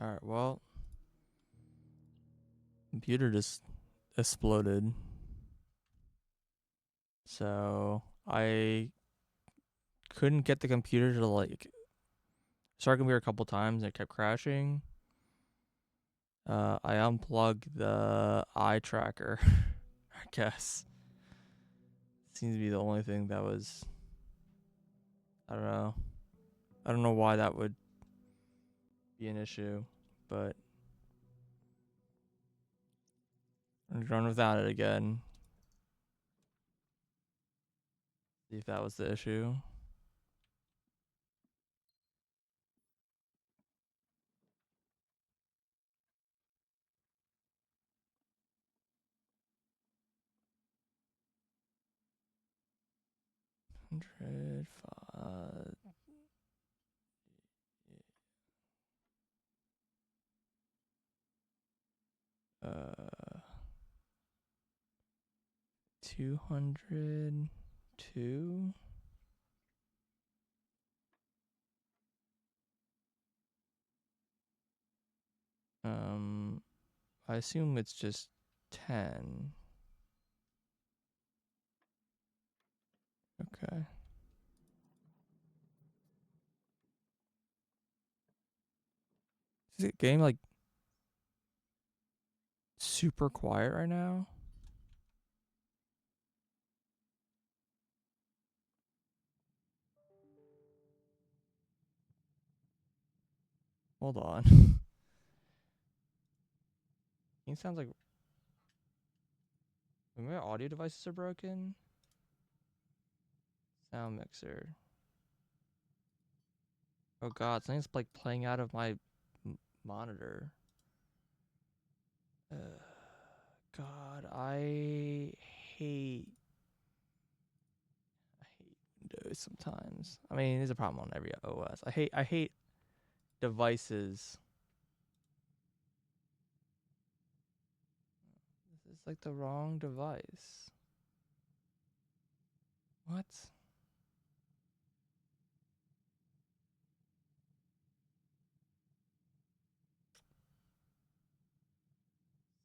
All right, well, computer just exploded. So I couldn't get the computer to start computer a couple times and it kept crashing. I unplugged the eye tracker, I guess. Seems to be the only thing that was, I don't know. I don't know why that would be an issue, but I'm going without it again. See if that was the issue. Hundred five. 202. I assume it's just 10. Okay. Is it getting like super quiet right now? Hold on. It sounds like my audio devices are broken. Sound mixer. Oh god, something's like playing out of my monitor. God, hate I hate Windows sometimes. I mean, there's a problem on every OS. I hate devices. This is like the wrong device. What?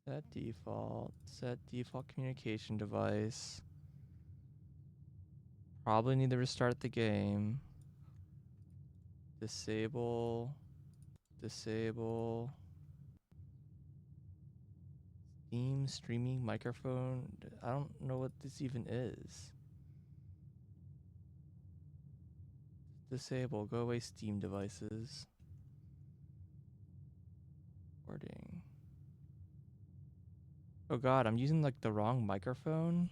Set default communication device. Probably need to restart the game. Disable. Steam streaming microphone. I don't know what this even is. Disable. Go away Steam devices. Recording. Oh god, I'm using like the wrong microphone.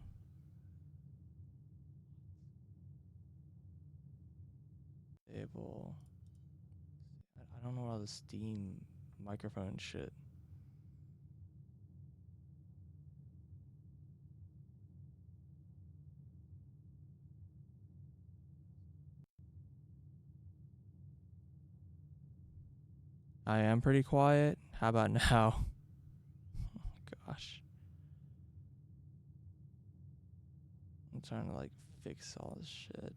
Disable. I don't know all the Steam microphone shit. I am pretty quiet. How about now? Oh gosh. I'm trying to like fix all this shit.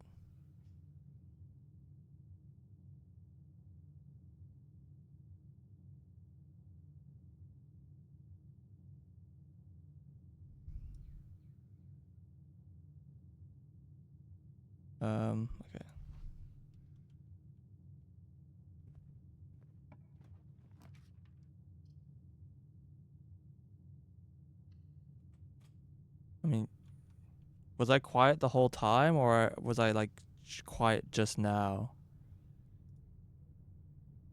Okay. I mean, was I quiet the whole time or was I like quiet just now?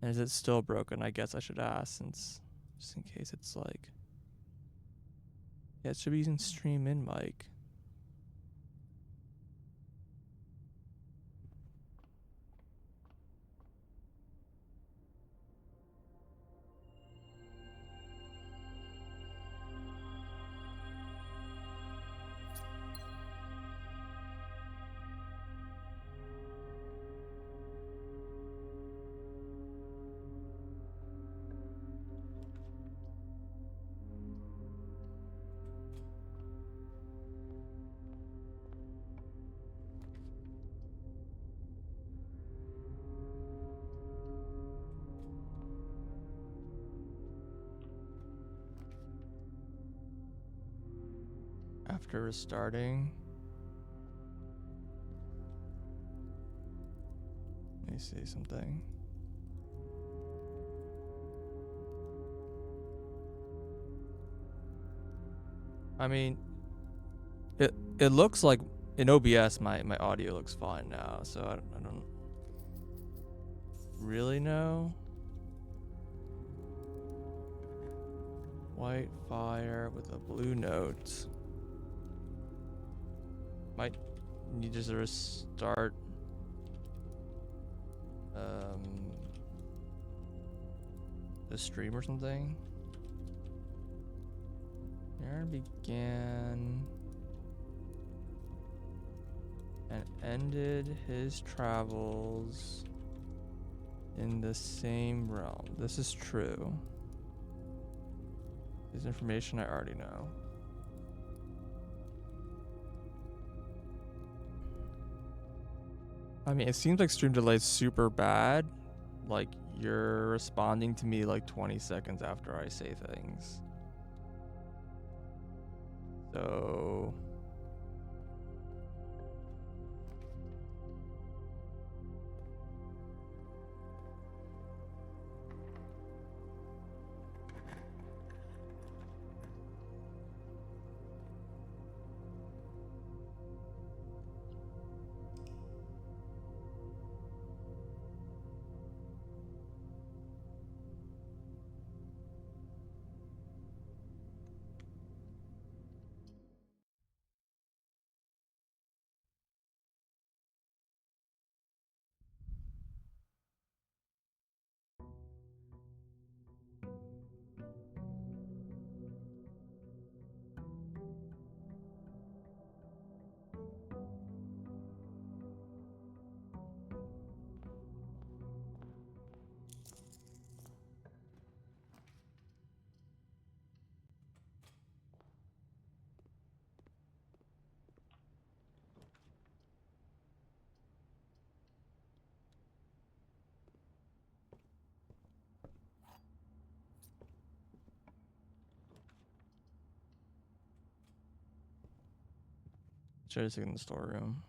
And is it still broken? I guess I should ask since just in case it's like, yeah, it should be using stream in mic. after restarting. Let me see something. I mean, it looks like in OBS my audio looks fine now, so I don't really know. White fire with a blue note. Might need to restart the stream or something. Aaron began and ended his travels in the same realm. This is true. This information I already know. I mean, it seems like stream delay is super bad. Like, you're responding to me like 20 seconds after I say things. So... Just in the storeroom.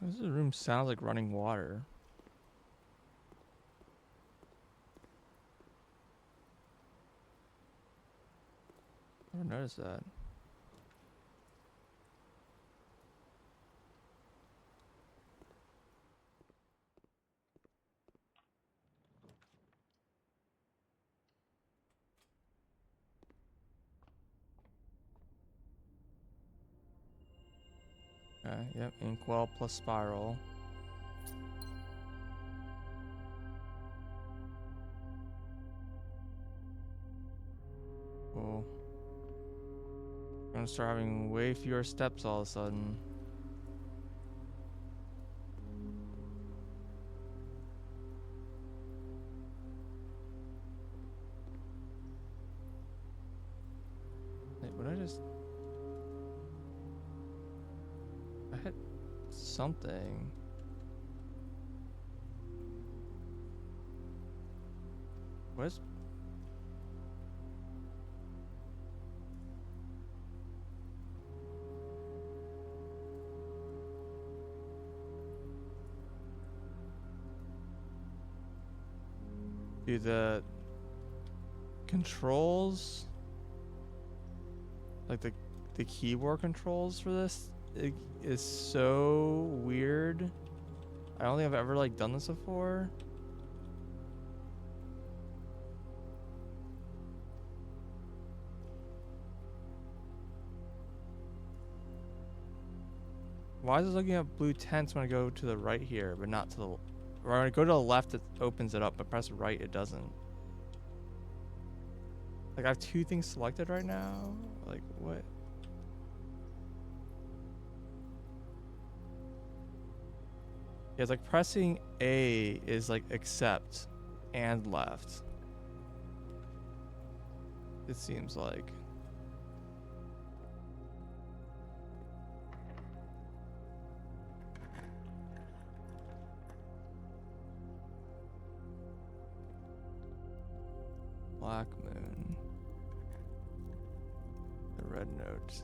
This room sounds like running water. I never noticed that. Okay, yep, inkwell plus spiral. Cool. I'm gonna start having way fewer steps all of a sudden. Wait, would I just... I hit something. Where's... Dude, the controls, like the keyboard controls for this is so weird. I don't think I've ever like done this before. Why is it looking at blue tents when I go to the right here, but not to the... Or when I go to the left, it opens it up, but press right, it doesn't. Like, I have two things selected right now? Like, what? Yeah, it's like pressing A is like accept and left. It seems like. Black Moon. The red note.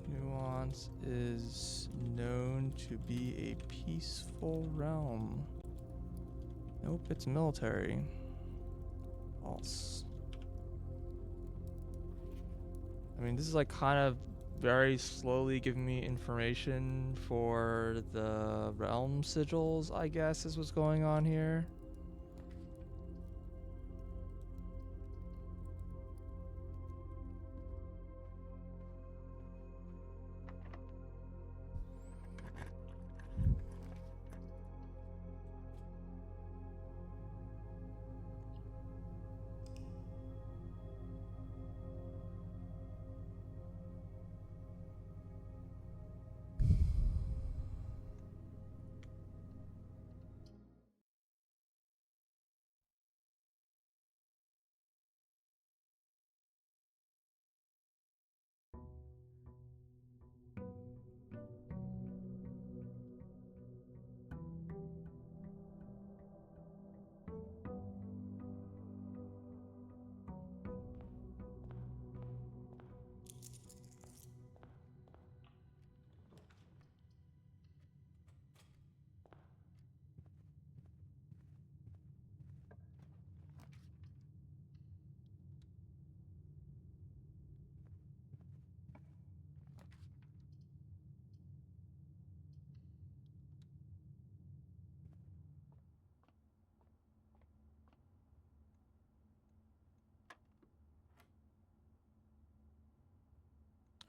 Nuance is known to be a peaceful realm. Nope, it's military. False. I mean, this is like kind of very slowly giving me information for the realm sigils, I guess, is what's going on here.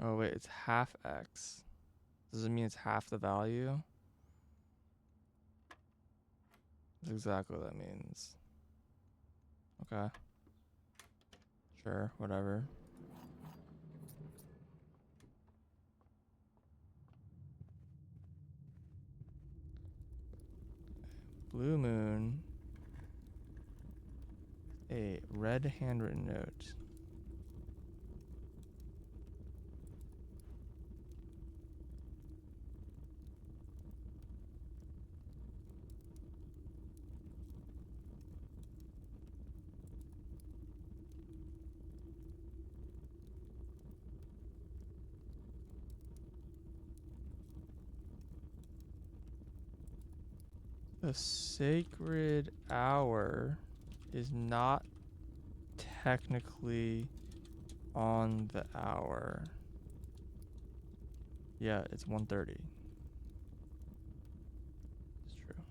Oh wait, it's half X. Does it mean it's half the value? That's exactly what that means. Okay. Sure, whatever. Blue Moon. A red handwritten note. The sacred hour is not technically on the hour. Yeah, it's 1:30. It's true.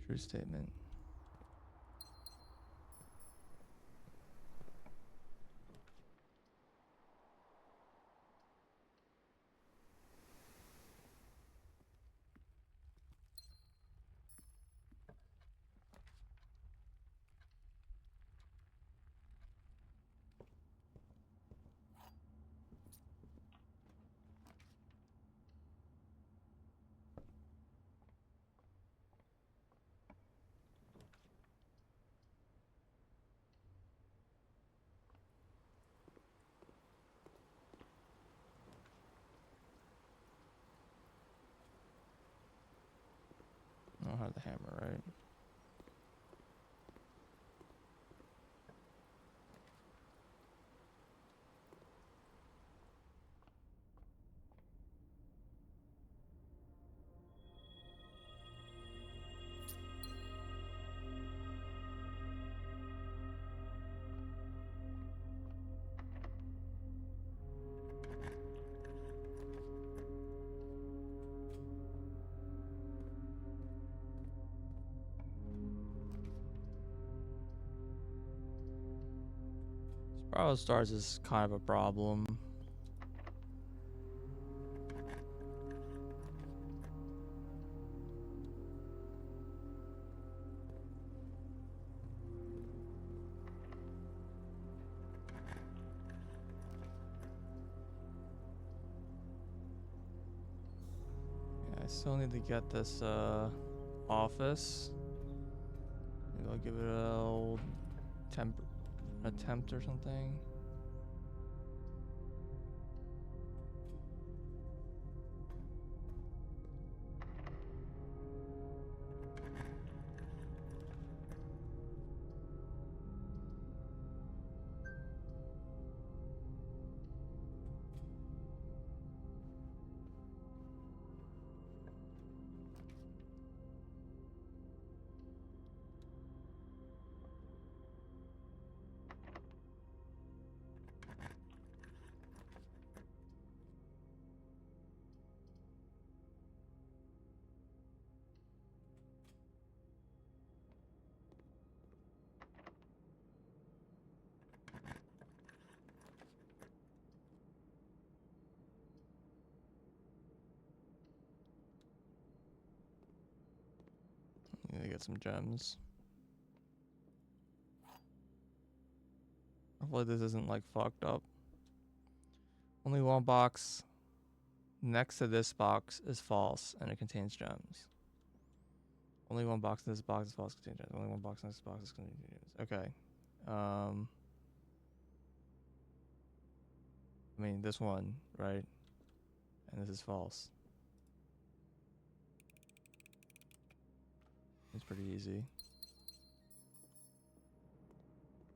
True statement. have the hammer, right? Spiral stars is kind of a problem. Yeah, I still need to get this office. Maybe I'll give it a old attempt or something. Need to get some gems. Hopefully this isn't like fucked up. Only one box next to this box is false and it contains gems. Only one box in this box is false, contains gems. Only one box in this box is contains gems. Okay. I mean this one, right? And this is false. It's pretty easy.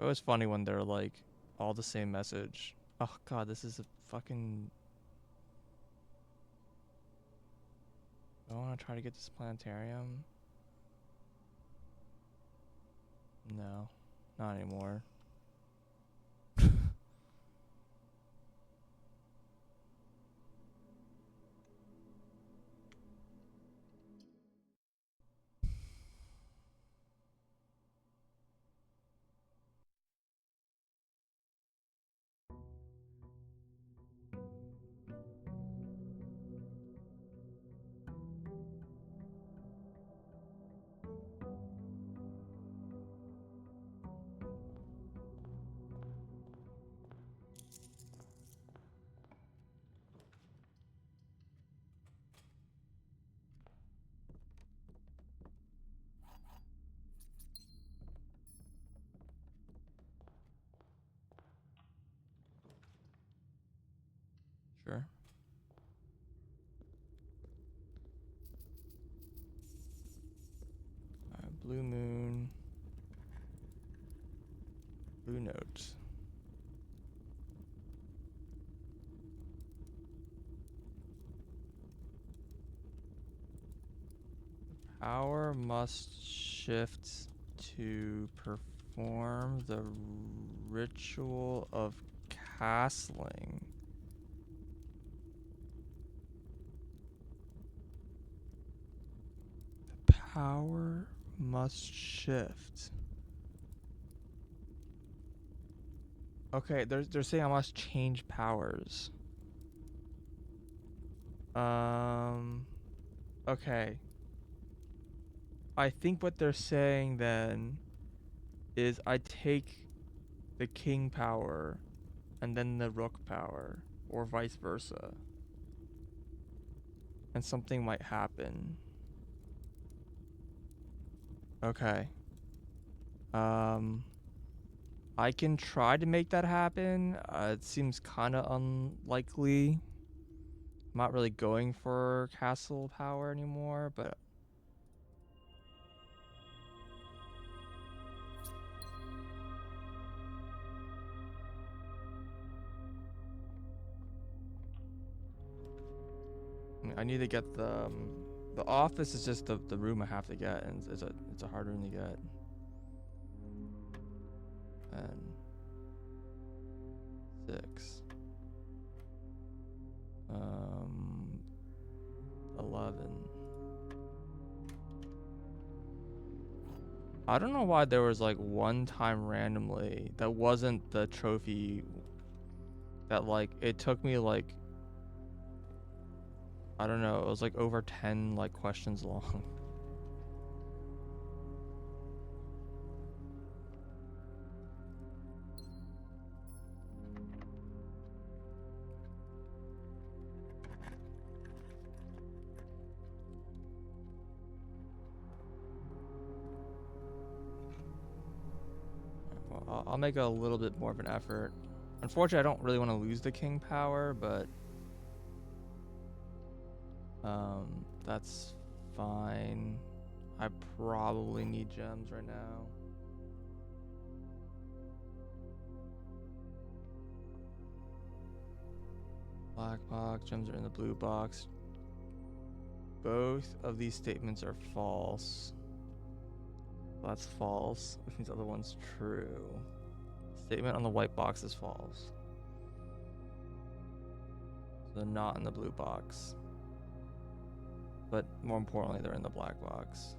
It was funny when they're like all the same message. Oh god, this is a fucking... I want to try to get this planetarium. No, not anymore. Sure. Blue moon. Blue note. Power must shift to perform the ritual of castling. The power must shift. Okay, they're saying I must change powers. Okay. I think what they're saying then is I take the king power and then the rook power, or vice versa. And something might happen. Okay. I can try to make that happen. It seems kind of unlikely. I'm not really going for castle power anymore, but I need to get the office is just the room I have to get, and it's a hard room to get. And 6. 11. I don't know why there was like one time randomly that wasn't the trophy that like it took me like I don't know, it was like over 10 like questions long. Well, I'll make a little bit more of an effort. Unfortunately, I don't really want to lose the king power, but that's fine. I probably need gems right now. Black box, gems are in the blue box. Both of these statements are false. Well, that's false, which means the other one's true. Statement on the white box is false. So they're not in the blue box. But more importantly, they're in the black box.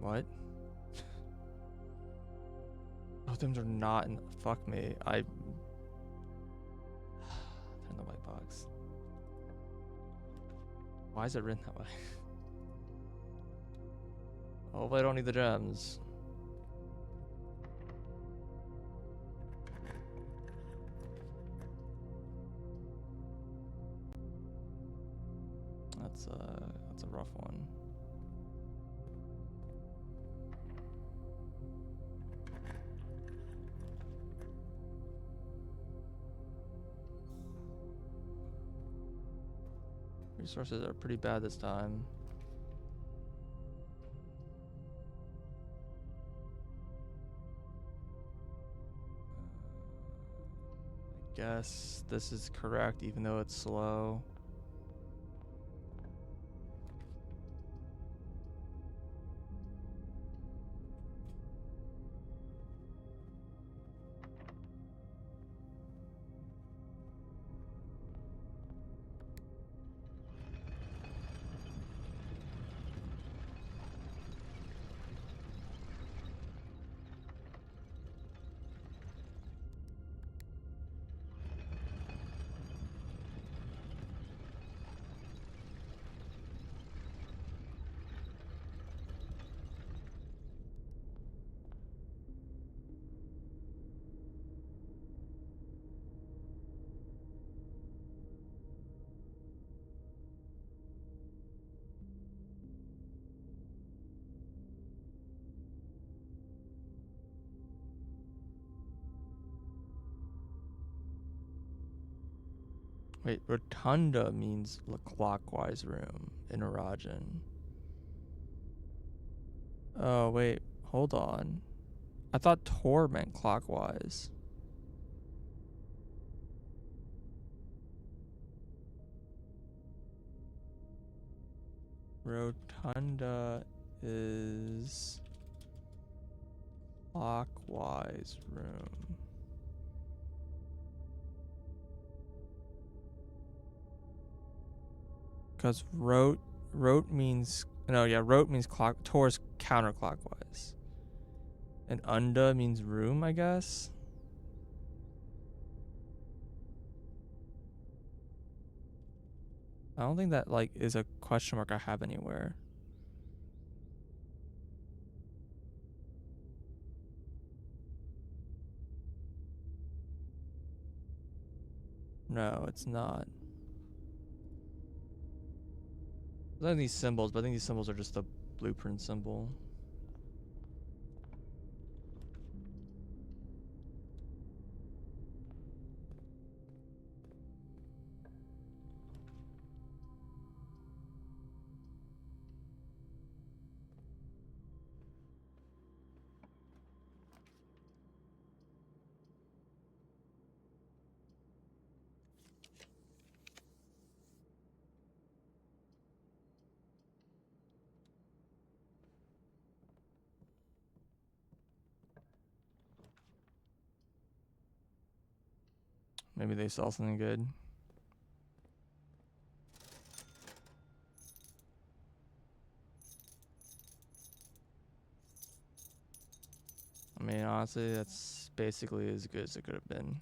What? Both of them are not in. Fuck me. They're in the white box. Why is it written that way? Oh, I don't need the gems. That's a rough one. Resources are pretty bad this time. I guess this is correct, even though it's slow. Wait, rotunda means the clockwise room in Arajan. Oh, wait, hold on. I thought Tor meant clockwise. Rotunda is clockwise room. Because rot means rot means Tor's counterclockwise. And unda means room, I guess. I don't think that like is a question mark I have anywhere. No, it's not. There's these symbols, but I think these symbols are just a blueprint symbol. Maybe they sell something good. I mean, honestly, that's basically as good as it could have been.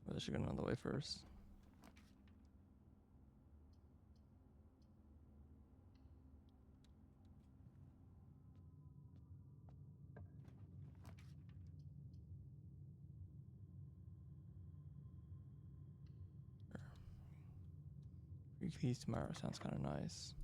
But I should go another way first. Free keys tomorrow sounds kind of nice.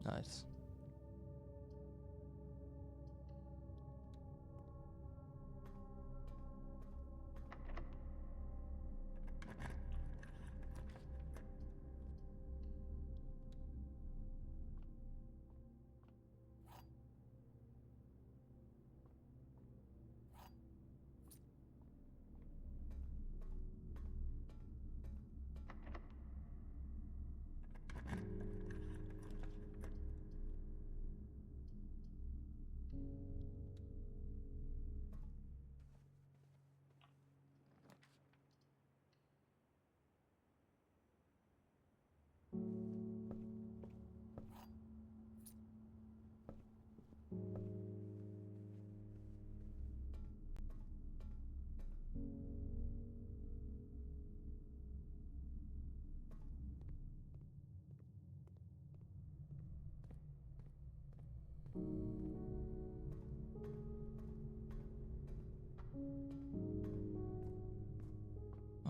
Nice.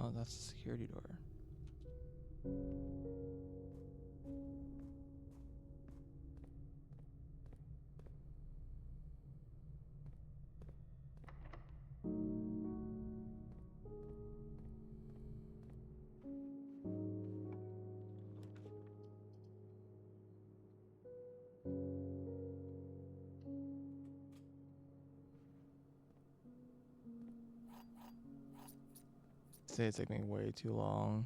Oh, that's the security door. Say it's taking way too long.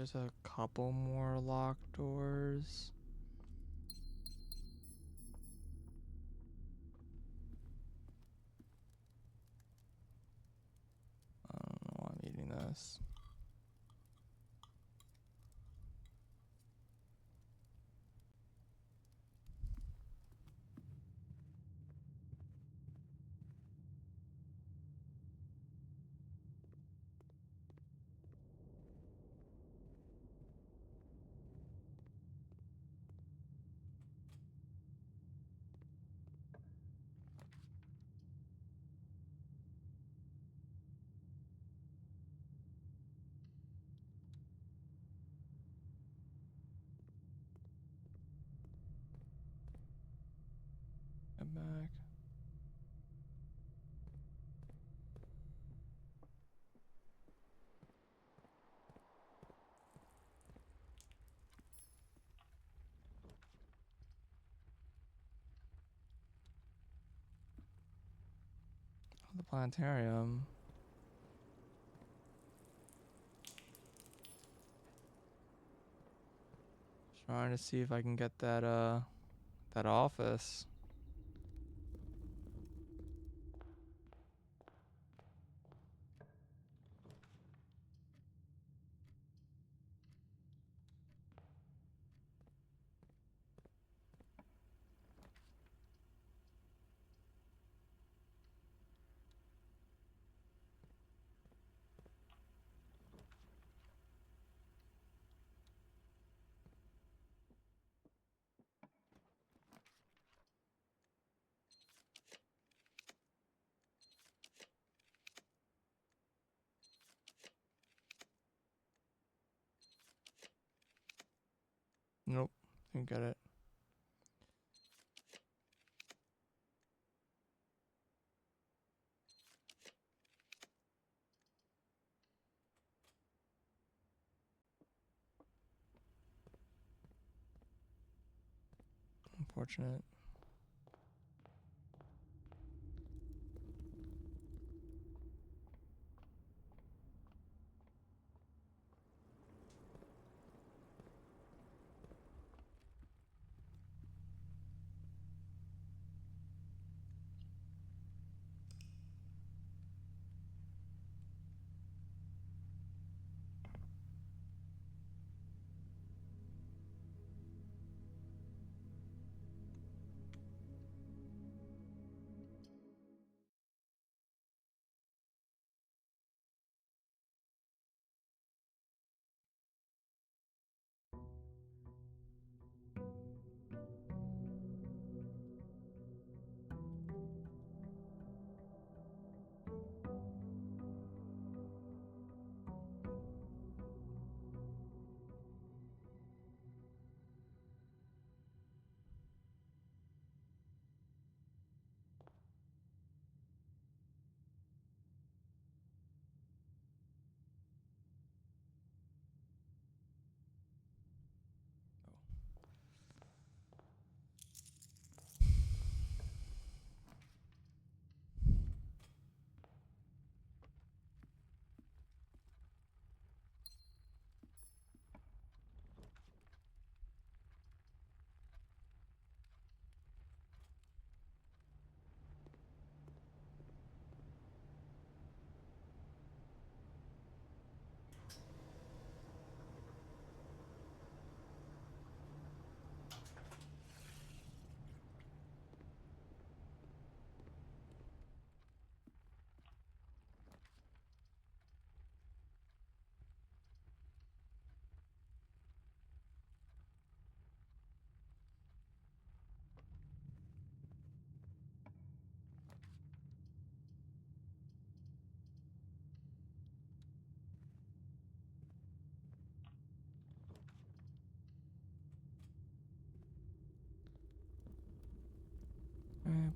There's a couple more locked doors. I don't know why I'm eating that. this. Come back. Oh, the planetarium. Trying to see if I can get that office. Nope, didn't get it. Unfortunate.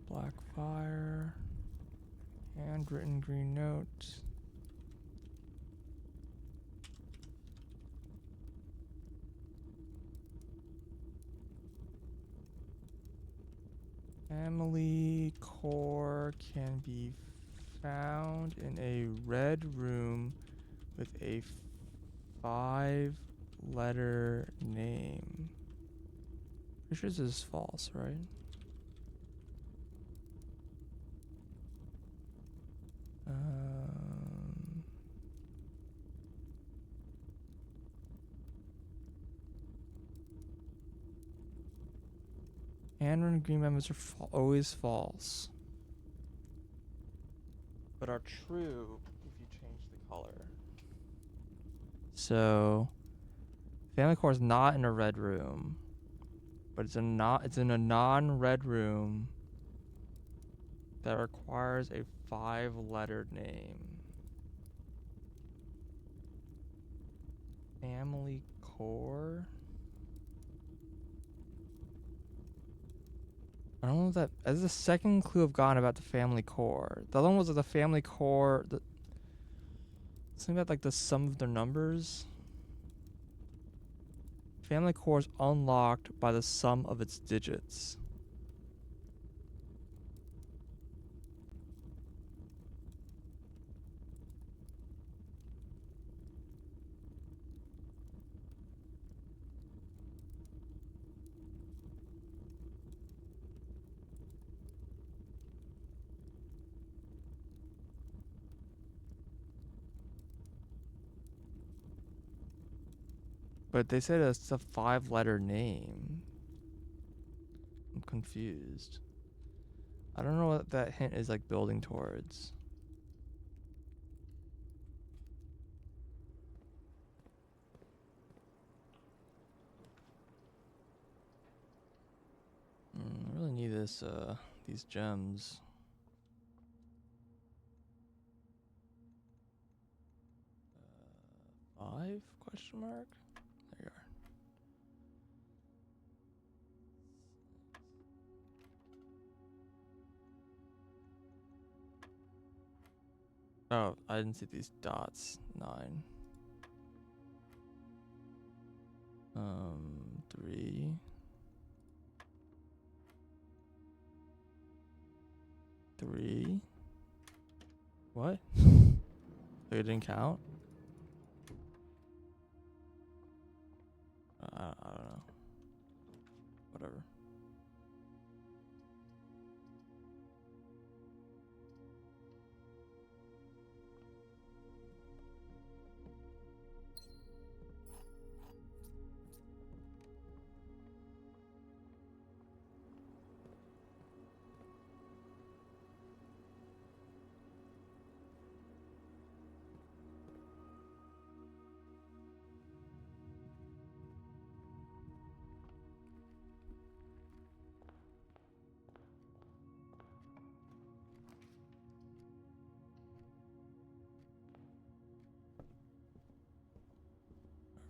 Black fire. Handwritten green note. Family core can be found in a red room with a 5-letter name. Pretty sure this is false, right? Um, handwritten green members are always false, but are true if you change the color. So, family core is not in a red room, but it's in a non-red room that requires a 5-lettered name. Family core? I don't know if that as the second clue I've gotten about the family core. The other one was the family core. Something about like the sum of their numbers. Family core is unlocked by the sum of its digits. But they said it's a 5-letter name. I'm confused. I don't know what that hint is like building towards. I really need these gems. 5 question mark? There you are. Oh, I didn't see these dots. 9. 3. What? They didn't count? I don't know. Whatever.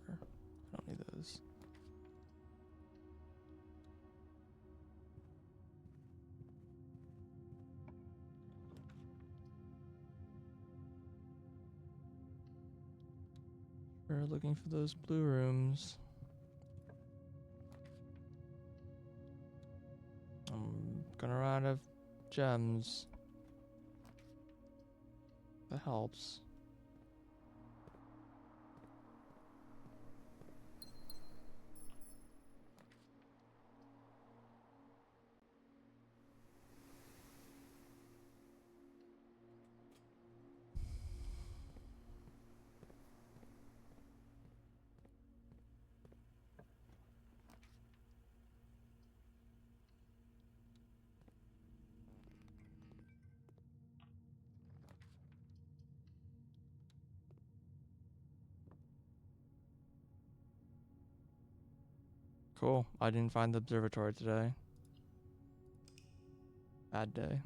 I don't need those. We're looking for those blue rooms. I'm gonna run out of gems. That helps. Cool. I didn't find the observatory today. Bad day.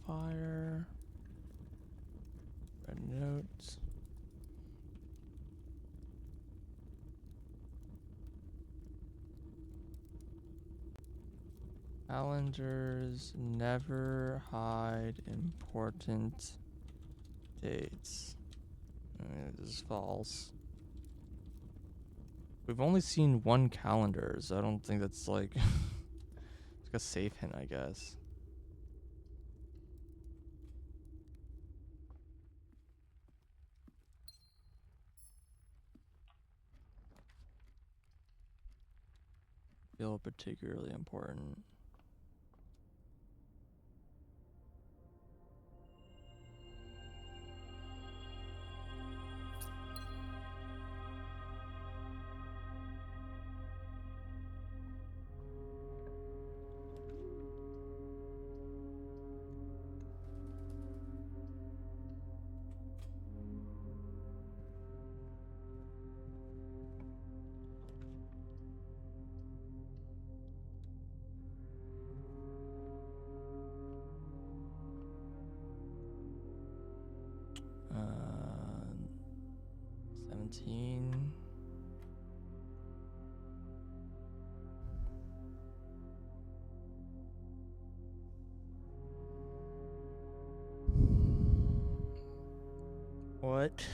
fire. Red notes. Calendars never hide important dates. This is false. We've only seen one calendar, so I don't think that's like it's like a safe hint, I guess. Feel particularly important. Uh, 17. What?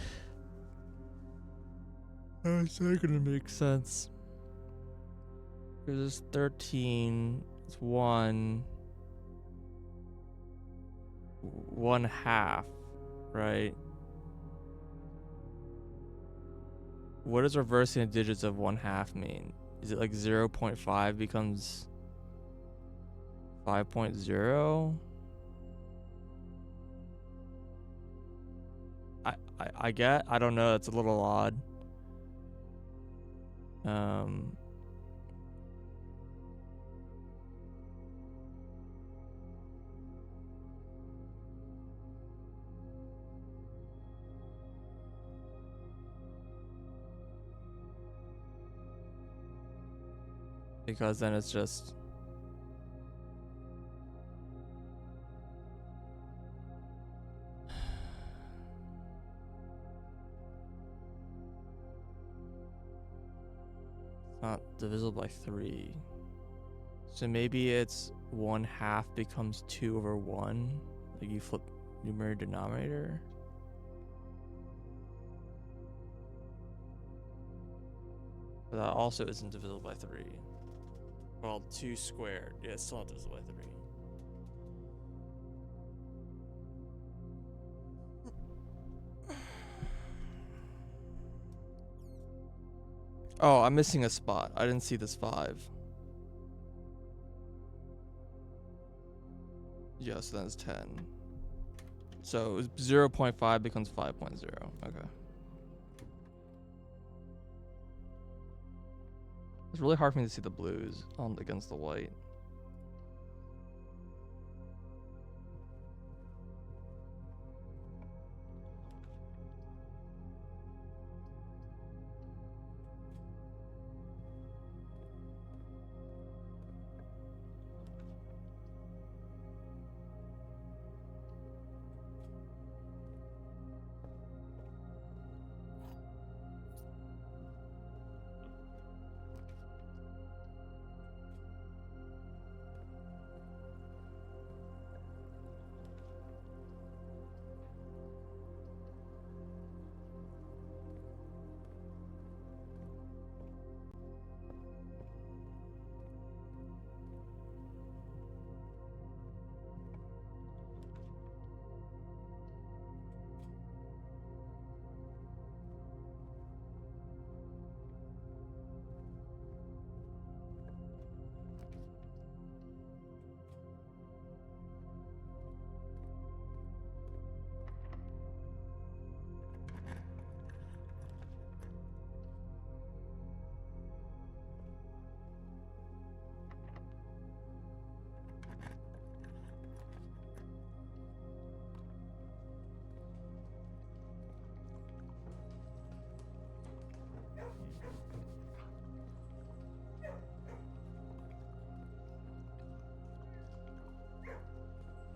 How's that gonna make sense? Because it's 13. It's 1. 1/2, right? What does reversing the digits of 1/2 mean? Is it like 0.5 becomes 5.0? I get. I don't know. It's a little odd. Because then it's just not divisible by 3. So maybe it's 1/2 becomes 2/1. Like you flip numerator denominator. But that also isn't divisible by 3. Well, 2 squared. Yeah, it's still not divisible by 3. Oh, I'm missing a spot. I didn't see this 5. Yes, then it's 10. So 0.5 becomes 5.0. Okay. It's really hard for me to see the blues on against the white.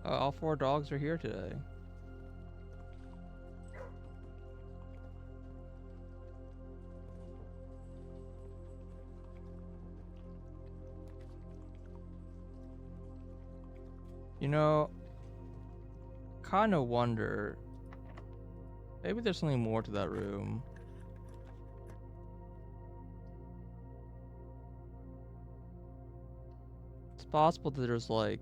All 4 dogs are here today. You know, kind of wonder, maybe there's something more to that room. It's possible that there's like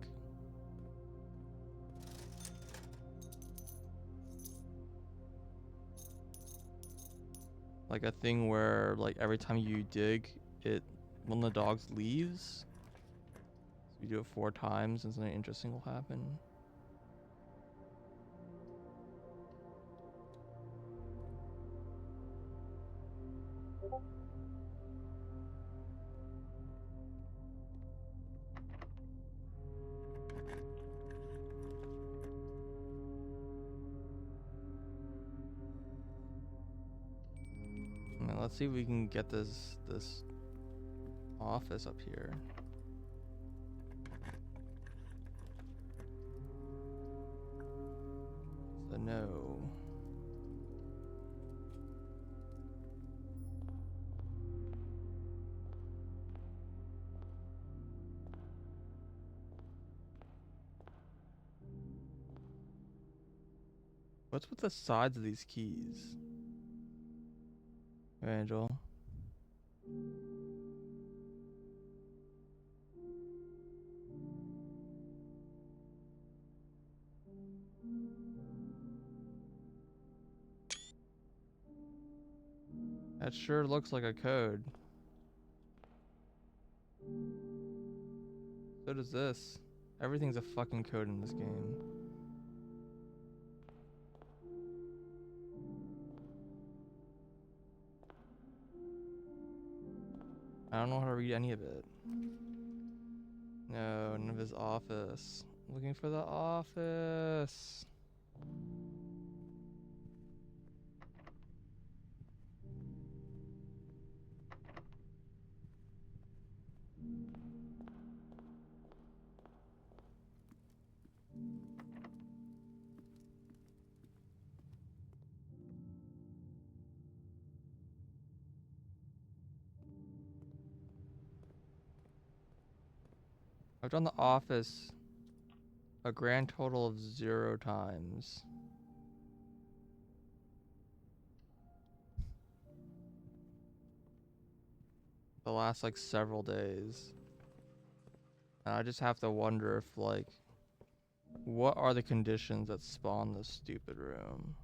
a thing where like every time you dig, one of the dogs leaves. So you do it 4 times and something interesting will happen. I mean, let's see if we can get this office up here. So no. What's with the sides of these keys? Angel. That sure looks like a code. So does this. Everything's a fucking code in this game. I don't know how to read any of it. No, none of his office. Looking for the office. I've done the office a grand total of 0 times. The last like several days. And I just have to wonder if like, what are the conditions that spawn this stupid room?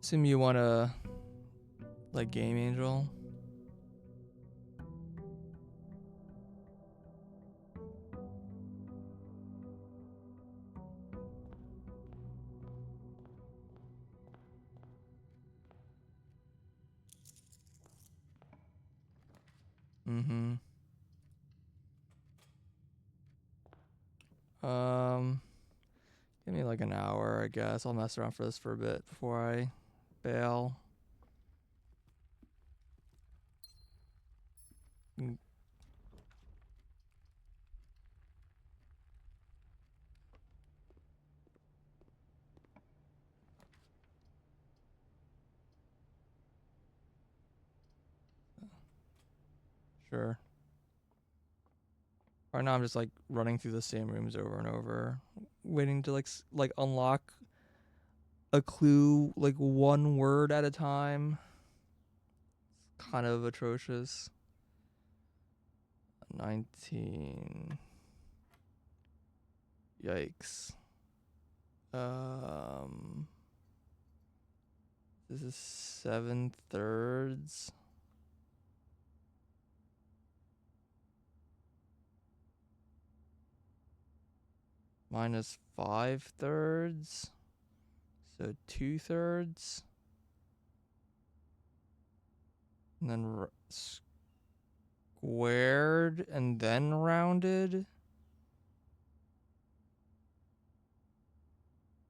Assume you wanna like Game Angel? Mm-hmm. Give me like an hour, I guess. I'll mess around for this for a bit before I bail. Sure. Right now I'm just like running through the same rooms over and over, waiting to like unlock a clue like 1 word at a time. It's kind of atrocious. 19. Yikes. This is 7/3. Minus 5/3. So 2/3. And then squared and then rounded.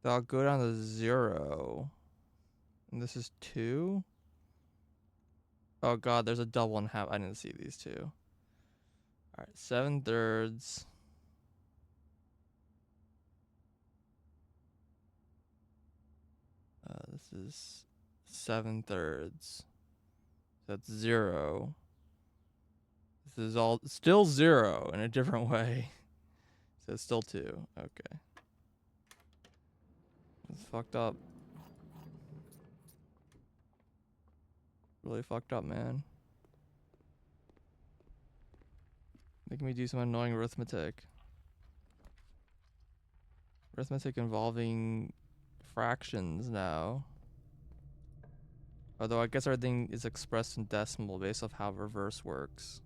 I'll go down to 0. And this is 2. Oh god, there's a double and half. I didn't see these two. Alright, 7/3. This is 7/3. That's 0. This is all still 0 in a different way. So it's still 2. Okay. It's fucked up. Really fucked up, man. Making me do some annoying arithmetic. Arithmetic involving fractions now. Although I guess everything is expressed in decimal based off how reverse works.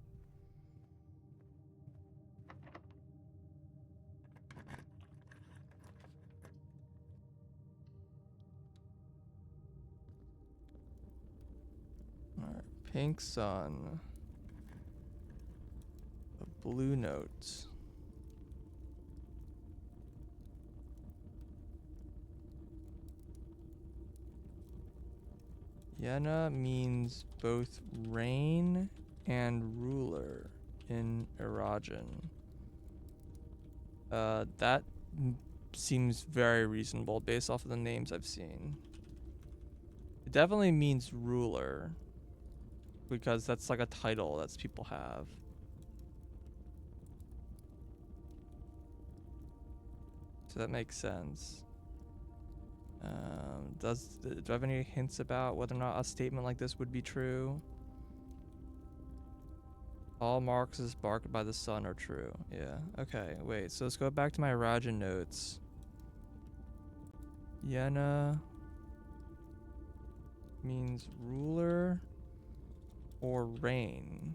Alright, pink sun. A blue note. Yena means both rain and ruler in Erajan. That seems very reasonable based off of the names I've seen. It definitely means ruler, because that's like a title that people have. So that makes sense. Do I have any hints about whether or not a statement like this would be true? All marks sparked by the sun are true. Yeah. Okay. Wait. So let's go back to my Rajan notes. Yena means ruler or rain.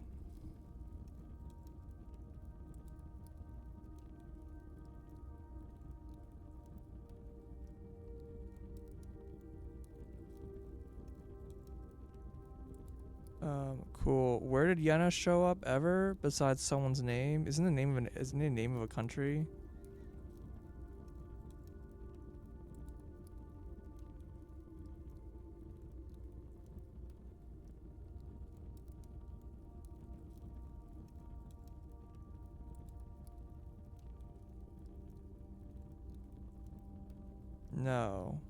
Cool. Where did Yena show up ever besides someone's name? Isn't it the name of a country? No.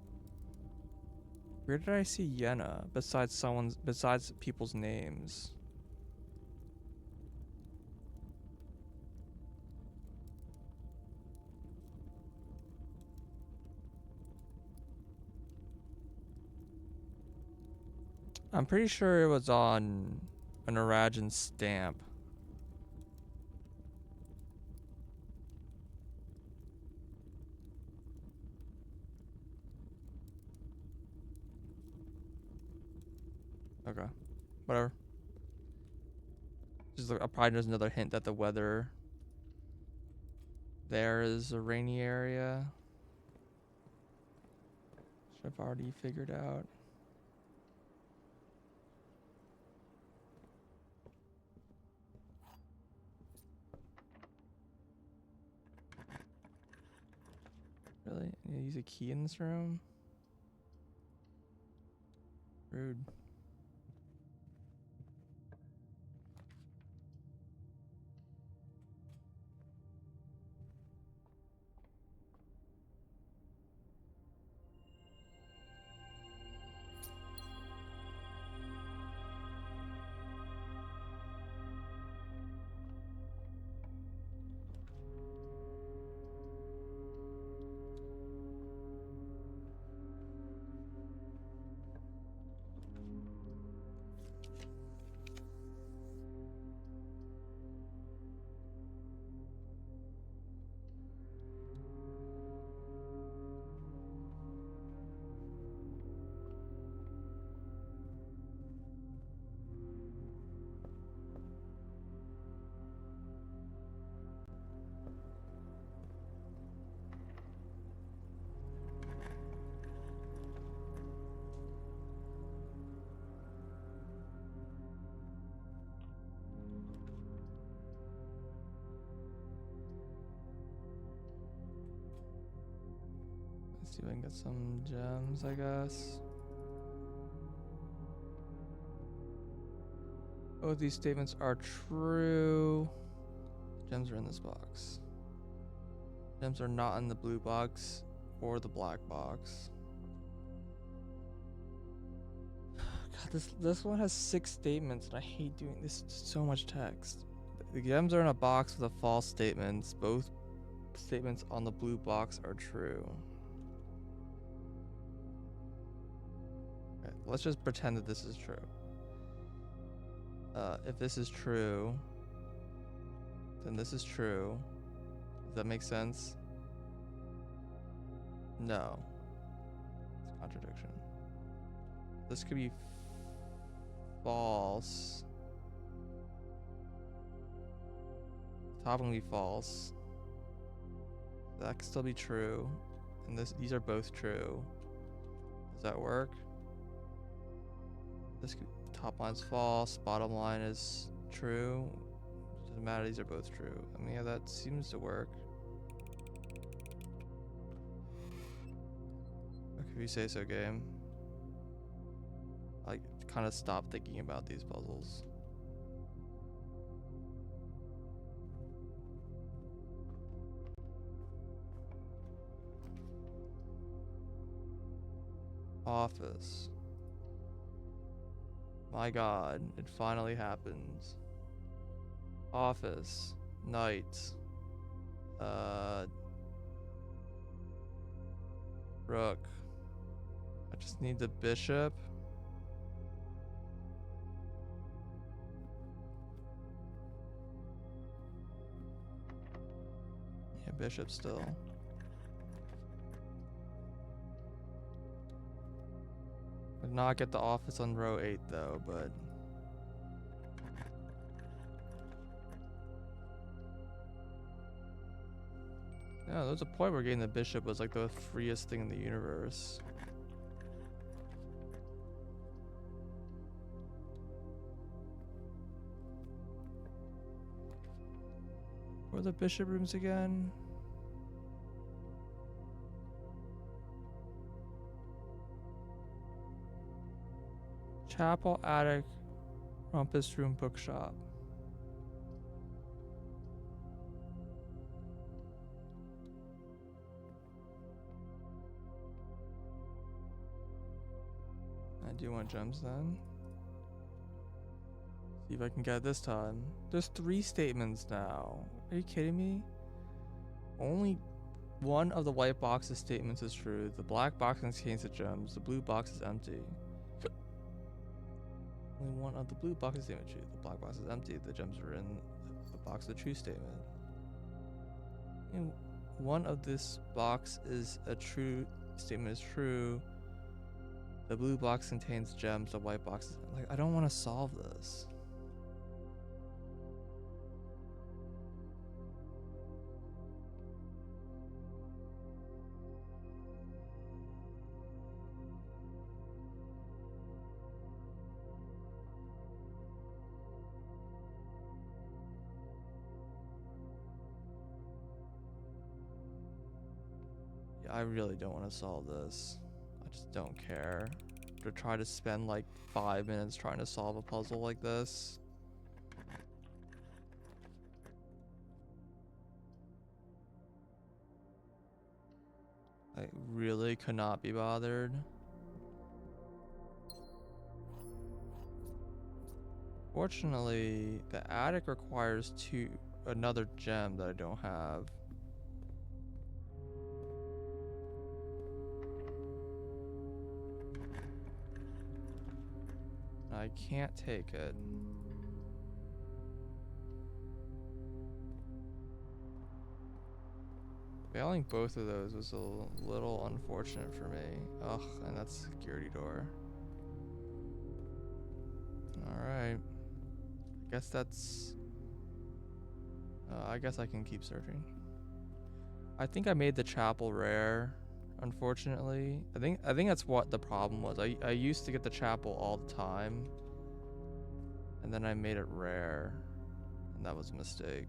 Where did I see Yena besides people's names? I'm pretty sure it was on an Arajan stamp. Okay. Whatever. Just probably just another hint that the weather there is a rainy area. Should have already figured out. Really? I need to use a key in this room? Rude. See if I can get some gems, I guess. Both these statements are true. Gems are in this box. Gems are not in the blue box or the black box. God, this one has 6 statements, and I hate doing this. So much text. The gems are in a box with a false statements. Both statements on the blue box are true. Okay, let's just pretend that this is true. If this is true, then this is true. Does that make sense? No. It's a contradiction. This could be false. Top one will be false. That could still be true. And these are both true. Does that work? This could, top line's false, bottom line is true. Doesn't matter, these are both true. I mean, yeah, that seems to work. Okay, if you say so, game. I kind of stopped thinking about these puzzles. Office. My god, it finally happens. Office. Knight. Rook. I just need the bishop. Yeah, bishop still. Would not get the office on row 8 though, but yeah, there was a point where getting the bishop was like the freest thing in the universe. Where are the bishop rooms again? Chapel, attic, rumpus room, bookshop. I do want gems then. See if I can get it this time. There's 3 statements now. Are you kidding me? Only one of the white box's statements is true. The black box contains the gems. The blue box is empty. Only one of the blue boxes statement true. The black box is empty. The gems are in the box of the true statement. And one of this box is a true statement is true. The blue box contains gems. The white box is like, I don't want to solve this. I really don't want to solve this. I just don't care. To try to spend like 5 minutes trying to solve a puzzle like this. I really could not be bothered. Fortunately, the attic requires another gem that I don't have. I can't take it. Failing both of those was a little unfortunate for me. Ugh, and that's a security door. Alright. I guess that's... I guess I can keep searching. I think I made the chapel rare, unfortunately. I think that's what the problem was. I used to get the chapel all the time. And then I made it rare. And that was a mistake.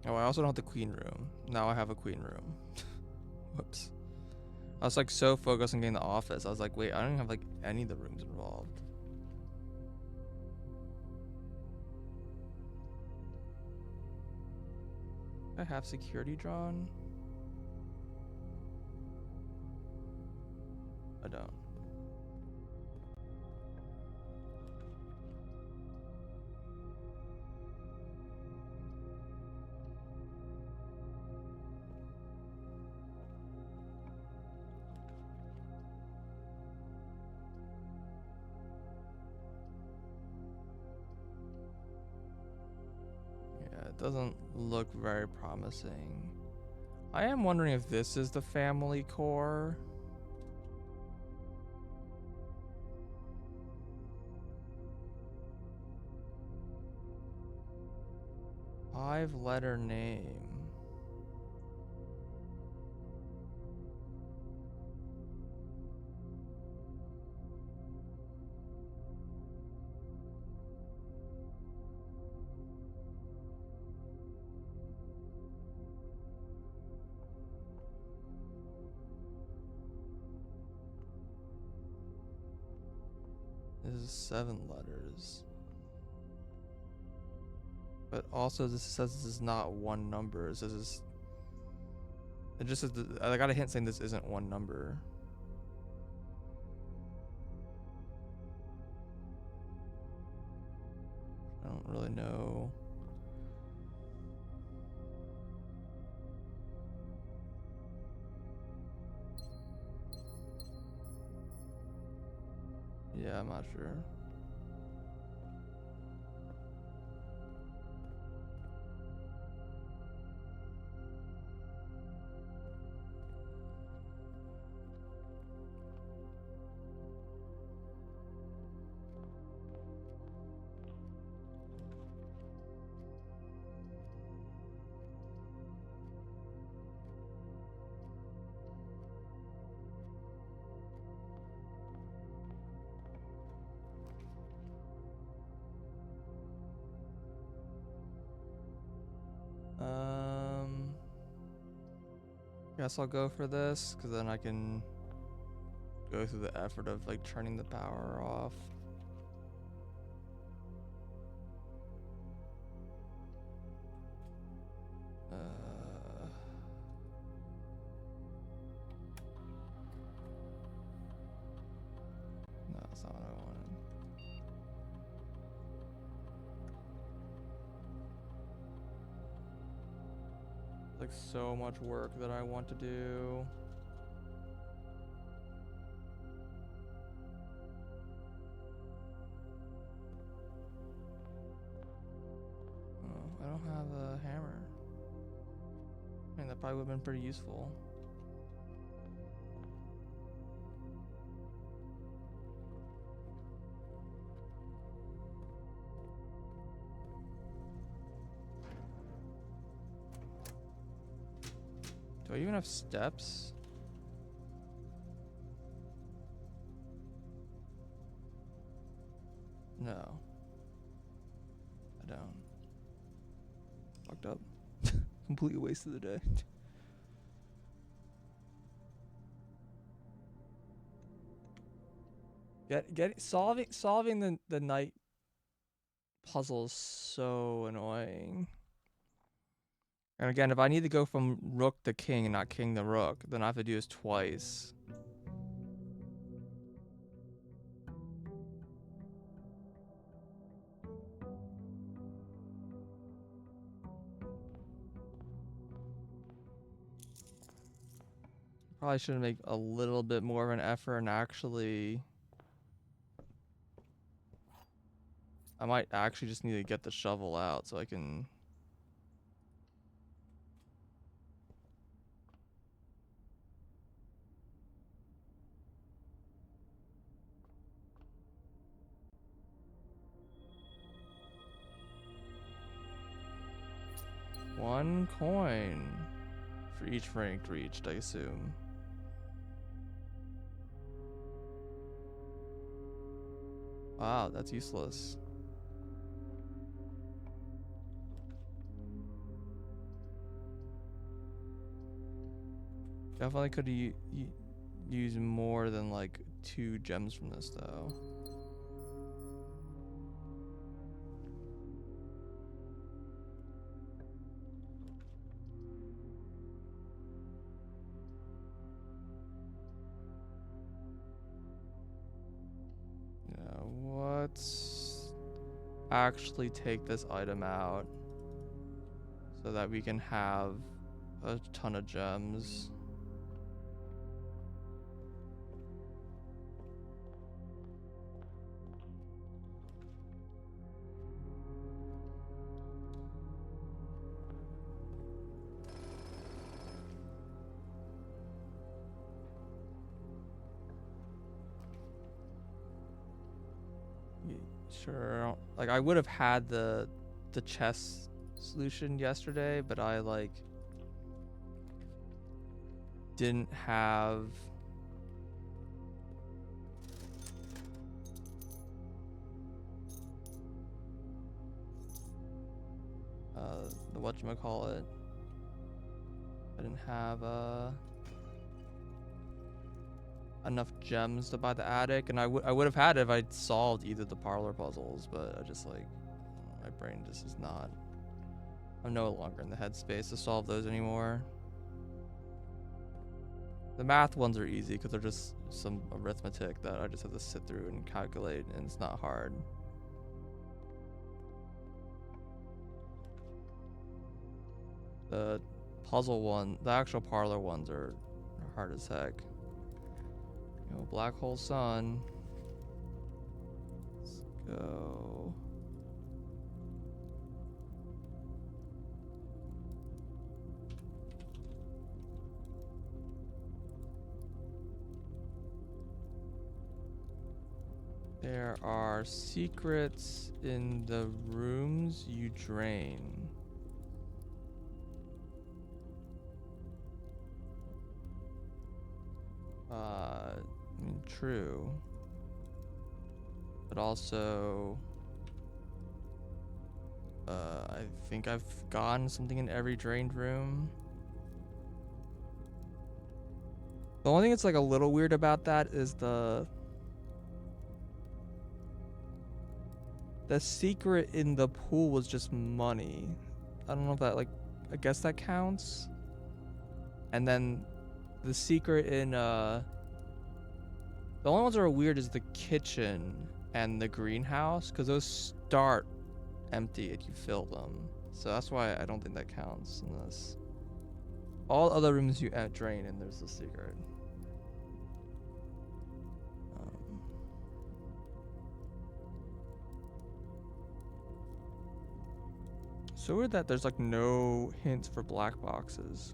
Oh, I also don't have the queen room. Now I have a queen room. Whoops. I was like so focused on getting the office. I was like, wait, I don't even have like any of the rooms involved. I have security drawn. I don't. Yeah, it doesn't look very promising. I am wondering if this is the family core. Five-letter name. This is 7 letters. But also this says this is not one number. This is... It just says... I got a hint saying this isn't one number. I don't really know. Yeah, I'm not sure. Guess I'll go for this, because then I can go through the effort of like turning the power off. No, that's not what I wanted. Like so much work that I want to do. Oh, I don't have a hammer. I mean, that probably would have been pretty useful. Do I even have steps? No. I don't. Fucked up. Completely wasted the day. Solving the night puzzle is so annoying. And again, if I need to go from rook to king and not king to rook, then I have to do this twice. Probably should make a little bit more of an effort and actually... I might actually just need to get the shovel out so I can... One coin for each rank reached, I assume. Wow, that's useless. Definitely could use more than like 2 gems from this though. Yeah, let's actually take this item out so that we can have a ton of gems. Sure. Like I would have had the chest solution yesterday, but I like didn't have the whatchamacallit. I didn't have enough gems to buy the attic, and I would have had it if I'd solved either the parlor puzzles, but I just like my brain just is not. I'm no longer in the headspace to solve those anymore. The math ones are easy because they're just some arithmetic that I just have to sit through and calculate, and it's not hard. The puzzle one, the actual parlor ones are hard as heck. You know, black hole sun. Let's go. There are secrets in the rooms you drain. I mean, true. But also, I think I've gotten something in every drained room. The only thing that's like a little weird about that is the secret in the pool was just money. I don't know if that like, I guess that counts. And then the secret in the only ones that are weird is the kitchen and the greenhouse, because those start empty if you fill them. So that's why I don't think that counts in this. All other rooms you drain and there's the secret. So weird that there's like no hints for black boxes.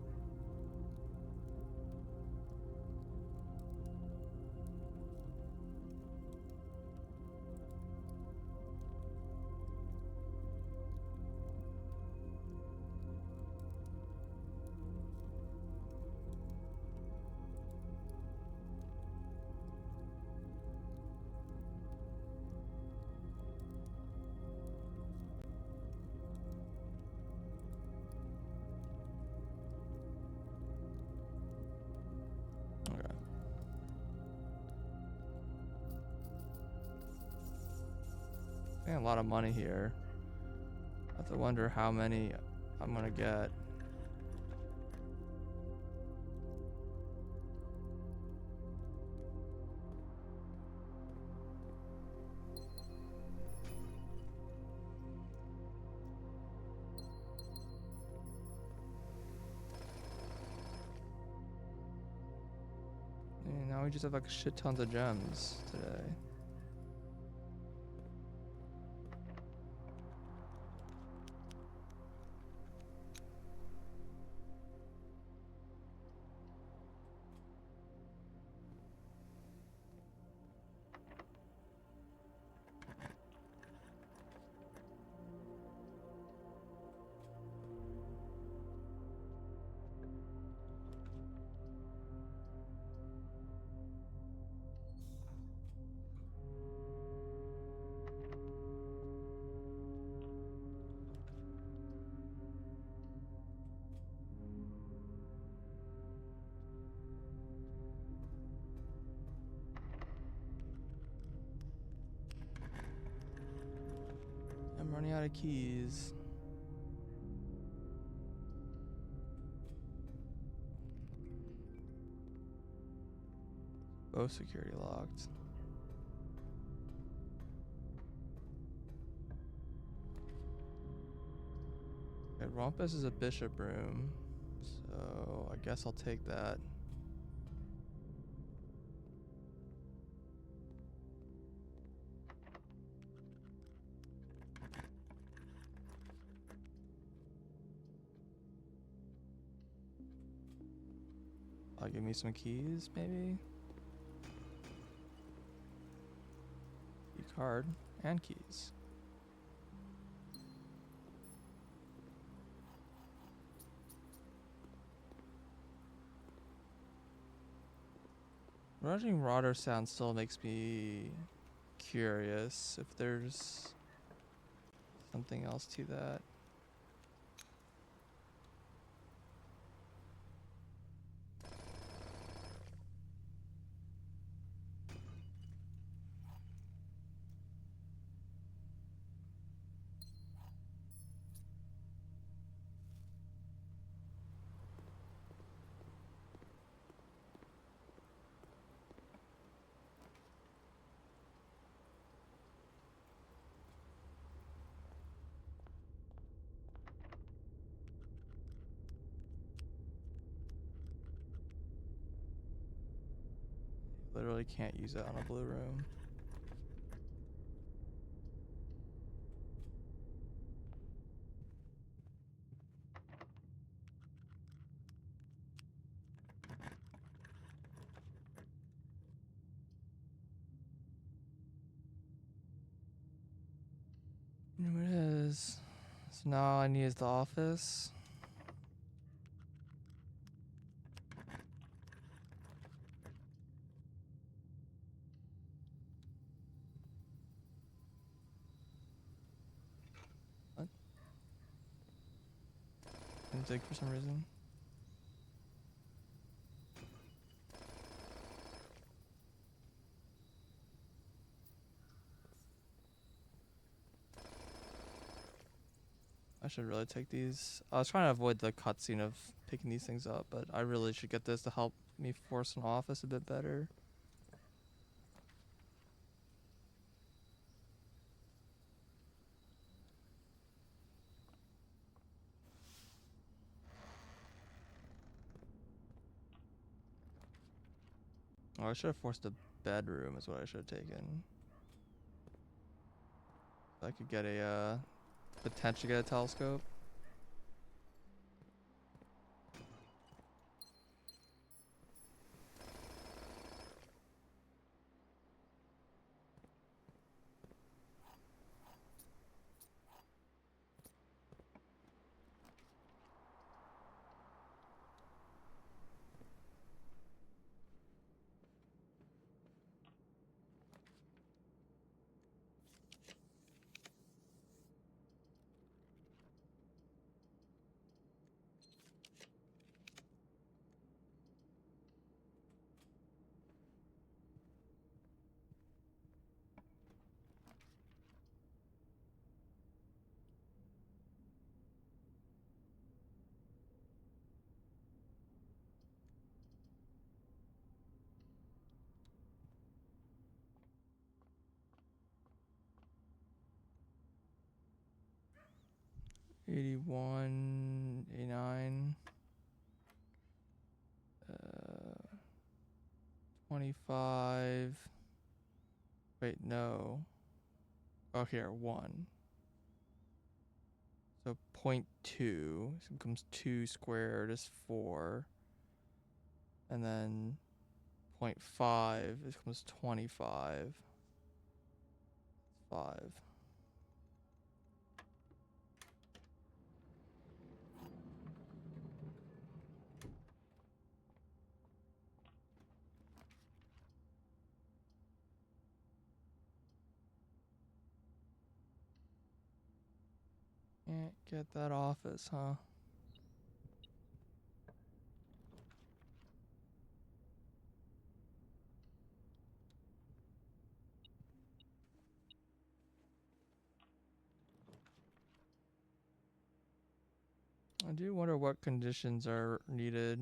A lot of money here. I have to wonder how many I'm gonna get. And now we just have like shit tons of gems today. Running out of keys. Both security locked. Okay, Rumpus is a bishop room, so I guess I'll take that. Give me some keys, maybe? Key card and keys. Rushing Rotter sound still makes me curious if there's something else to that. Literally can't use that on a blue room. Here it is. So now all I need is the office. What? Didn't dig for some reason. I should really take these. I was trying to avoid the cutscene of picking these things up, but I really should get this to help me force an office a bit better. Oh, I should have forced a bedroom is what I should have taken. So I could get a, potentially get a telescope. $81, $89, 25. Wait, no. Oh, here, 1. So 0.2 so becomes 2 squared is 4. And then 0.5 becomes 25. 5. Can't get that office, huh? do wonder what conditions are needed.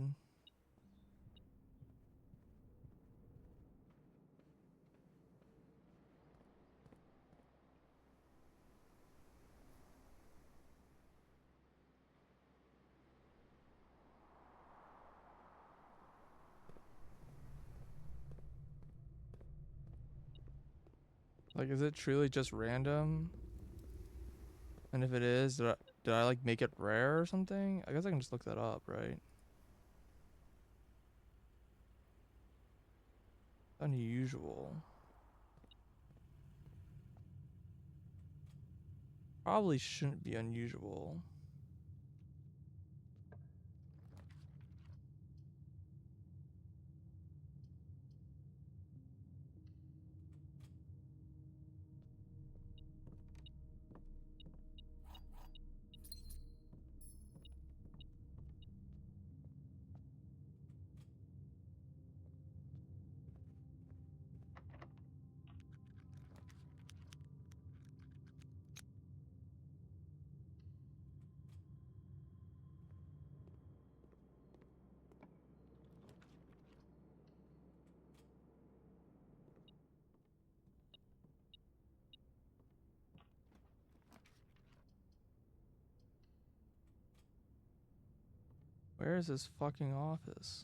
Like, is it truly just random? And if it is, did I like make it rare or something? I guess I can just look that up, right? Unusual. Probably shouldn't be unusual. Where is this fucking office?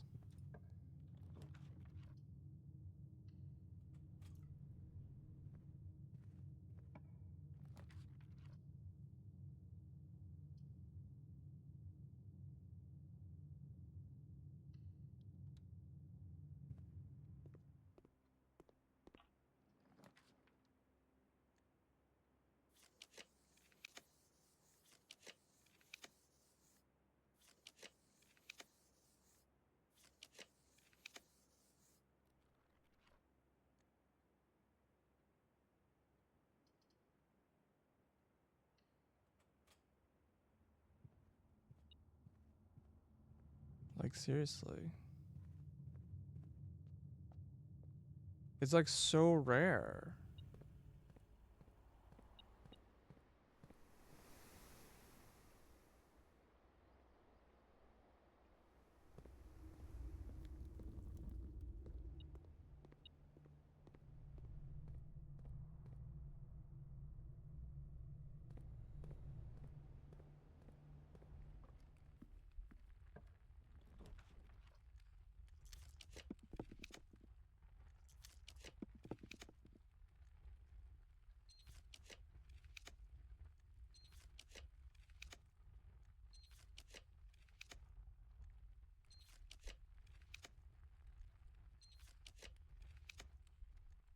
Like, seriously. It's like so rare.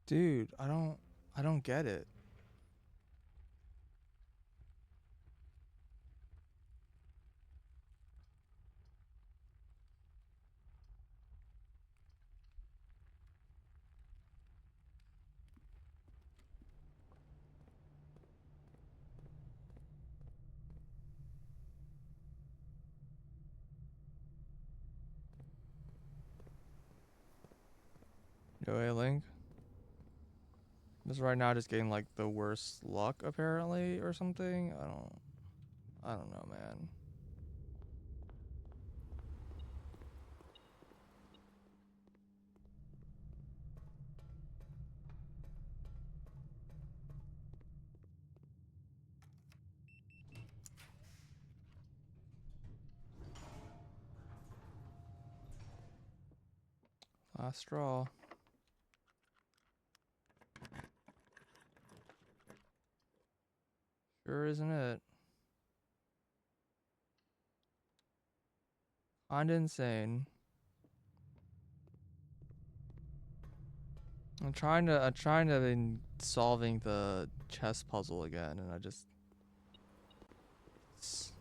Dude, I don't get it. Yo, hey, Link. This right now just getting like the worst luck apparently or something. I don't know, man. Last straw. Sure isn't it? Kinda insane. I'm trying to been solving the chess puzzle again, and it's,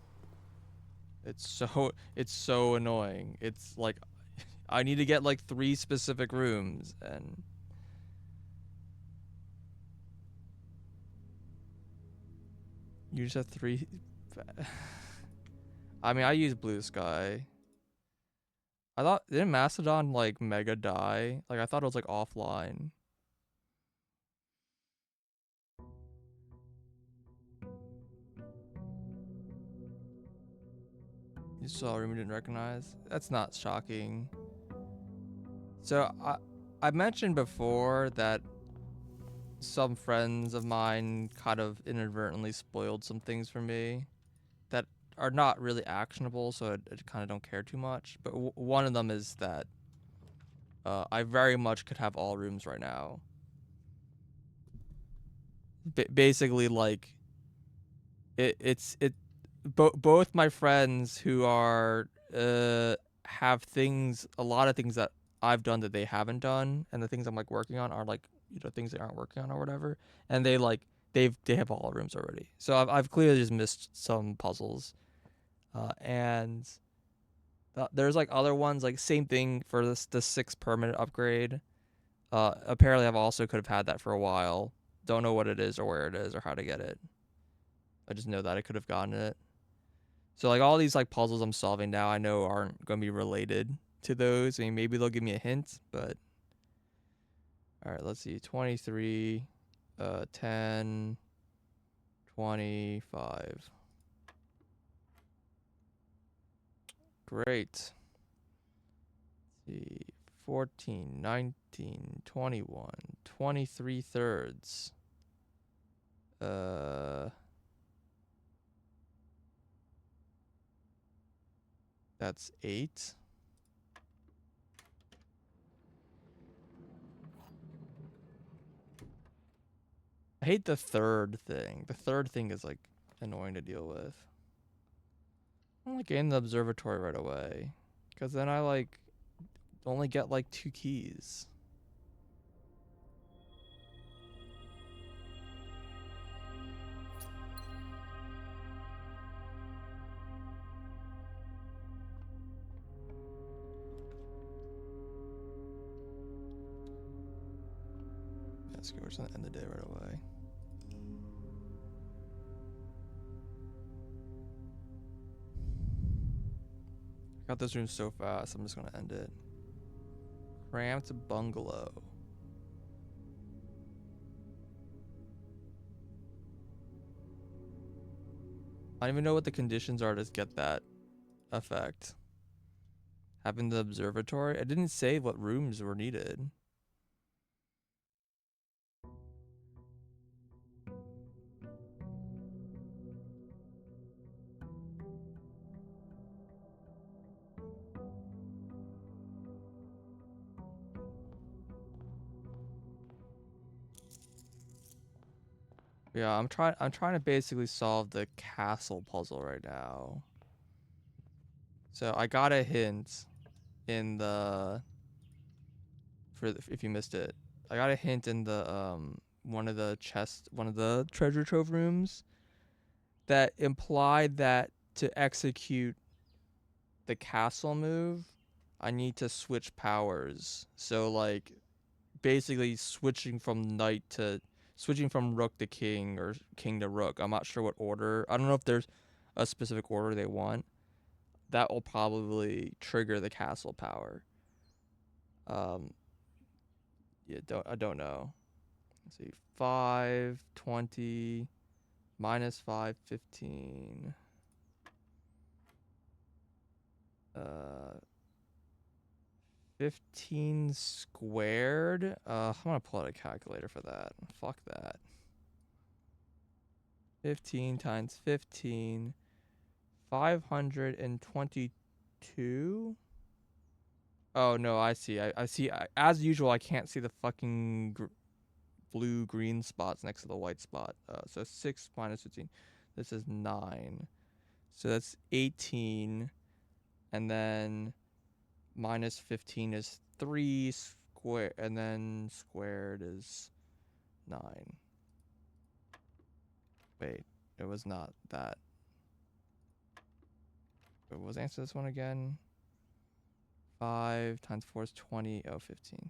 it's so annoying. It's like I need to get like 3 specific rooms, and you just have 3. I mean, I use Blue Sky. I thought, didn't Mastodon like mega die? Like I thought it was like offline. You saw a room you didn't recognize? That's not shocking. So I mentioned before that some friends of mine kind of inadvertently spoiled some things for me that are not really actionable, so I kind of don't care too much. But one of them is that I very much could have all rooms right now. Basically, like both my friends who are have things, a lot of things that I've done that they haven't done, and the things I'm like working on are like, you know, things they aren't working on or whatever, and they have all rooms already. So I've clearly just missed some puzzles, and there's like other ones, like same thing for the 6 permanent upgrade. Apparently I've also could have had that for a while. Don't know what it is or where it is or how to get it. I just know that I could have gotten it. So like all these like puzzles I'm solving now, I know aren't going to be related to those. I mean, maybe they'll give me a hint, but all right, let's see. 23, 10, 25. Great. Let's see. 14, 19, 21, 23 thirds. That's 8. I hate the third thing. The third thing is like annoying to deal with. I don't like getting the observatory right away, because then I like only get like 2 keys. Let's go. We're just gonna end the day right away. I got this room so fast. I'm just gonna end it. Cramped bungalow. I don't even know what the conditions are to get that effect. Having the observatory. I didn't say what rooms were needed. Yeah, I'm trying to basically solve the castle puzzle right now. So I got a hint in the if you missed it. I got a hint in the one of the treasure trove rooms that implied that to execute the castle move, I need to switch powers. So like basically switching from rook to king or king to rook. I'm not sure what order. I don't know if there's a specific order they want. That will probably trigger the castle power. Yeah, I don't know. Let's see. 5, 20, minus 5, 15. 15 squared. I'm gonna pull out a calculator for that. Fuck that. 15 times 15. 522. Oh no, I see. I see. As usual, I can't see the fucking blue green spots next to the white spot. So 6 minus 15. This is 9. So that's 18. And then minus 15 is 3 square. And then squared is 9. Wait, it was not that. What was the answer to this one again? 5 times 4 is 20. Oh, 15.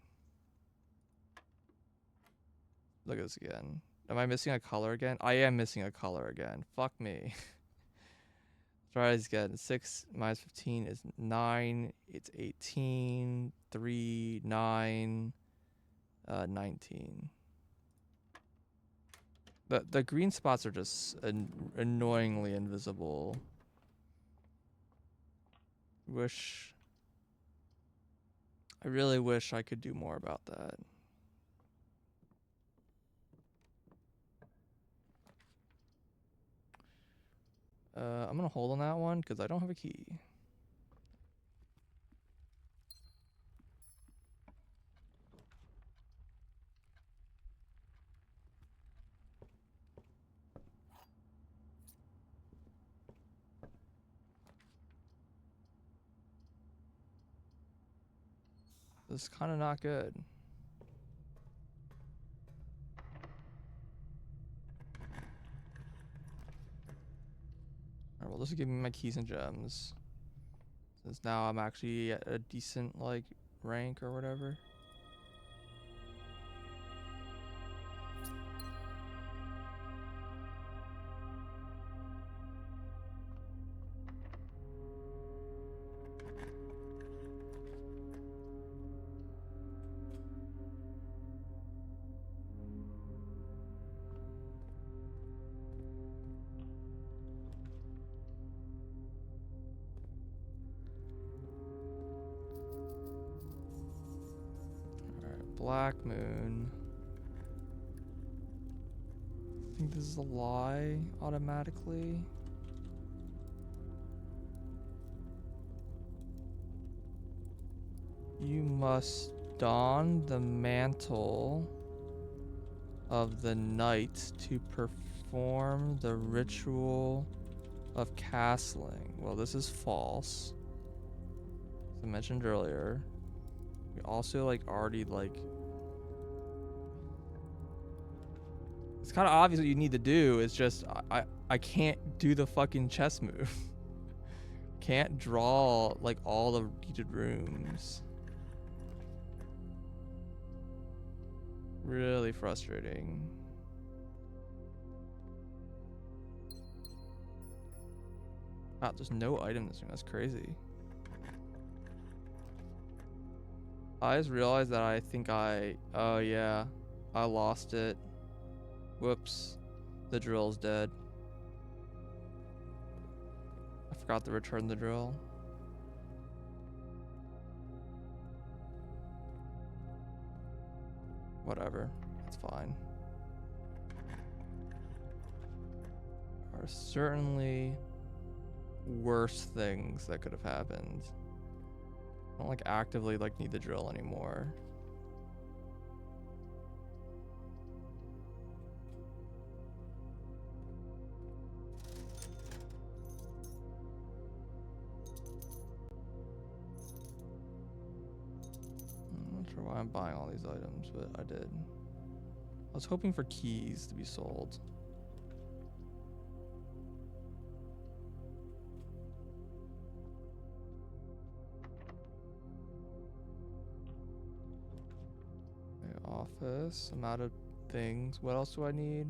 Look at this again. Am I missing a color again? I am missing a color again. Fuck me. Try this again. 6 minus 15 is 9. It's 18. 3, 9, 19. The green spots are just annoyingly invisible. I really wish I could do more about that. I'm gonna hold on that one because I don't have a key. This is kind of not good. Alright, well, this will give me my keys and gems. Since now I'm actually at a decent, like, rank or whatever. Alright, Black Moon. I think this is a lie automatically. You must don the mantle of the knight to perform the ritual of castling. Well, this is false. As I mentioned earlier. We also like already like it's kind of obvious what you need to do. It's just I can't do the fucking chess move. Can't draw like all the needed rooms. Really frustrating. Wow, there's no item in this room. That's crazy. I just realized that I think oh yeah, I lost it. Whoops. The drill's dead. I forgot to return the drill. Whatever. It's fine. There are certainly worse things that could have happened. I don't like actively like need the drill anymore. I'm not sure why I'm buying all these items, but I did. I was hoping for keys to be sold. Okay, office. I'm out of things. What else do I need?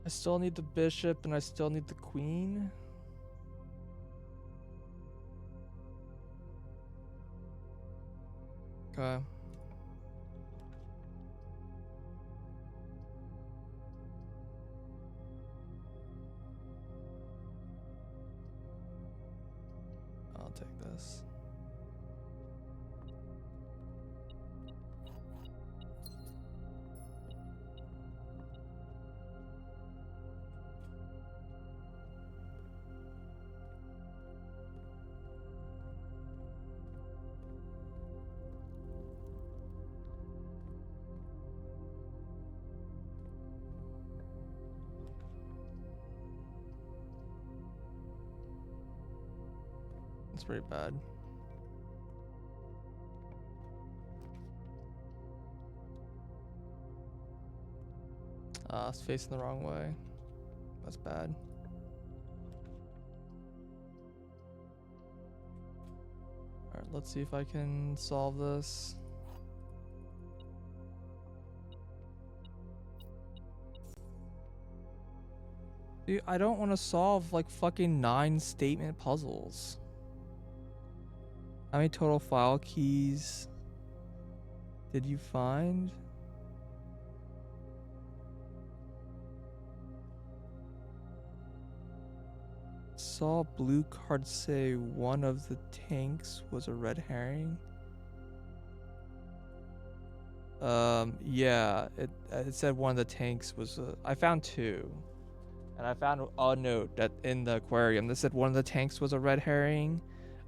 I still need the bishop and I still need the queen. Okay. I'll take this. It's pretty bad. It's facing the wrong way. That's bad. Alright, let's see if I can solve this. Dude, I don't want to solve like fucking 9 statement puzzles. How many total file keys did you find? saw blue card say one of the tanks was a red herring. Yeah, it said one of the tanks was. I found two, and I found a note that in the aquarium that said one of the tanks was a red herring.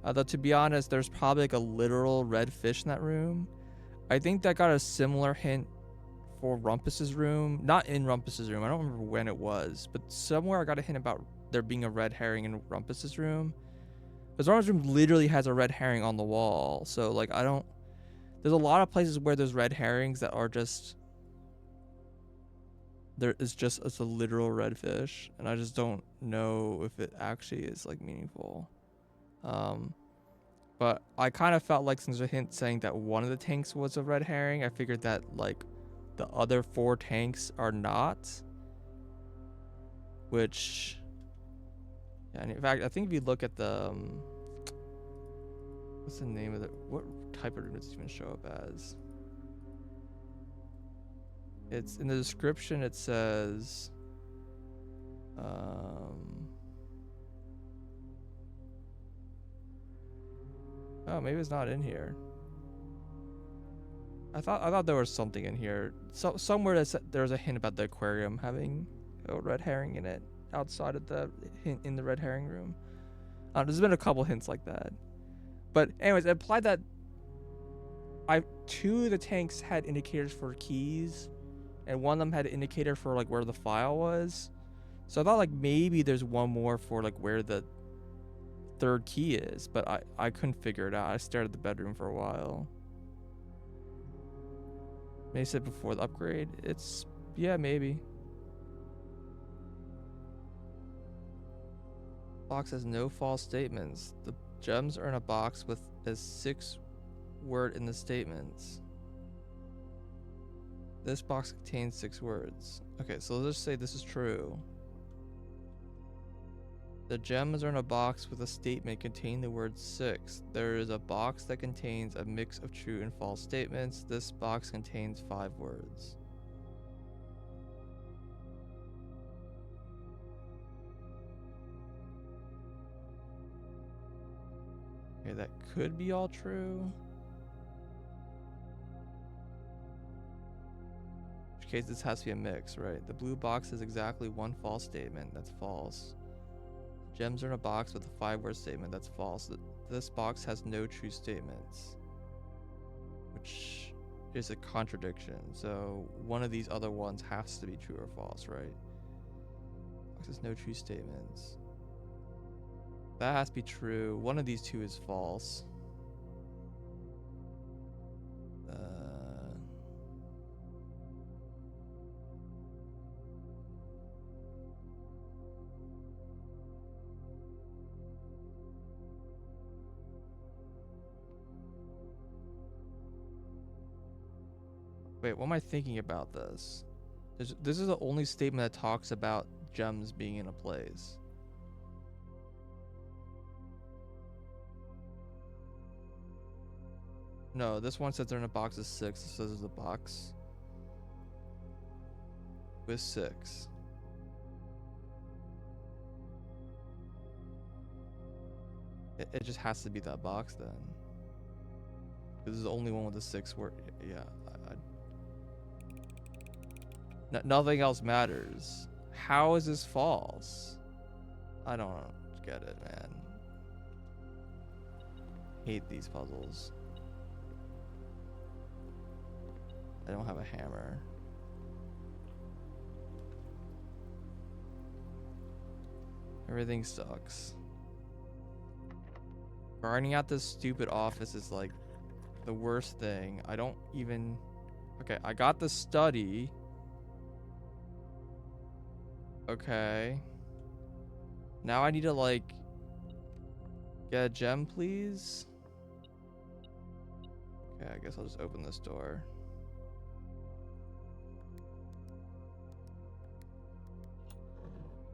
Though to be honest, there's probably like a literal red fish in that room. I think that got a similar hint for Rumpus's room. Not in Rumpus's room. I don't remember when it was, but somewhere I got a hint about there being a red herring in Rumpus's room. Because Rumpus's room literally has a red herring on the wall. So like I don't. There's a lot of places where there's red herrings that are just. It's a literal red fish, and I just don't know if it actually is like meaningful. But I kind of felt like since there's a hint saying that one of the tanks was a red herring, I figured that like the other 4 tanks are not. Which, yeah, and in fact, I think if you look at the, what's the name of what type of room does it even show up as? It's in the description. It says, oh, maybe it's not in here. I thought there was something in here. So somewhere that there's a hint about the aquarium having a red herring in it outside of the hint in the red herring room. There's been a couple hints like that. But anyways, it implied that 2 of the tanks had indicators for keys, and one of them had an indicator for like where the file was. So I thought like maybe there's one more for like where the 3rd key is, but I couldn't figure it out. I stared at the bedroom for a while. Maybe said before the upgrade. Yeah, maybe. Box has no false statements. The gems are in a box with a 6 word in the statements. This box contains 6 words. Okay, so let's just say this is true. The gems are in a box with a statement containing the word 6. There is a box that contains a mix of true and false statements. This box contains 5 words. Okay, that could be all true. In which case this has to be a mix, right? The blue box is exactly 1 false statement. That's false. Gems are in a box with a 5-word statement. That's false. This box has no true statements, which is a contradiction. So one of these other ones has to be true or false, right? Box has no true statements. That has to be true. One of these 2 is false. Wait, what am I thinking about this? This is the only statement that talks about gems being in a place. No, this one says they're in a box of 6. It says there's a box with 6. It just has to be that box then. This is the only one with the 6 word. Yeah. Nothing else matters. How is this false? I don't get it, man. Hate these puzzles. I don't have a hammer. Everything sucks. Grinding out this stupid office is like the worst thing. I don't even... Okay, I got the study. Okay. Now I need to like get a gem, please. Okay, I guess I'll just open this door.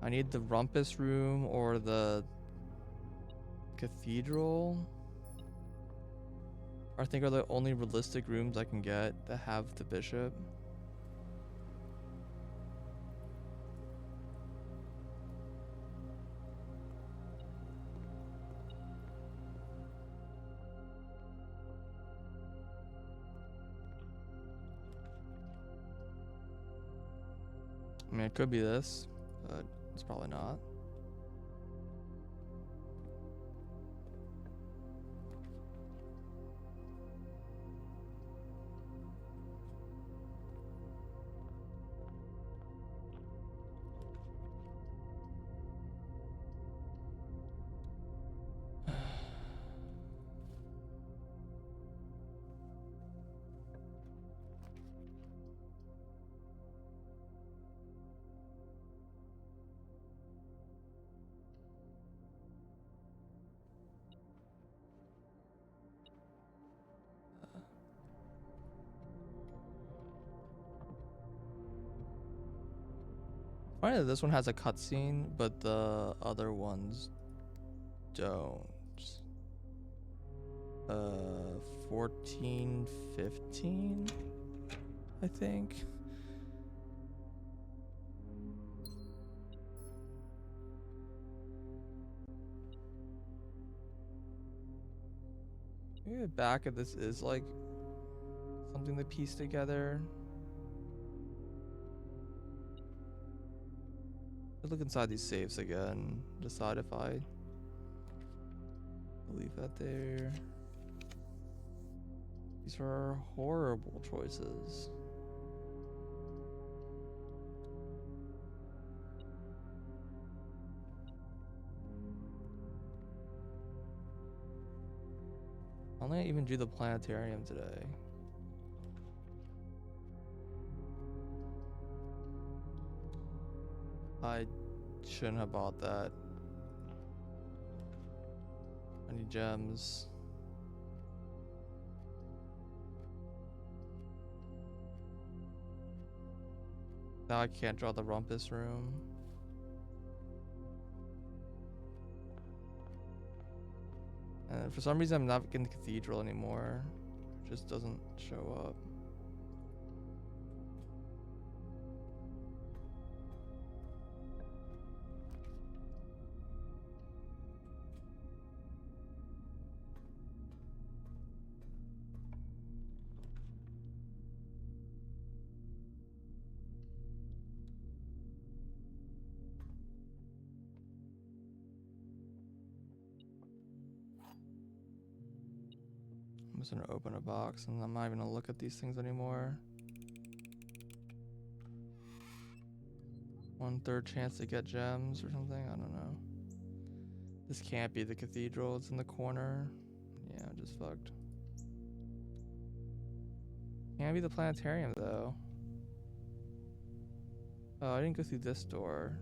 I need the rumpus room or the cathedral. I think are the only realistic rooms I can get that have the bishop. mean, it could be this, but it's probably not. Funny that this one has a cutscene, but the other ones don't. 14, 15, I think. Maybe the back of this is like something to piece together. I'll look inside these safes again, decide if I leave that there. These are horrible choices. I only even do the planetarium today. I shouldn't have bought that. I need gems. Now I can't draw the rumpus room. And for some reason I'm not in the cathedral anymore. It just doesn't show up. I'm just gonna open a box and I'm not even gonna look at these things anymore. 1/3 chance to get gems or something, I don't know. This can't be the cathedral, it's in the corner. Yeah, I'm just fucked. Can't be the planetarium though. Oh, I didn't go through this door.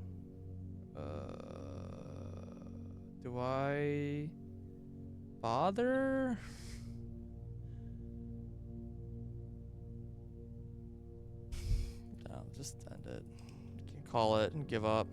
Do I bother? No, just end it. Can call it and give up.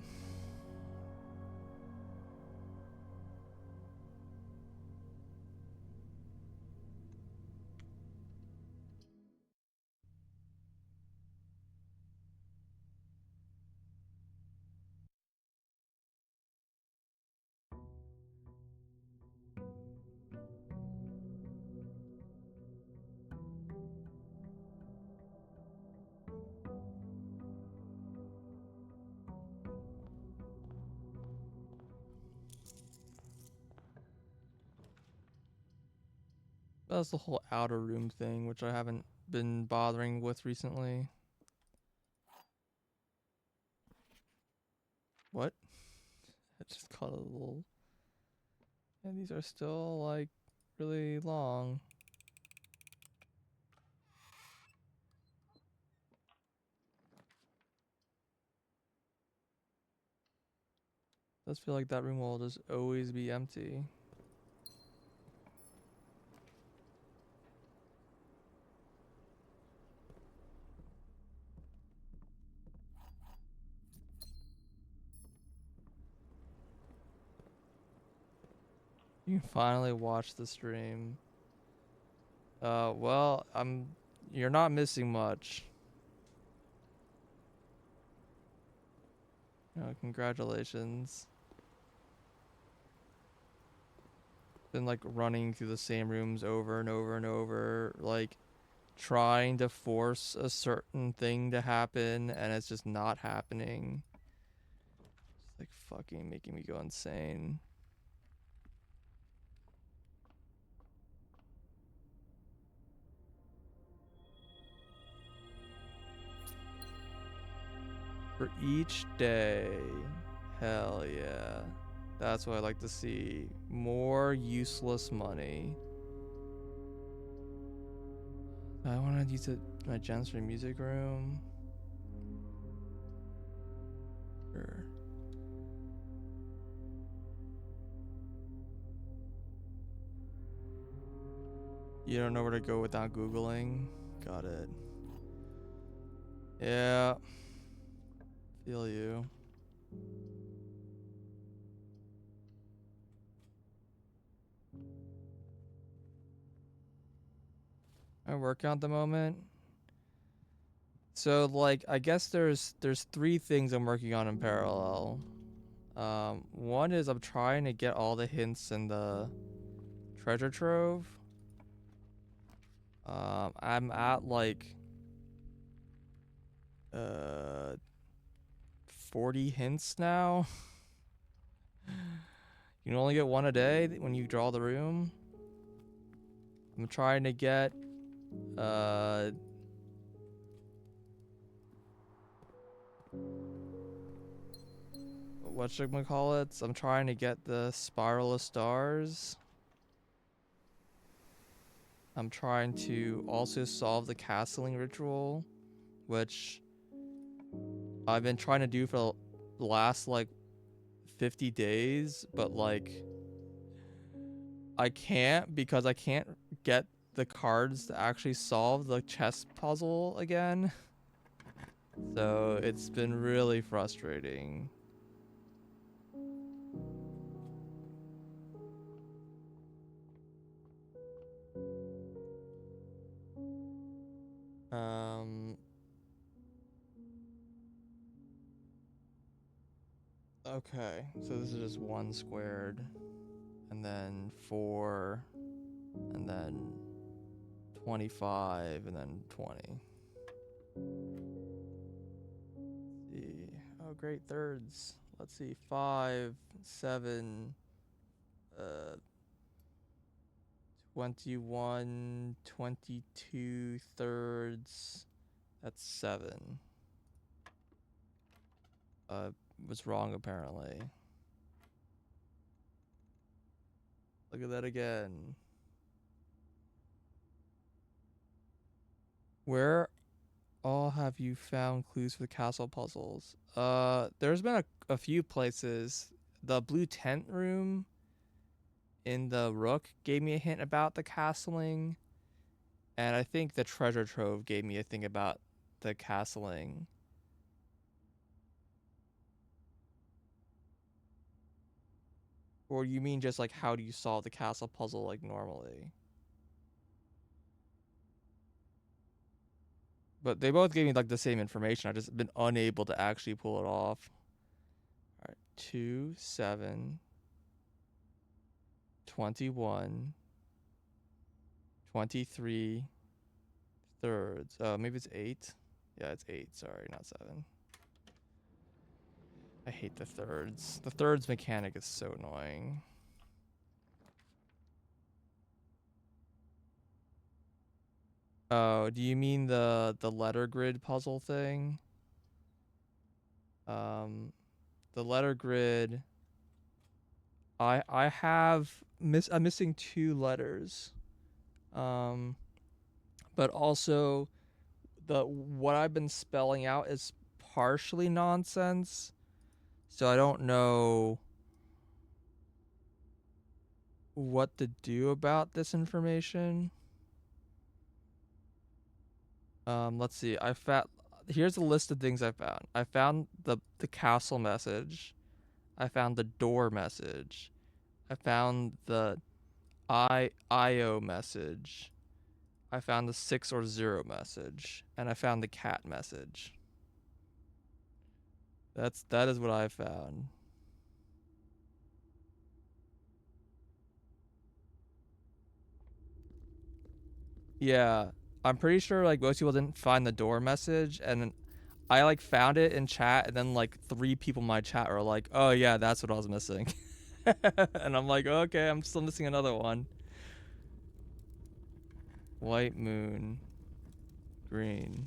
That's the whole outer room thing, which I haven't been bothering with recently. What? I just caught a little... And these are still, like, really long. Does feel like that room will just always be empty. You can finally watch the stream. Well, you're not missing much. Congratulations. Been like running through the same rooms over and over and over. Like, trying to force a certain thing to happen and it's just not happening. It's like fucking making me go insane. For each day. Hell yeah. That's what I like to see. More useless money. I want to use my gems for music room. Sure. You don't know where to go without Googling? Got it. Yeah. Feel you. I'm working at the moment. So like I guess there's 3 things I'm working on in parallel. One is I'm trying to get all the hints in the treasure trove. I'm at like 40 hints now. You can only get 1 a day when you draw the room. I'm trying to get whatchamacallits? I'm trying to get the Spiral of Stars. I'm trying to also solve the castling ritual, which I've been trying to do for the last like 50 days, but like I can't because I can't get the cards to actually solve the chess puzzle again. So it's been really frustrating. Okay, so this is just 1 squared, and then 4, and then 25, and then 20. Let's see. Oh, great thirds. Let's see. 5, 7, 21, 22 thirds. That's 7. Was wrong apparently. Look at that again. Where all have you found clues for the castle puzzles? There's been a few places. The blue tent room in the Rook gave me a hint about the castling. And I think the treasure trove gave me a thing about the castling. Or you mean just like how do you solve the castle puzzle like normally? But they both gave me like the same information. I just been unable to actually pull it off. All right, 2, 7, 21, 23 thirds. Maybe it's 8. Yeah, it's 8. Sorry, not 7. I hate the thirds. The thirds mechanic is so annoying. Oh, do you mean the letter grid puzzle thing? The letter grid. I have I'm missing 2 letters. But also what I've been spelling out is partially nonsense. So I don't know what to do about this information. Let's see. Here's a list of things I found. I found the castle message. I found the door message. I found the IO message. I found the 6 or 0 message, and I found the cat message. That is what I found. Yeah. I'm pretty sure like most people didn't find the door message, and then I like found it in chat, and then like 3 people in my chat were like, "Oh yeah, that's what I was missing," and I'm like, "Okay, I'm still missing another one." White moon, green.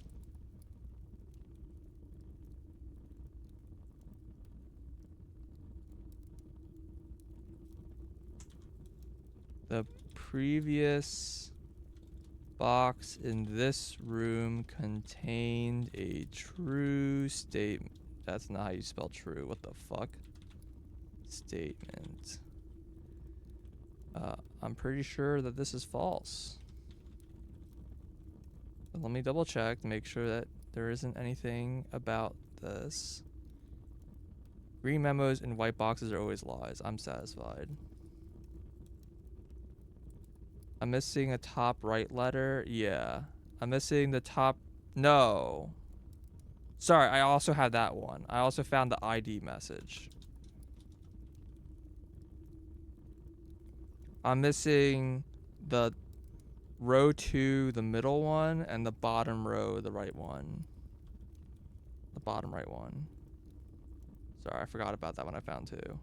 The previous box in this room contained a true statement. That's not how you spell true. What the fuck? Statement. I'm pretty sure that this is false. But let me double check to make sure that there isn't anything about this. Green memos and white boxes are always lies. I'm satisfied. I'm missing a top right letter. Yeah. I'm missing the top. No. Sorry, I also had that one. I also found the ID message. I'm missing the row 2, the middle one, and the bottom row, the right one. The bottom right one. Sorry, I forgot about that one I found too.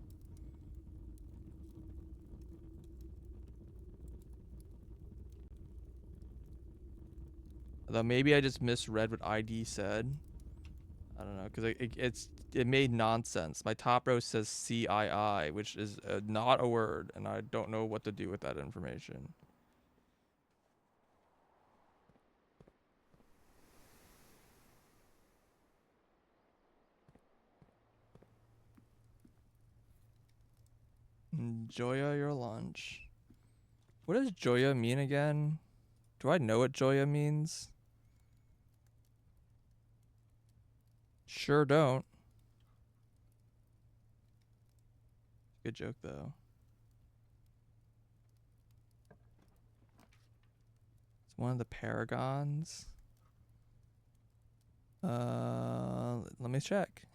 Though maybe I just misread what ID said. I don't know, because it made nonsense. My top row says CII, which is not a word, and I don't know what to do with that information. Enjoy your lunch. What does Joya mean again? Do I know what Joya means? Sure don't. Good joke though. It's one of the paragons. Let me check.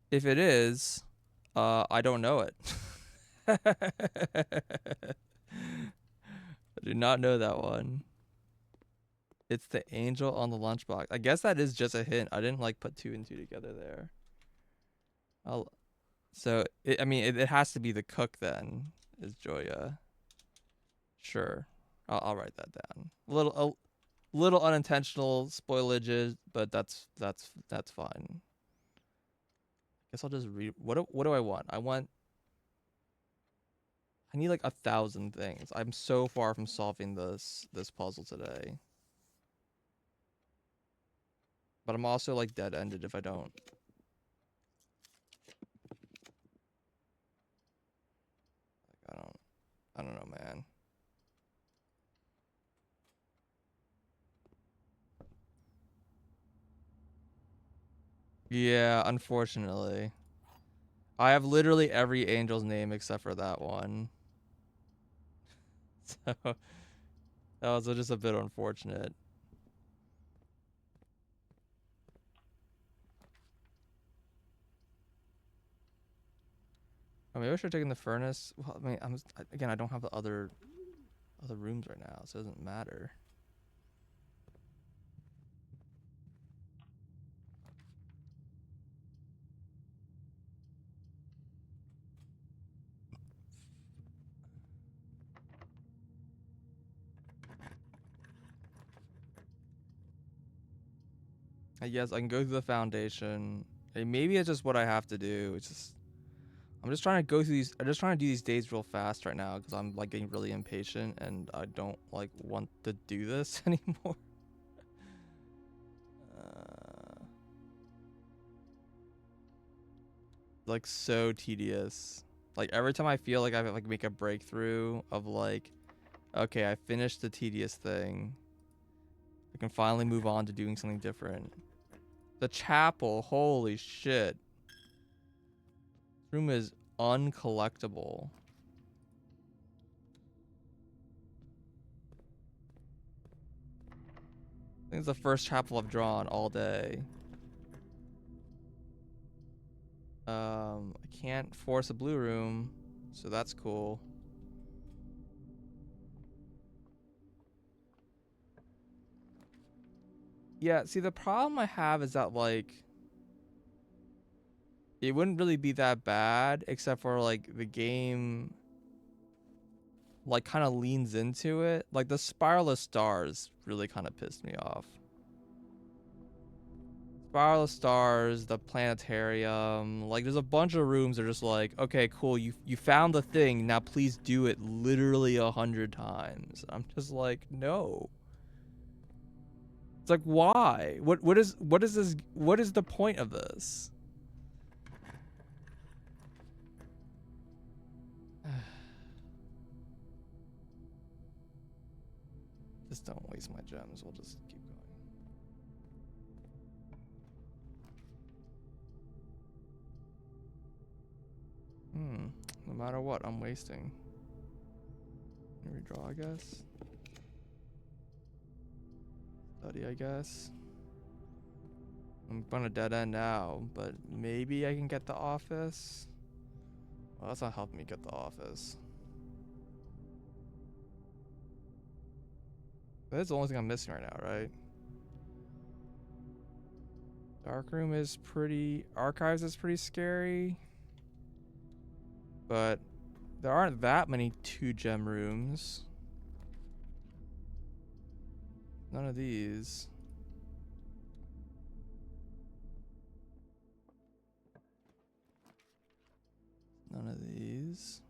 If it is, I don't know it. I do not know that one. It's the angel on the lunchbox. I guess that is just a hint. I didn't like put 2 and 2 together there. I mean, it has to be the cook then. Is Joya? Sure, I'll write that down. A little unintentional spoilages, but that's fine. Guess I'll just read. What do I want? I need like 1,000 things. I'm so far from solving this puzzle today. But I'm also like dead-ended if I don't. I don't know, man. Yeah, unfortunately. I have literally every angel's name except for that one. So that was just a bit unfortunate. Oh, maybe I should have taken the furnace. Well, I mean, again, I don't have the other rooms right now, so it doesn't matter. Yes, I can go through the foundation. Maybe it's just what I have to do. It's just I'm just trying to go through these. I'm just trying to do these days real fast right now because I'm like getting really impatient and I don't like want to do this anymore. Like so tedious. Like every time I feel like I like make a breakthrough of like, okay, I finished the tedious thing. I can finally move on to doing something different. The chapel, holy shit. This room is uncollectible. I think it's the first chapel I've drawn all day. I can't force a blue room, so that's cool. Yeah, see, the problem I have is that, like, it wouldn't really be that bad, except for, like, the game, like, kind of leans into it. Like, the Spiral of Stars really kind of pissed me off. Spiral of Stars, the planetarium, like, there's a bunch of rooms that are just like, okay, cool, you found the thing, now please do it literally 100 times. I'm just like, no. It's like, why? What is this? What is the point of this? Just don't waste my gems. We'll just keep going. No matter what, I'm wasting. Redraw, I guess. Study, I guess. I'm gonna dead end now, but maybe I can get the office. Well, that's not helping me get the office. That's the only thing I'm missing right now, right? Darkroom is pretty... Archives is pretty scary. But there aren't that many 2-gem rooms. None of these. None of these.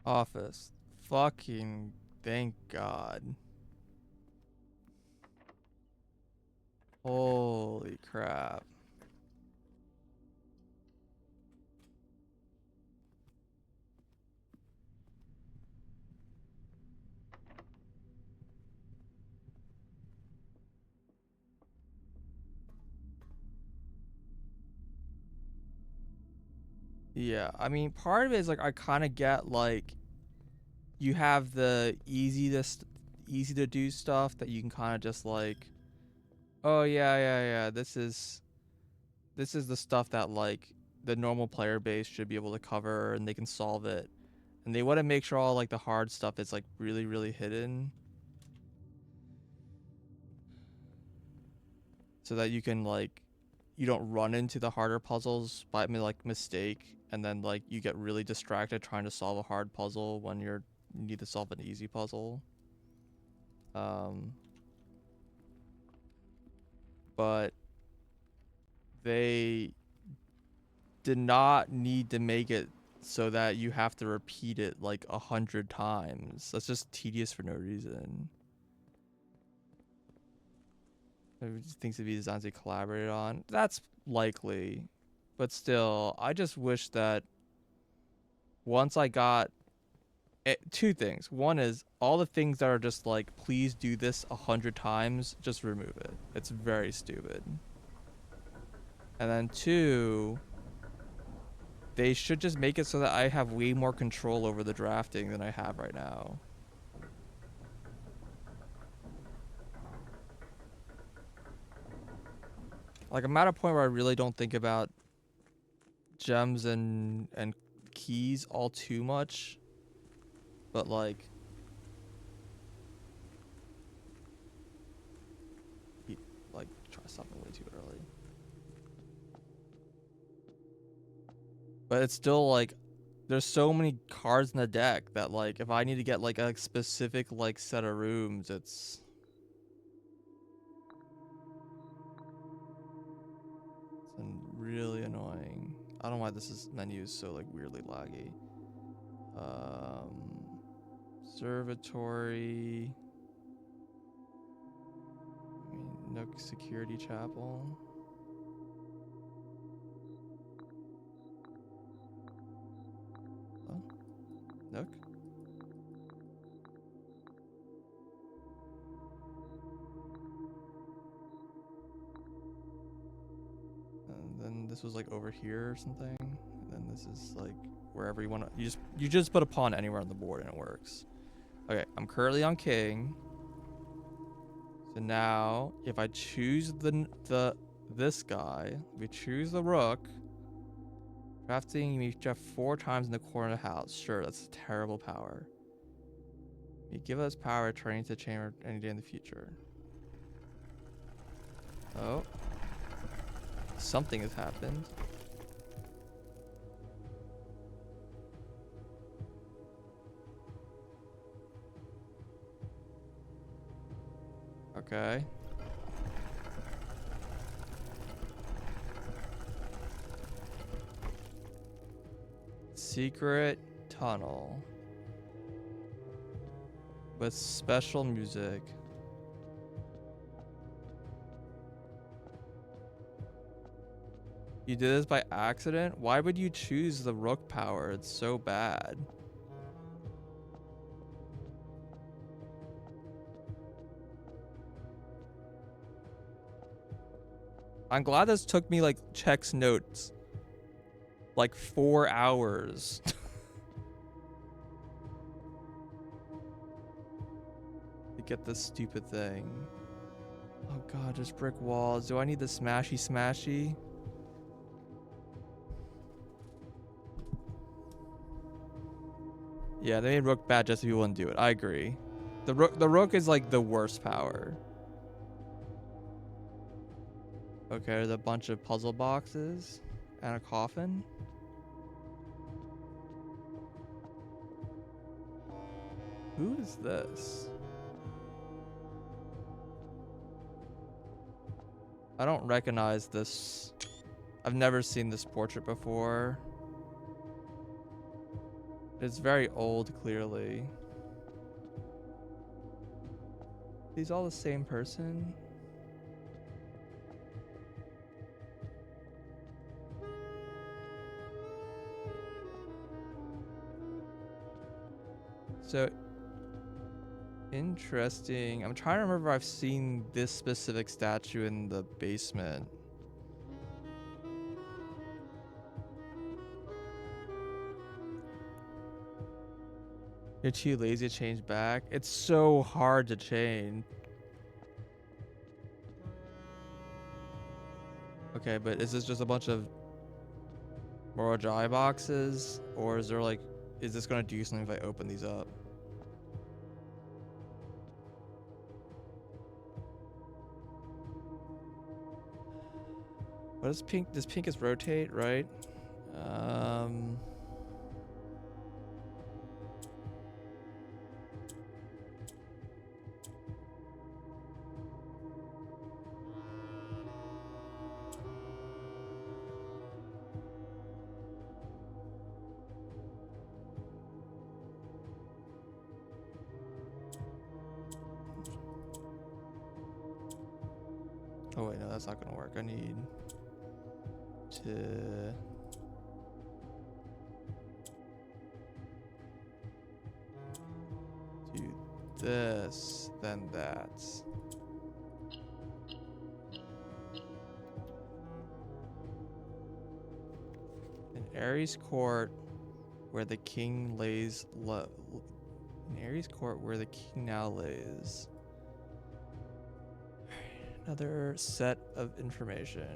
Office. Fucking thank God. Holy crap. Yeah, I mean, part of it is like I kind of get like you have the easy to do stuff that you can kind of just like, oh yeah, this is the stuff that like the normal player base should be able to cover and they can solve it. And they want to make sure all like the hard stuff is like really hidden. So that you can like you don't run into the harder puzzles by like mistake and then like you get really distracted trying to solve a hard puzzle when you need to solve an easy puzzle. But they did not need to make it so that you have to repeat it like 100 times. That's just tedious for no reason. Things to be designed to be collaborated on. That's likely. But still, I just wish that once I got two things. One is all the things that are just like, please do this 100 times, just remove it. It's very stupid. And then two, they should just make it so that I have way more control over the drafting than I have right now. Like, I'm at a point where I really don't think about gems and keys all too much. But like, try something way too early. But it's still like, there's so many cards in the deck that like, if I need to get like a specific like set of rooms, it's really annoying. I don't know why menu is so like weirdly laggy. Observatory. I mean, Nook Security Chapel. Oh, Nook. And then this was like over here or something. And then this is like wherever you want to. You just put a pawn anywhere on the board and it works. Okay, I'm currently on king. So now, if I choose the this guy. We choose the rook. Crafting me Jeff 4 times in the corner of the house. Sure, that's a terrible power. You give us power turning to the chamber any day in the future. Oh. Something has happened. Okay. Secret tunnel. With special music. You did this by accident? Why would you choose the rook power? It's so bad. I'm glad this took me like checks notes. Like 4 hours. To get this stupid thing. Oh god, there's brick walls. Do I need the smashy smashy? Yeah, they made rook bad just so people wouldn't do it. I agree. The rook is like the worst power. Okay, there's a bunch of puzzle boxes and a coffin. Who is this? I don't recognize this. I've never seen this portrait before. It's very old, clearly. These all the same person? So interesting. I'm trying to remember if I've seen this specific statue in the basement. You're too lazy to change back. It's so hard to change. Okay, but is this just a bunch of Morojai boxes? Or is there like, is this gonna do something if I open these up? What is pink? Does pink is rotate, right? Oh wait, no, that's not gonna work. I need to do this, then that. In Ares Court, where the king lays in Ares Court, where the king now lays. Another set of information.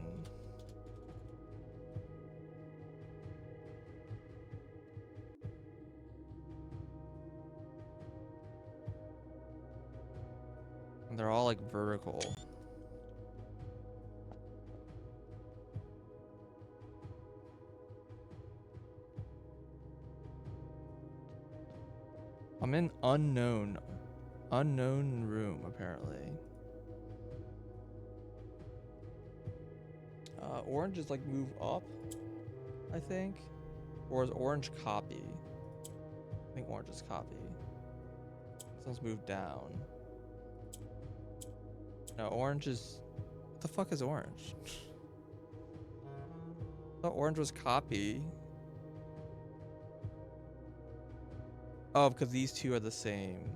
And they're all like vertical. I'm in unknown room apparently. Orange is like move up, I think. Or is orange copy? I think orange is copy. This one's move down. No, orange is... What the fuck is orange? I thought orange was copy. Oh, because these two are the same.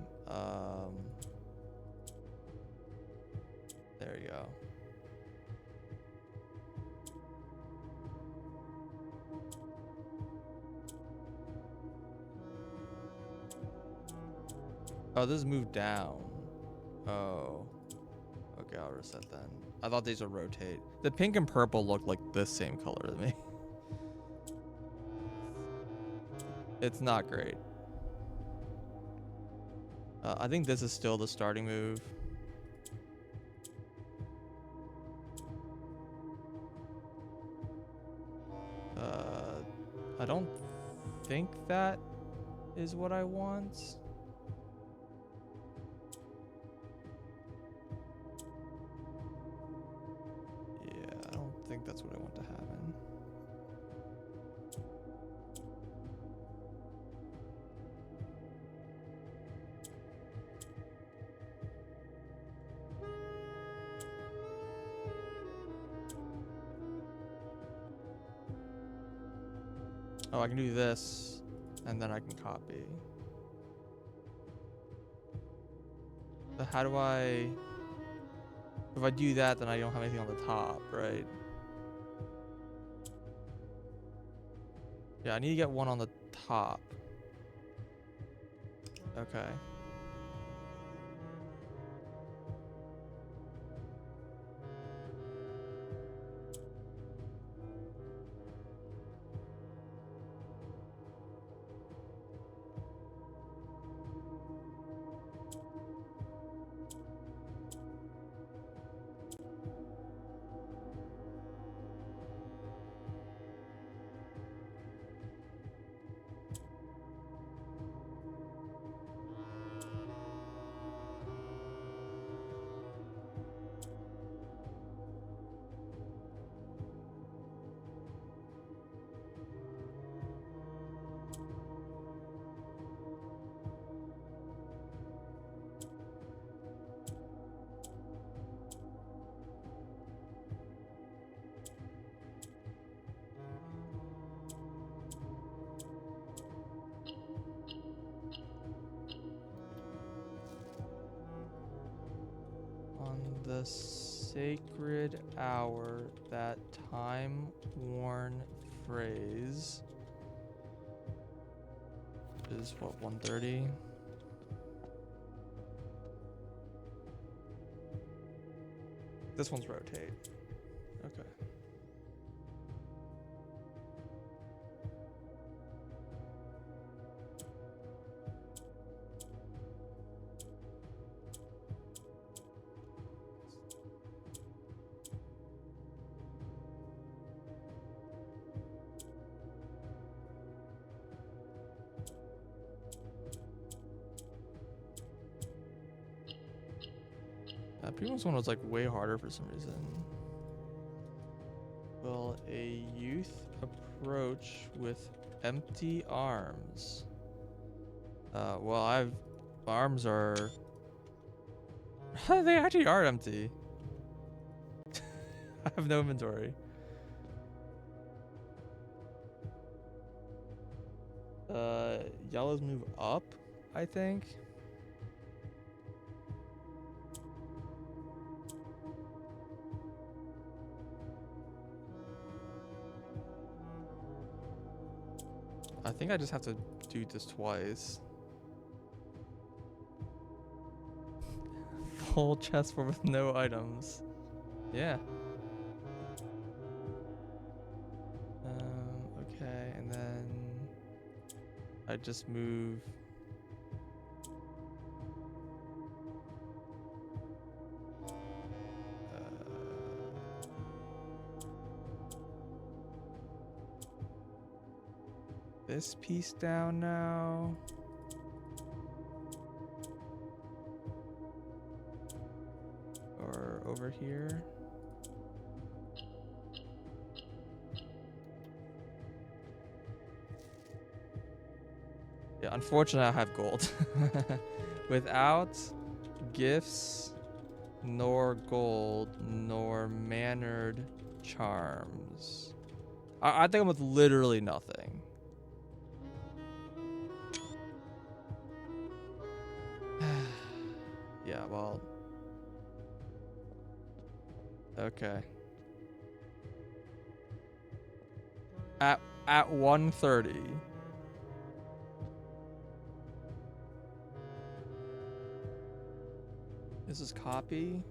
There you go. Oh, this is moved down. Oh. Okay, I'll reset then. I thought these would rotate. The pink and purple look like the same color to me. It's not great. I think this is still the starting move. I don't think that is what I want. Yeah, I don't think that's what I want to happen. Oh, I can do this, and then I can copy. But how do I... If I do that, then I don't have anything on the top, right? Yeah, I need to get one on the top. Okay. On the sacred hour, that time-worn phrase is what, 1:30? This one's rotate. Okay. Previous one was like way harder for some reason. Will a youth approach with empty arms? Well, my arms are... They actually are empty. I have no inventory. Yellows move up, I think. I think I just have to do this twice. Full chessboard with no items. Yeah. Okay, and then I just move. This piece down now. Or over here. Yeah, unfortunately I have gold. Without gifts, nor gold, nor mannered charms. I think I'm with literally nothing. Yeah, well. Okay. At 1:30. This is copy.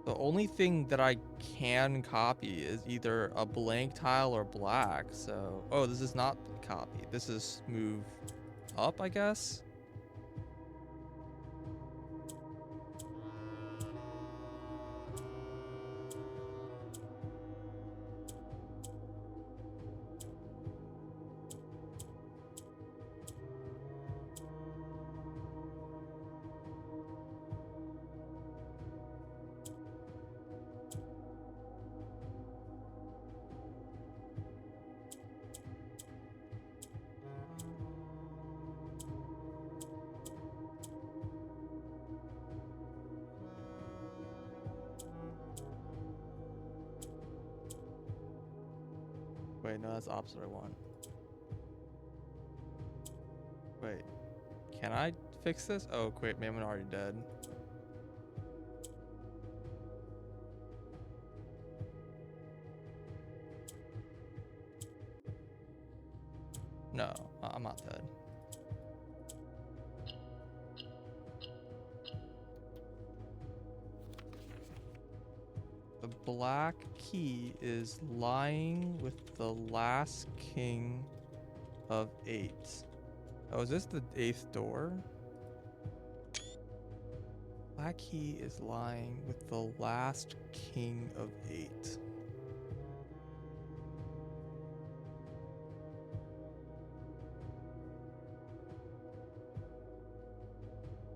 The only thing that I can copy is either a blank tile or black. So, oh, this is not copy. This is move up, I guess. Wait, no, that's the opposite I want. Wait, can I fix this? Oh, wait, maybe I'm already dead. No, I'm not dead. The black key is lying with the last king of 8. Oh, is this the 8th door? Black key is lying with the last king of 8.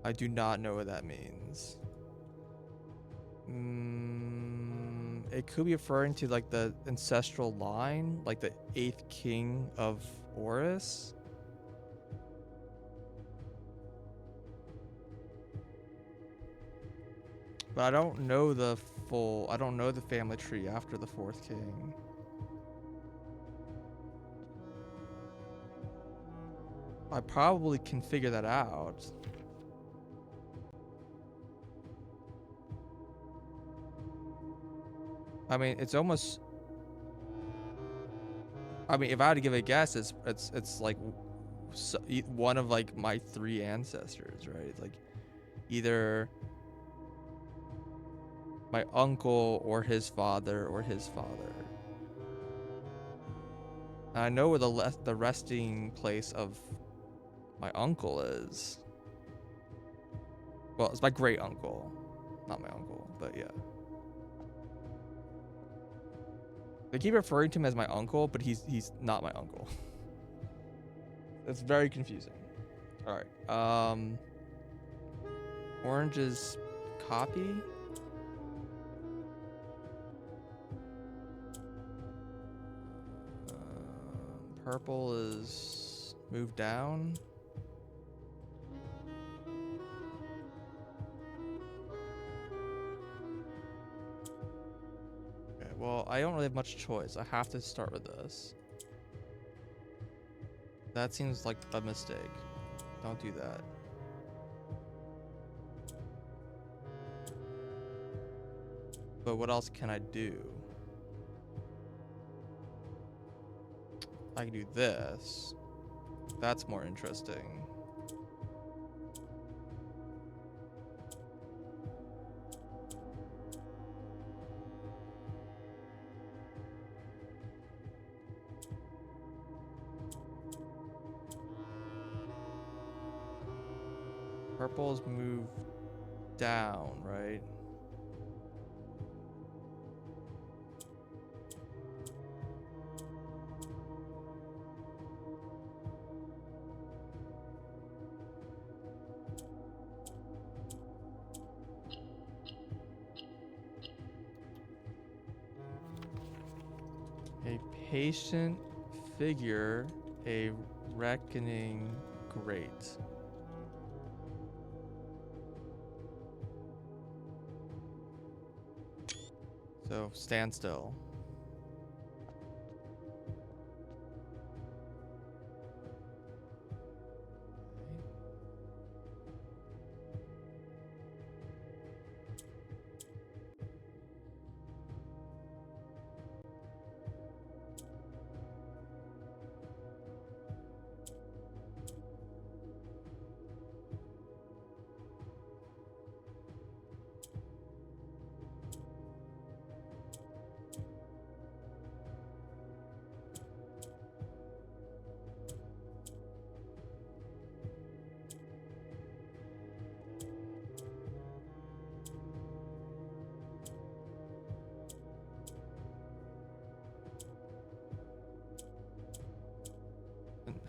I do not know what that means. It could be referring to like the ancestral line, like the 8th king of Horus. But I don't know the family tree after the 4th king. I probably can figure that out. I mean, it's almost. I mean, if I had to give a guess, it's like one of like my 3 ancestors, right? It's like either my uncle or his father or his father. And I know where the resting place of my uncle is. Well, it's my great uncle, not my uncle, but yeah. They keep referring to him as my uncle, but he's not my uncle. It's very confusing. All right. Orange is copy. Purple is move down. Okay, well, I don't really have much choice. I have to start with this. That seems like a mistake. Don't do that. But what else can I do? I can do this. That's more interesting. Purple's move down, right? A patient figure, a reckoning great. So stand still.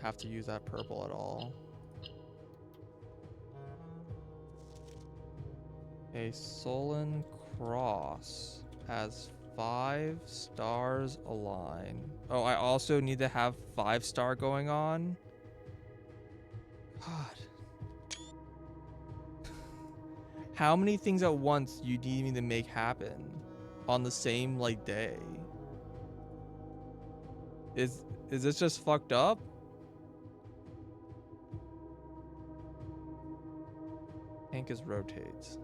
have to use that purple at all. A Solon Cross has 5 stars align. Oh, I also need to have 5-star going on? God. How many things at once you need me to make happen on the same, like, day? Is this just fucked up? Anchors rotates.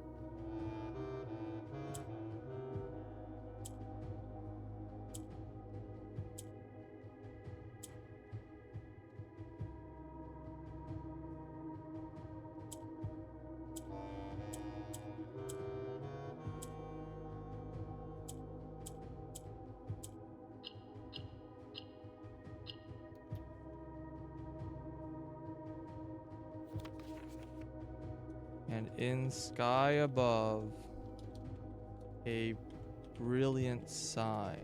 And in sky above, a brilliant sign.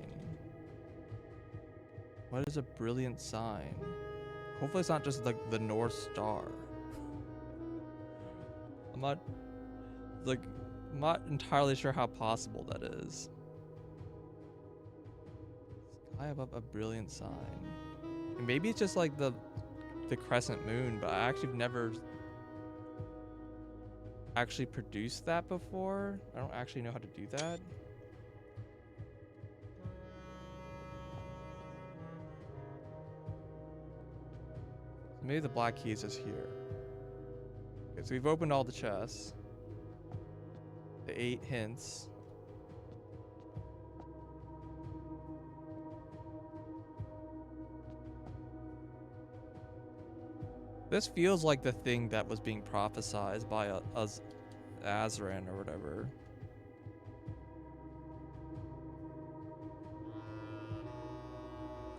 What is a brilliant sign? Hopefully it's not just like the North Star. I'm not entirely sure how possible that is. Sky above a brilliant sign. And maybe it's just like the crescent moon, but I actually never actually produced that before. I don't actually know how to do that. So maybe the black key is just here. Okay, so we've opened all the chests. The 8 hints. This feels like the thing that was being prophesized by Azran or whatever.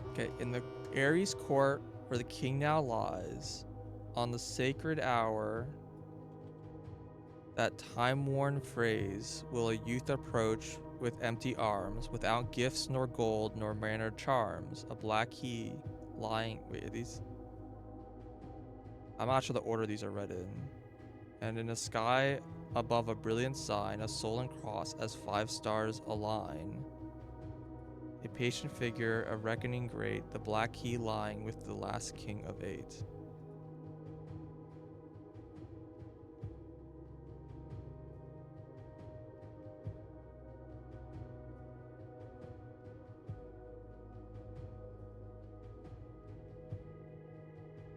Okay, in the Ares court where the king now lies, on the sacred hour, that time-worn phrase, will a youth approach with empty arms, without gifts nor gold nor mannered charms, a black key lying. Wait, are these? I'm not sure the order these are read in. And in the sky above a brilliant sign, a Solon cross as 5 stars align. A patient figure, a reckoning great, the black key lying with the last king of 8.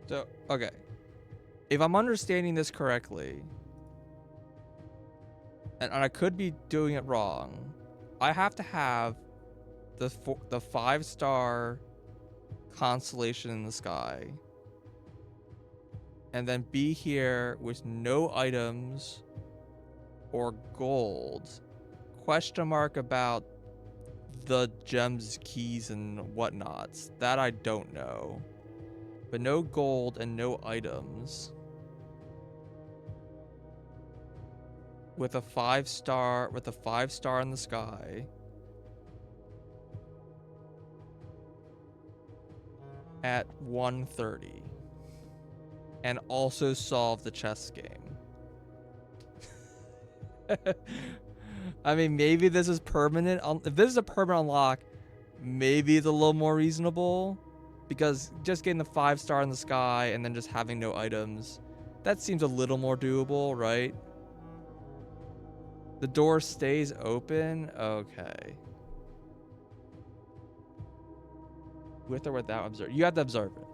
So, okay. If I'm understanding this correctly, and I could be doing it wrong, I have to have the 5-star constellation in the sky, and then be here with no items or gold. Question mark about the gems, keys, and whatnots. That I don't know. But no gold and no items. With a 5-star, with a 5-star in the sky. At 1:30. And also solve the chess game. I mean, maybe this is permanent. If this is a permanent unlock, maybe it's a little more reasonable. Because just getting the 5-star in the sky and then just having no items, that seems a little more doable, right? The door stays open? Okay. With or without observe. You have to observe it.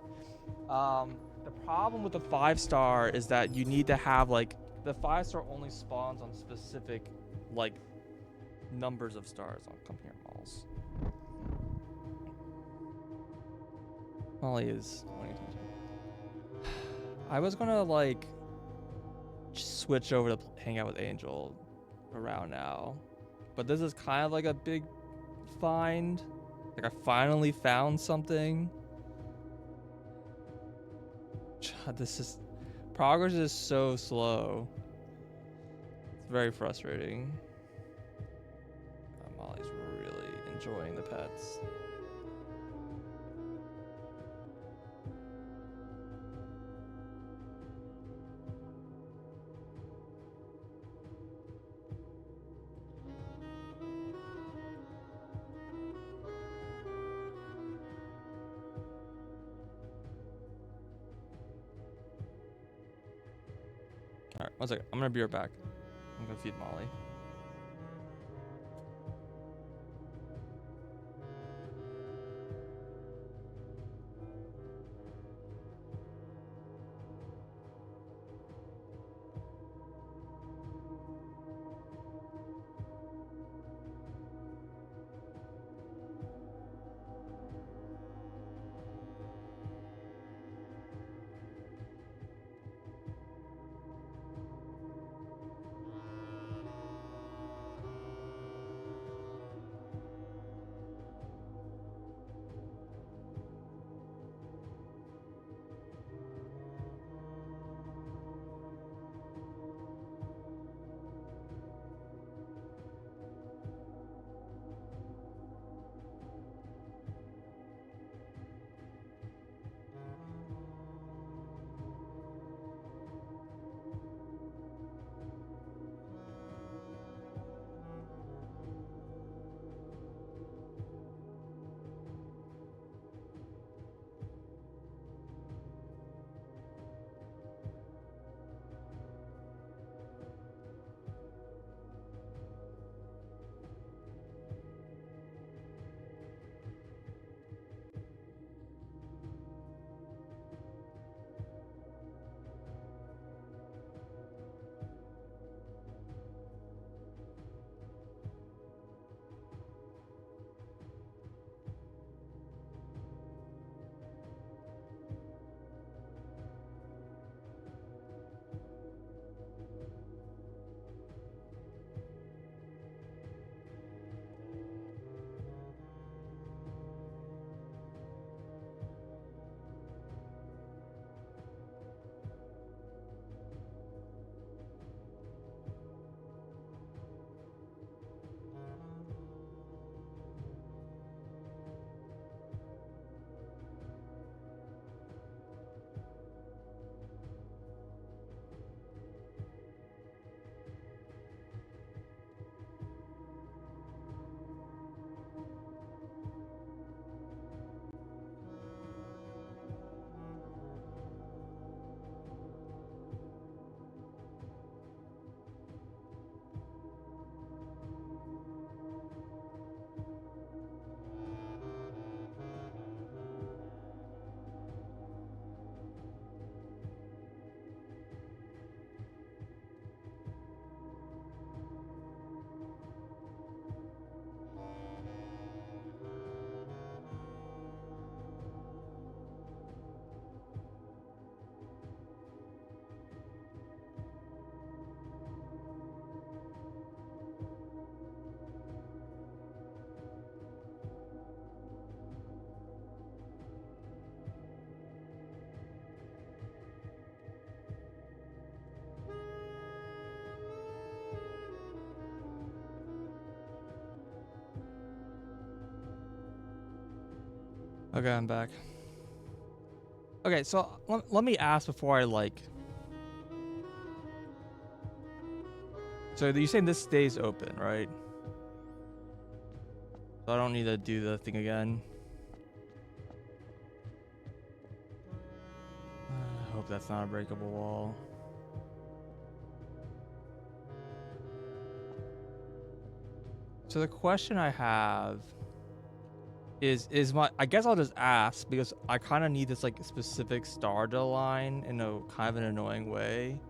The problem with the 5-star is that you need to have, like, the 5-star only spawns on specific, like, numbers of stars. I'll come here, Malls. Molly is. I was gonna, like, switch over to hang out with Angel around now, but this is kind of like a big find. Like, I finally found something. Progress is so slow. It's very frustrating. Molly's really enjoying the pets. One second. I'm gonna be right back. I'm gonna feed Molly. Okay, I'm back. Okay, so let me ask before I like. So you saying this stays open, right? So I don't need to do the thing again. I hope that's not a breakable wall. So the question I have is my, I guess I'll just ask because I kind of need this like specific star to align in a kind of an annoying way.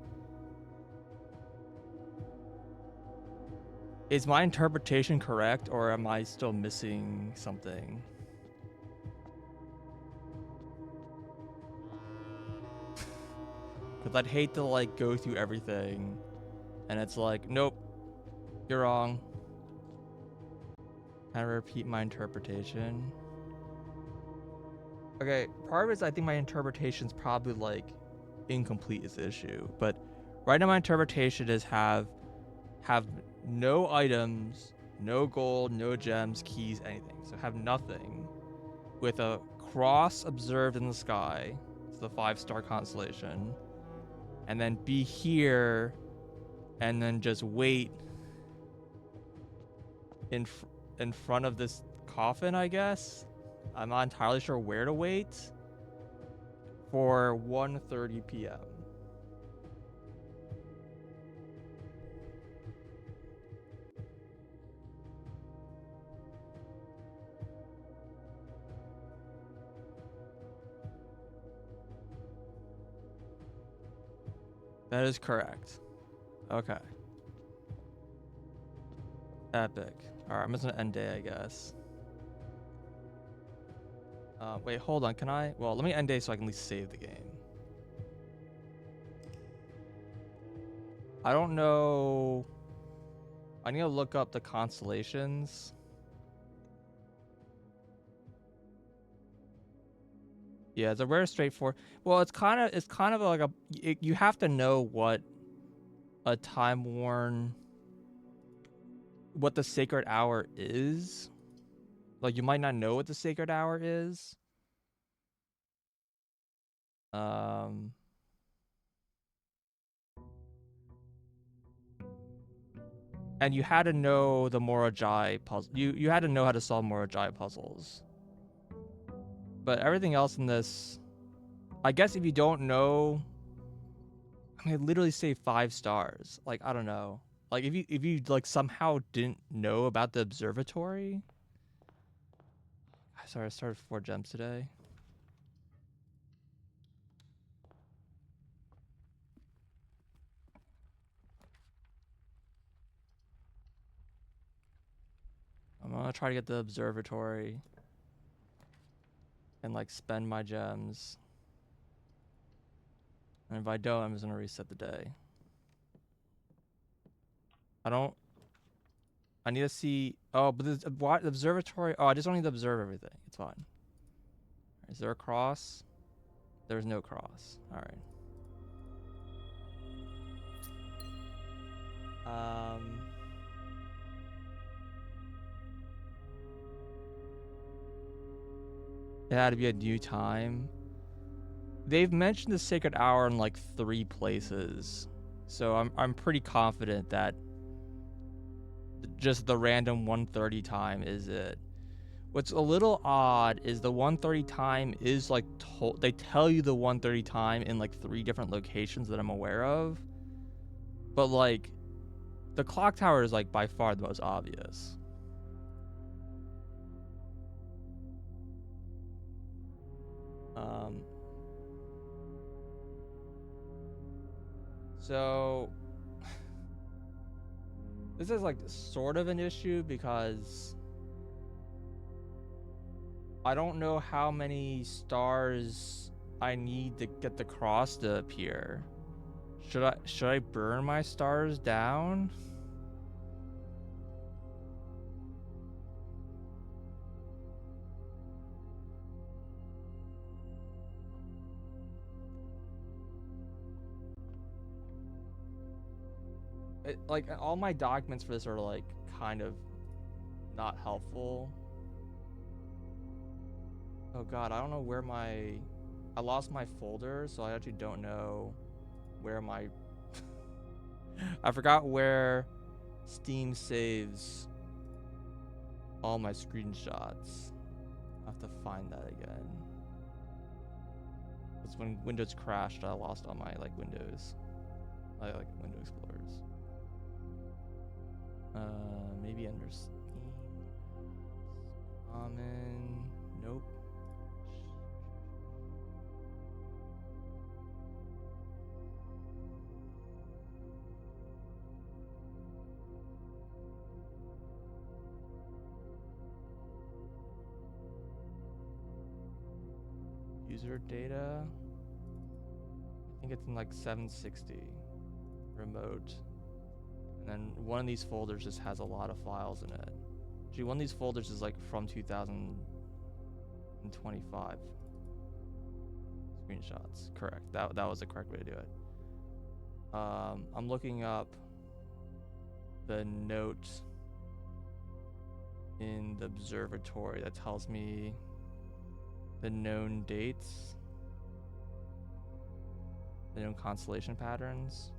Is my interpretation correct or am I still missing something? Because I'd hate to like go through everything and it's like, nope, you're wrong. Kind of repeat my interpretation. Okay, part of it is I think my interpretation's probably like incomplete is the issue. But right now my interpretation is have no items, no gold, no gems, keys, anything. So have nothing with a cross observed in the sky. It's the 5-star constellation. And then be here and then just wait in front of this coffin, I guess. I'm not entirely sure where to wait for 1:30 p.m. That is correct. Okay. Epic. Alright, I'm just gonna end day, I guess. Wait, hold on. Can I? Well, let me end day so I can at least save the game. I don't know. I need to look up the constellations. Yeah, it's a very straightforward. Well, it's kind of like a. You have to know what a time worn, what the sacred hour is. Like you might not know what the sacred hour is. And you had to know the Morojai puzzle. You had to know how to solve Morojai puzzles. But everything else in this, I guess if you don't know, I mean, I literally say 5 stars. Like, I don't know. Like if you like somehow didn't know about the observatory. Sorry, I started 4 gems today. I'm gonna try to get the observatory and like spend my gems. And if I don't, I'm just gonna reset the day. I need to see. Oh, but the observatory. Oh, I just don't need to observe everything. It's fine. Is there a cross? There's no cross. All right. It had to be a new time. They've mentioned the sacred hour in like 3 places, so I'm pretty confident that just the random 1:30 time is it. What's a little odd is the 1:30 time is like they tell you the 1:30 time in like 3 different locations that I'm aware of, but like the clock tower is like by far the most obvious. So this is like sort of an issue because I don't know how many stars I need to get the cross to appear. Should I burn my stars down? Like all my documents for this are like kind of not helpful. Oh god, I don't know where I lost my folder, so I actually don't know where my I forgot where Steam saves all my screenshots. I have to find that again. That's when Windows crashed, I lost all my like Windows. I like Window Explorers. Maybe under Steam. Common. Nope. User data. I think it's in like 760. Remote. And then one of these folders just has a lot of files in it. Gee, one of these folders is like from 2025. Screenshots. Correct. That was the correct way to do it. I'm looking up the note in the observatory that tells me the known dates, the known constellation patterns.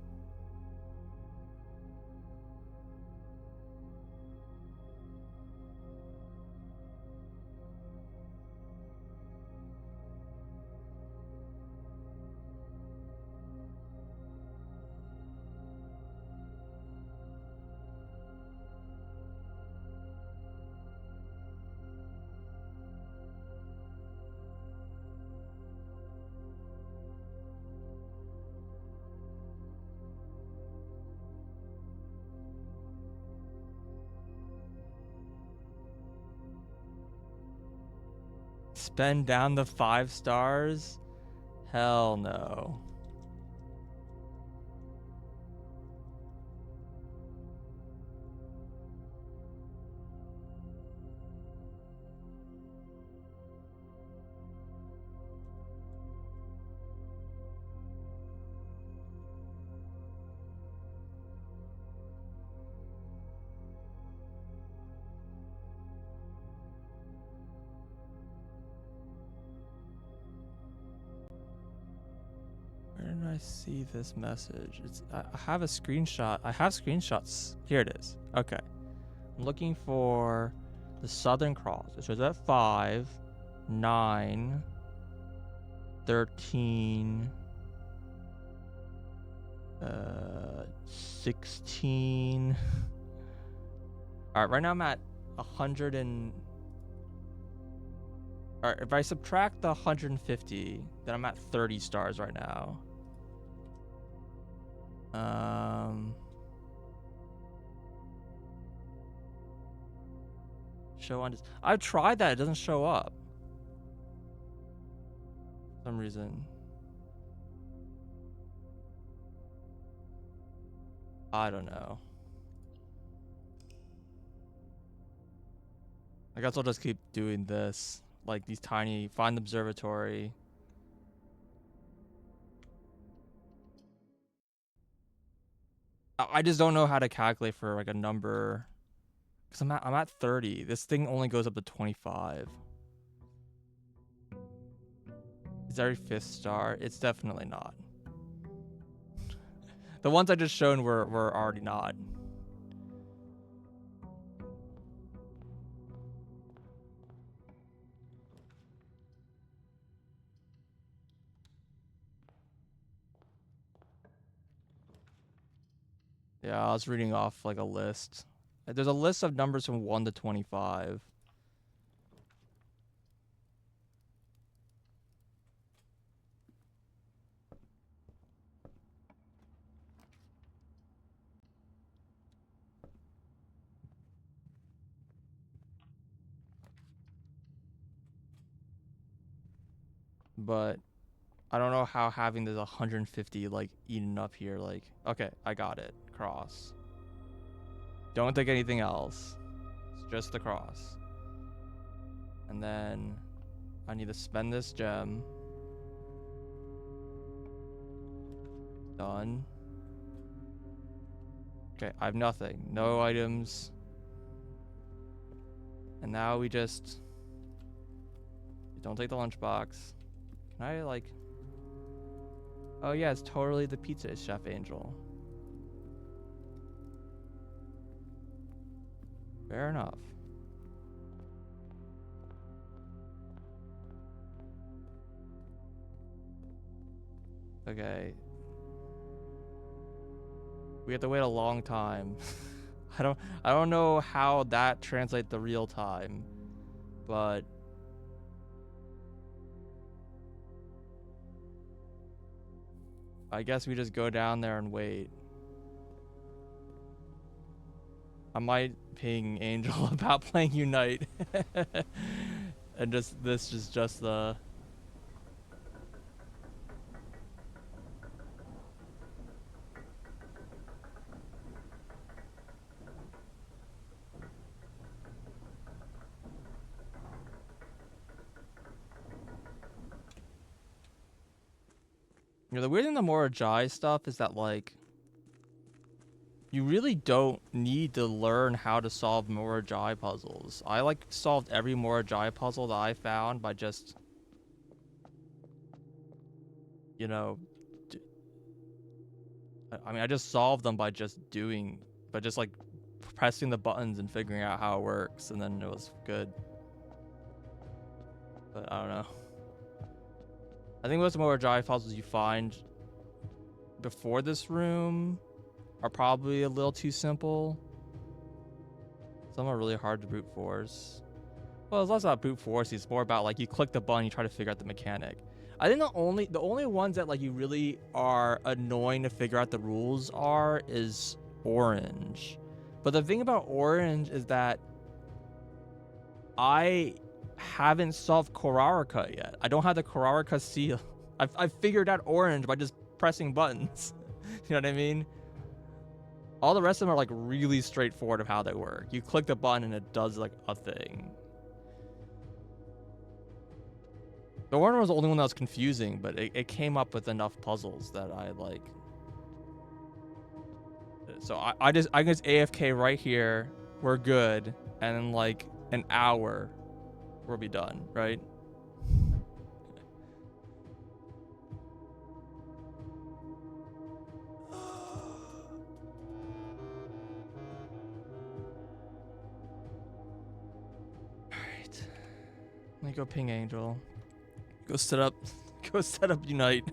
spend down the 5 stars? Hell no. Where did I see this message? I have a screenshot. I have screenshots. Here it is. Okay. I'm looking for the Southern Cross. It shows at 5, 9, 13, 16. All right, right now I'm at 100 and... All right, if I subtract the 150, then I'm at 30 stars right now. Show on... I've tried that. It doesn't show up. For some reason. I don't know. I guess I'll just keep doing this. Like these tiny... Find the observatory. I just don't know how to calculate for like a number. Because I'm at 30. This thing only goes up to 25. Is that every 5th star? It's definitely not. The ones I just shown were already not. Yeah, I was reading off like a list. There's a list of numbers from 1 to 25. But I don't know how having this 150 like eaten up here, like, okay, I got it. Cross. Don't take anything else. It's just the cross. And then I need to spend this gem. Done. Okay, I have nothing. No items. And now we just... Don't take the lunchbox. Can I, like... Oh yeah, it's totally the pizza Chef Angel. Fair enough. Okay. We have to wait a long time. I don't know how that translates to real time, but I guess we just go down there and wait. I might ping Angel about playing Unite. And this is just the... You know, the weird thing with the Morajai stuff is that, like, you really don't need to learn how to solve Morajai puzzles. I, like, solved every Morajai puzzle that I found by just, you know, I mean, I just solved them by just like, pressing the buttons and figuring out how it works, and then it was good. But I don't know. I think most Morajai puzzles you find before this room are probably a little too simple. Some are really hard to brute force. Well, it's less about brute force. It's more about, like, you click the button, you try to figure out the mechanic. I think the only ones that, like, you really are annoying to figure out the rules is orange. But the thing about orange is that I haven't solved Korarika yet. I don't have the Korarika seal. I've figured out orange by just pressing buttons. You know what I mean? All the rest of them are like really straightforward of how they work. You click the button and it does like a thing. The orange was the only one that was confusing, but it came up with enough puzzles that I like. So I just AFK right here. We're good, and in like an hour, we'll be done, right? Alright. Let me go ping Angel. Go set up Unite.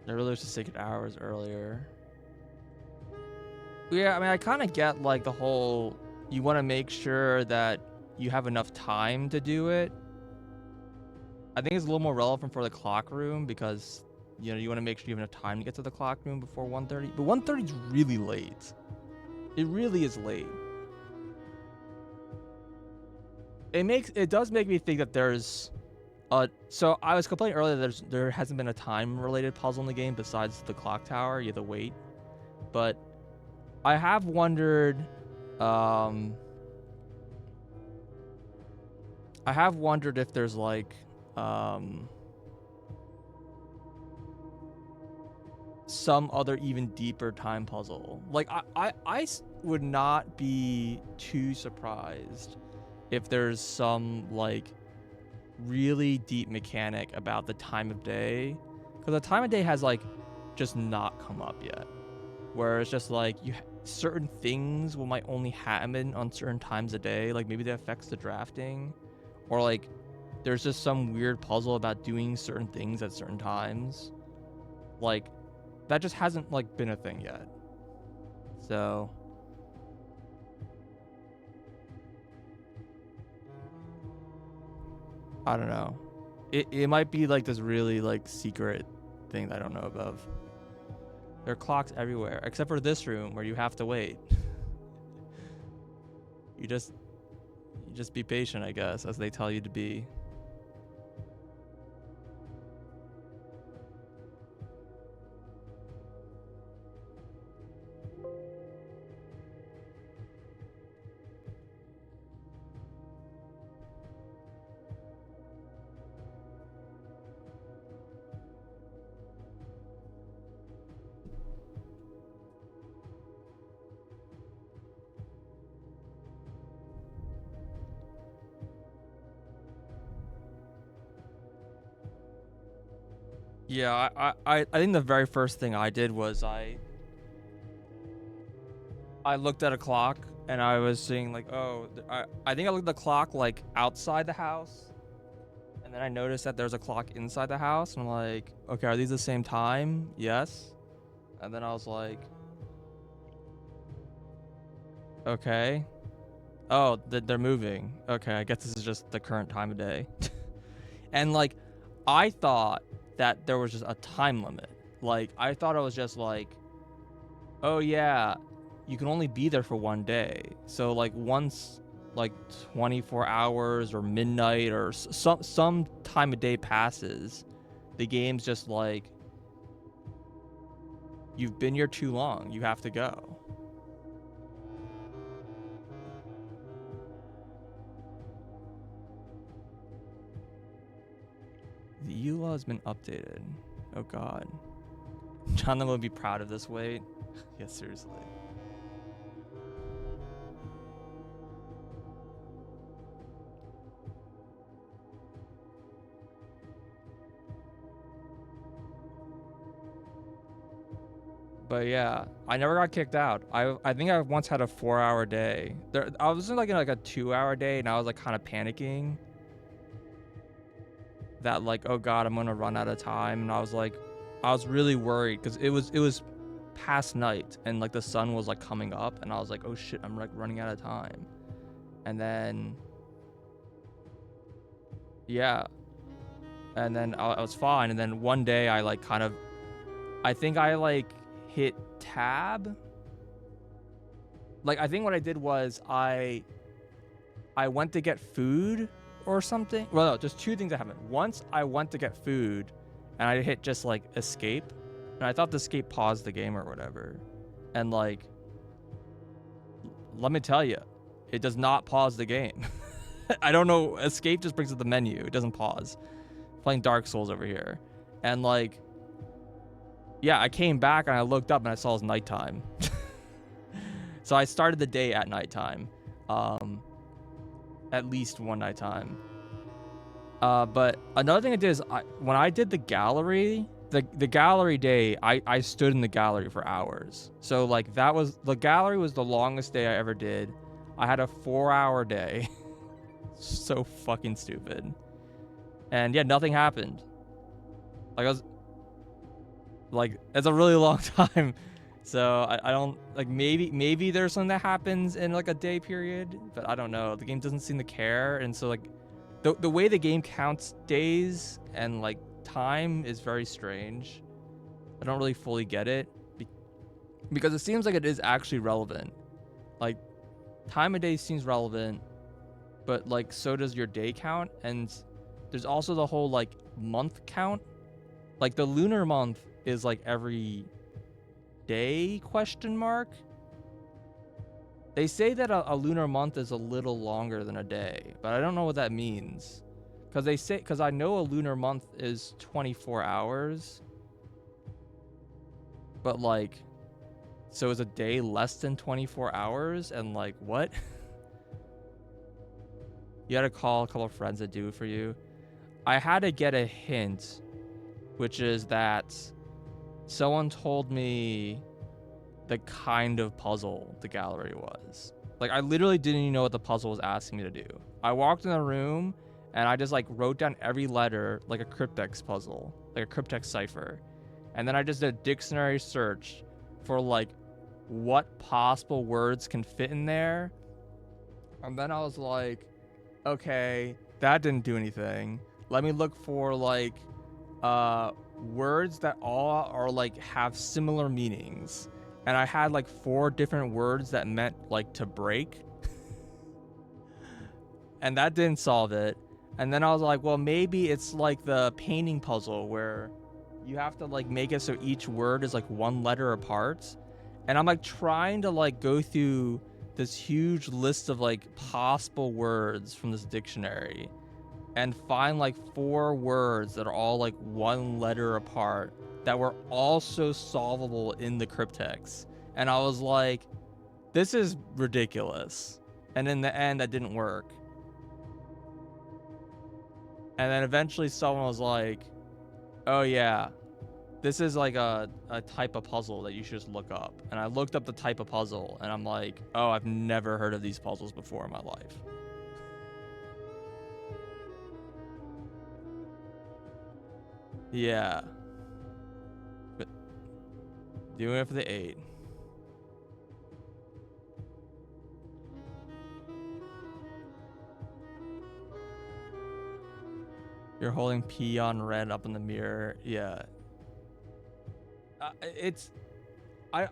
I really wish to take it hours earlier. Yeah, I mean, I kind of get like the whole, you want to make sure that you have enough time to do it. I think it's a little more relevant for the clock room because, you know, you want to make sure you have enough time to get to the clock room before 1:30. But 1:30 is really late. It really is late. It does make me think that there's so I was complaining earlier that there hasn't been a time related puzzle in the game besides the clock tower. You have to wait. But I have wondered if there's like some other even deeper time puzzle. Like I would not be too surprised if there's some like really deep mechanic about the time of day, because the time of day has like just not come up yet, where it's just like certain things might only happen on certain times a day, like maybe that affects the drafting, or like there's just some weird puzzle about doing certain things at certain times. Like that just hasn't like been a thing yet. So I don't know. It might be like this really like secret thing that I don't know about. There are clocks everywhere, except for this room where you have to wait. You just be patient, I guess, as they tell you to be. Yeah, I think the very first thing I did was I looked at a clock and I was seeing like, oh, I think I looked at the clock like outside the house, and then I noticed that there's a clock inside the house, and I'm like, okay, are these the same time? Yes. And then I was like, okay. Oh, they're moving. Okay, I guess this is just the current time of day. And like, I thought that there was just a time limit. Like, I thought it was just like, oh yeah, you can only be there for one day. So like once like 24 hours or midnight or some time of day passes, the game's just like, you've been here too long, you have to go. The EULA has been updated. Oh god. Jonathan will be proud of this wait. Yeah, seriously. But yeah, I never got kicked out. I think I once had a 4-hour day. I was like in like a 2-hour day, and I was like kind of panicking that like, oh god, I'm gonna run out of time. And I was really worried because it was past night and like the sun was like coming up, and I was like, oh shit, I'm like running out of time. And then yeah, and then I was fine. And then one day I like kind of, I think I like hit tab. Like I think what I did was I went to get food or something. Well, no, just two things that happened. Once I went to get food and I hit just like escape, and I thought the escape paused the game or whatever. And like, let me tell you, it does not pause the game. I don't know. Escape just brings up the menu. It doesn't pause. Playing Dark Souls over here. And like, yeah, I came back and I looked up and I saw it was nighttime. So I started the day at nighttime. At least one nighttime. But another thing I did is when I did the gallery, the gallery day, I stood in the gallery for hours. So like the gallery was the longest day I ever did. I had a 4-hour day. So fucking stupid. And yeah, nothing happened. Like I was like, it's a really long time. So I don't like, maybe there's something that happens in like a day period, but I don't know. The game doesn't seem to care. And so like the way the game counts days and like time is very strange. I don't really fully get it because it seems like it is actually relevant. Like time of day seems relevant, but like so does your day count. And there's also the whole like month count. Like the lunar month is like every day ? They say that a lunar month is a little longer than a day, but I don't know what that means. Because I know a lunar month is 24 hours. But like, so is a day less than 24 hours? And like, what? You had to call a couple of friends that do it for you. I had to get a hint, which is that someone told me the kind of puzzle the gallery was. Like, I literally didn't even know what the puzzle was asking me to do. I walked in the room and I just like wrote down every letter like a cryptex puzzle, like a cryptex cipher. And then I just did a dictionary search for like what possible words can fit in there. And then I was like, okay, that didn't do anything. Let me look for like words that all are like have similar meanings. And I had like 4 different words that meant like to break. And that didn't solve it. And then I was like, well, maybe it's like the painting puzzle where you have to like make it so each word is like one letter apart. And I'm like trying to like go through this huge list of like possible words from this dictionary and find like 4 words that are all like one letter apart that were also solvable in the cryptex. And I was like, this is ridiculous. And in the end, that didn't work. And then eventually someone was like, oh yeah, this is like a type of puzzle that you should just look up. And I looked up the type of puzzle and I'm like, oh, I've never heard of these puzzles before in my life. Yeah. But doing it for the 8. You're holding P on red up in the mirror. Yeah. I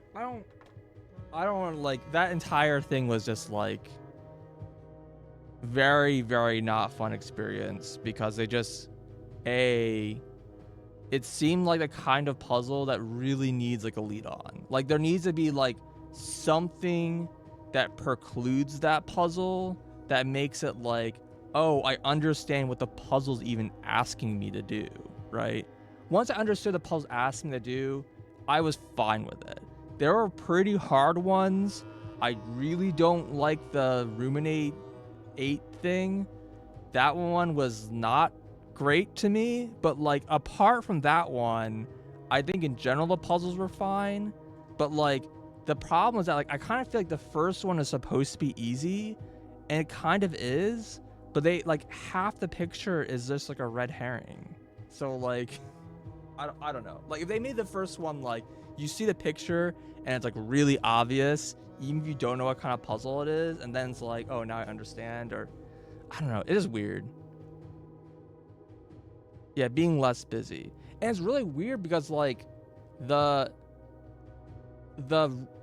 don't like, that entire thing was just like very, very not fun experience because they just, it seemed like the kind of puzzle that really needs like a lead on. Like there needs to be like something that precludes that puzzle that makes it like, oh, I understand what the puzzle's even asking me to do, right? Once I understood the puzzle asking me to do, I was fine with it. There were pretty hard ones. I really don't like the Ruminate 8 thing. That one was not great to me, but like apart from that one, I think in general the puzzles were fine. But like the problem is that like I kind of feel like the first one is supposed to be easy, and it kind of is, but they like half the picture is just like a red herring. So like I don't know. Like if they made the first one like you see the picture and it's like really obvious, even if you don't know what kind of puzzle it is, and then it's like, oh, now I understand, or I don't know. It is weird. Yeah, being less busy. And it's really weird because like the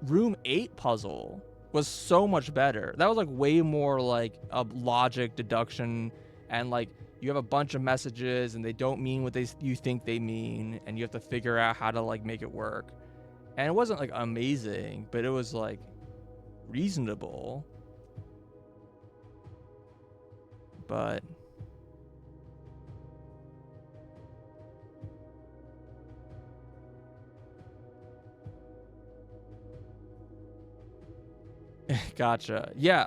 room 8 puzzle was so much better. That was like way more like a logic deduction, and like you have a bunch of messages and they don't mean what you think they mean, and you have to figure out how to like make it work. And it wasn't like amazing, but it was like reasonable. But gotcha. Yeah,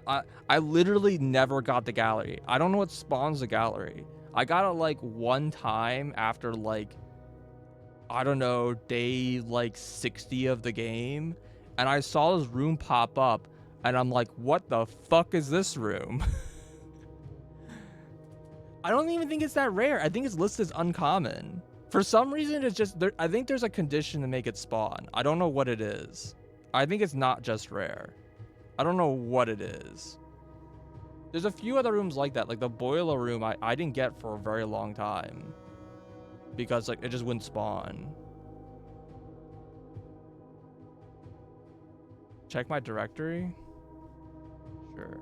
I literally never got the gallery. I don't know what spawns the gallery. I got it like one time after like, I don't know, day like 60 of the game, and I saw this room pop up and I'm like, what the fuck is this room? I don't even think it's that rare. I think it's listed as uncommon. For some reason, it's just there. I think there's a condition to make it spawn. I don't know what it is. I think it's not just rare. I don't know what it is. There's a few other rooms like that. Like the boiler room, I didn't get for a very long time because like it just wouldn't spawn. Check my directory. Sure.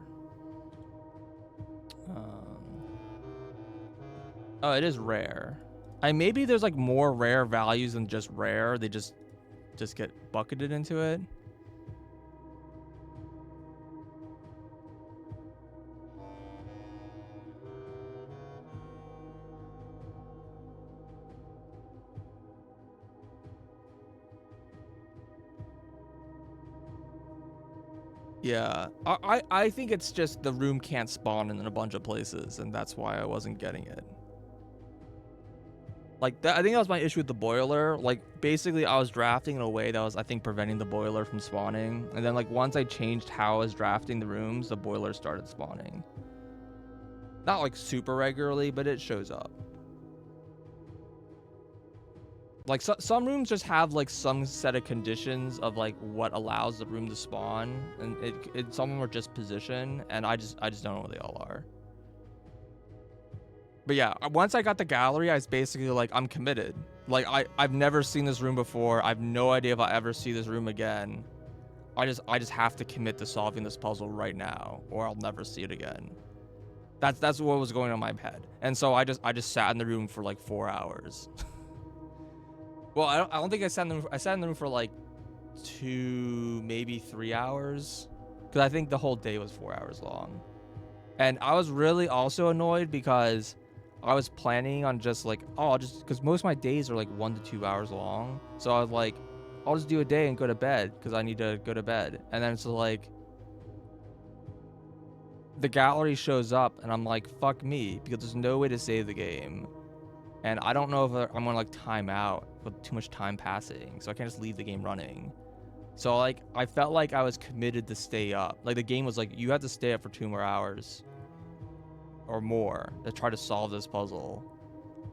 Oh, it is rare. Maybe there's like more rare values than just rare. They just get bucketed into it. Yeah, I think it's just the room can't spawn in a bunch of places, and that's why I wasn't getting it. Like that, I think that was my issue with the boiler. Like basically, I was drafting in a way that was, I think, preventing the boiler from spawning. And then like once I changed how I was drafting the rooms, the boiler started spawning. Not like super regularly, but it shows up. Like some rooms just have like some set of conditions of like what allows the room to spawn, and some of them are just position, and I just don't know what they all are. But yeah, once I got the gallery, I was basically like, I'm committed. Like I've never seen this room before. I have no idea if I ever see this room again. I just have to commit to solving this puzzle right now, or I'll never see it again. That's what was going on in my head. And so I just sat in the room for like 4 hours. Well, I don't think I sat in the room. I sat in the room for like 2, maybe 3 hours, because I think the whole day was 4 hours long. And I was really also annoyed because I was planning on just like, because most of my days are like 1 to 2 hours long. So I was like, I'll just do a day and go to bed because I need to go to bed. And then it's like, the gallery shows up and I'm like, fuck me, because there's no way to save the game. And I don't know if I'm gonna like time out with too much time passing, so I can't just leave the game running. So like I felt like I was committed to stay up. Like the game was like, you have to stay up for 2 more hours or more to try to solve this puzzle,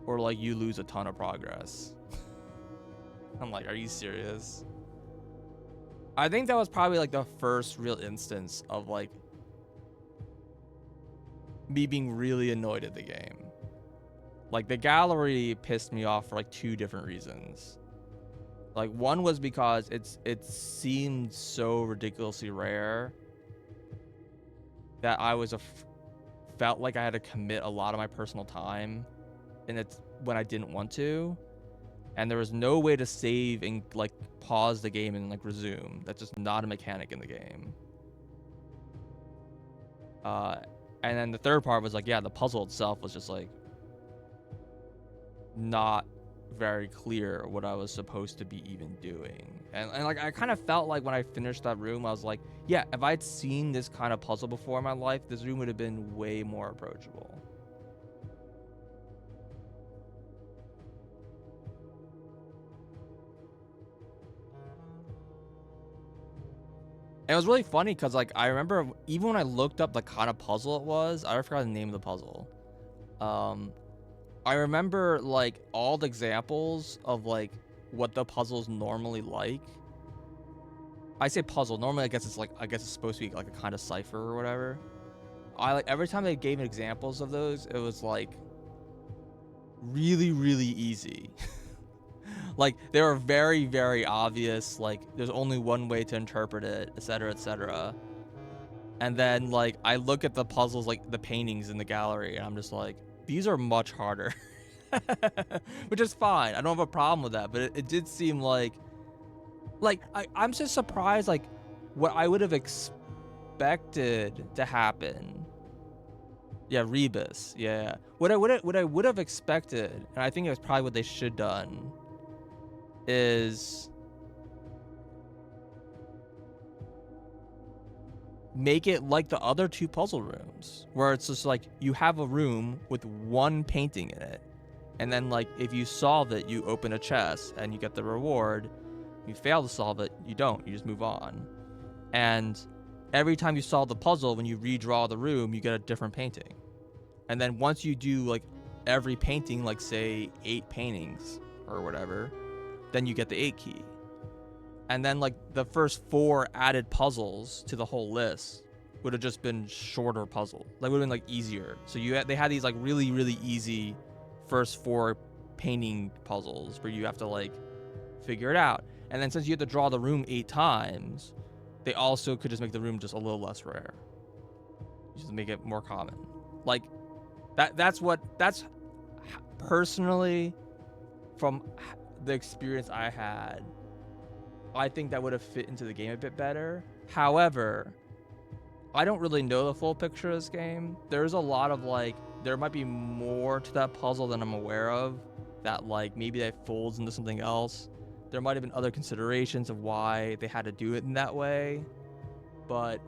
or like you lose a ton of progress. I'm like, are you serious? I think that was probably like the first real instance of like me being really annoyed at the game. Like the gallery pissed me off for like 2 different reasons. Like one was because it seemed so ridiculously rare that I was felt like I had to commit a lot of my personal time, and it's when I didn't want to, and there was no way to save and like pause the game and like resume. That's just not a mechanic in the game. And then the third part was like, yeah, the puzzle itself was just like not very clear what I was supposed to be even doing. And like I kind of felt like when I finished that room, I was like, yeah, if I'd seen this kind of puzzle before in my life, this room would have been way more approachable. And it was really funny because like I remember even when I looked up the kind of puzzle it was, I forgot the name of the puzzle. I remember like all the examples of like what the puzzle's normally like. I say puzzle. Normally, I guess it's supposed to be like a kind of cipher or whatever. I like every time they gave examples of those, it was like really, really easy. Like they were very, very obvious. Like there's only one way to interpret it, etc., etc. And then like I look at the puzzles, like the paintings in the gallery, and I'm just like, these are much harder. Which is fine. I don't have a problem with that, but it did seem like I'm just surprised like what I would have expected to happen. Yeah, Rebus. Yeah. What I would have expected, and I think it was probably what they should done, is make it like the other two puzzle rooms, where it's just like you have a room with one painting in it, and then like if you solve it, you open a chest and you get the reward. You fail to solve it, you don't. You just move on. And every time you solve the puzzle, when you redraw the room, you get a different painting. And then once you do like every painting, like say 8 paintings or whatever, then you get the 8 key. And then like the first 4 added puzzles to the whole list would have just been shorter puzzle. Like would have been like easier. So they had these like really, really easy first 4 painting puzzles where you have to like figure it out. And then since you have to draw the room 8 times, they also could just make the room just a little less rare. Just to make it more common. Like that's personally, from the experience I had, I think that would have fit into the game a bit better. However, I don't really know the full picture of this game. There's a lot of like, there might be more to that puzzle than I'm aware of, that like maybe that folds into something else. There might have been other considerations of why they had to do it in that way, but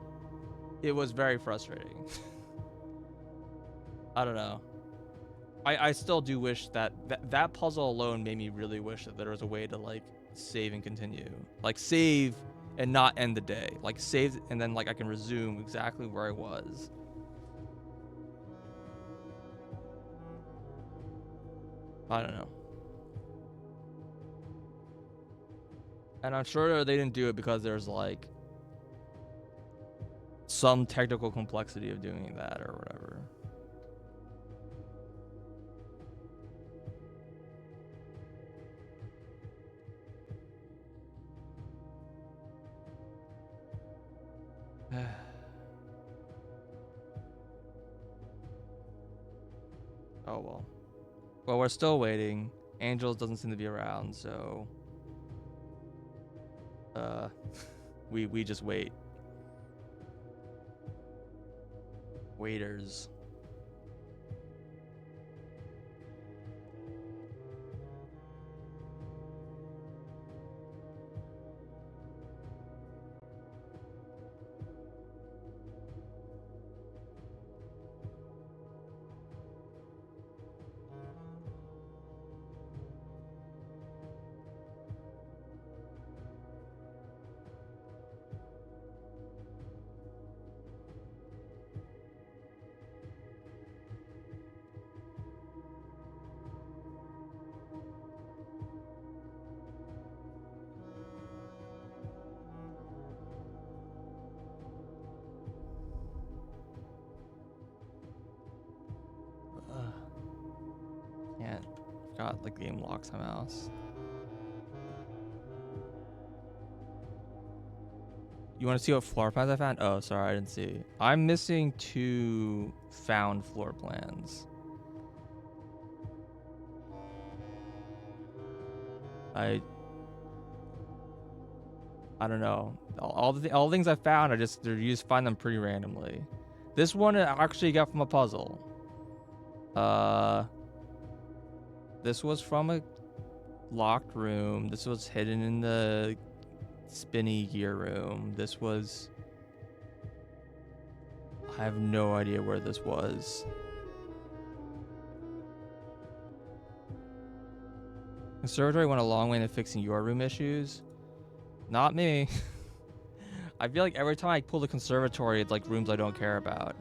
it was very frustrating. I don't know. I still do wish that puzzle alone made me really wish that there was a way to like save and continue. Like save and not end the day. Like save and then like I can resume exactly where I was. I don't know. And I'm sure they didn't do it because there's like some technical complexity of doing that or whatever. Oh well. Well, we're still waiting. Angels doesn't seem to be around, so we just wait. Waiters. Can't. Forgot the game locks my mouse. You want to see what floor plans I found? Oh, sorry, I didn't see. I'm missing 2 found floor plans. I don't know. All the things I found, you just find them pretty randomly. This one I actually got from a puzzle. This was from a locked room. This was hidden in the spinny gear room. This was... I have no idea where this was. Conservatory went a long way in fixing your room issues. Not me. I feel like every time I pull the conservatory, it's like rooms I don't care about.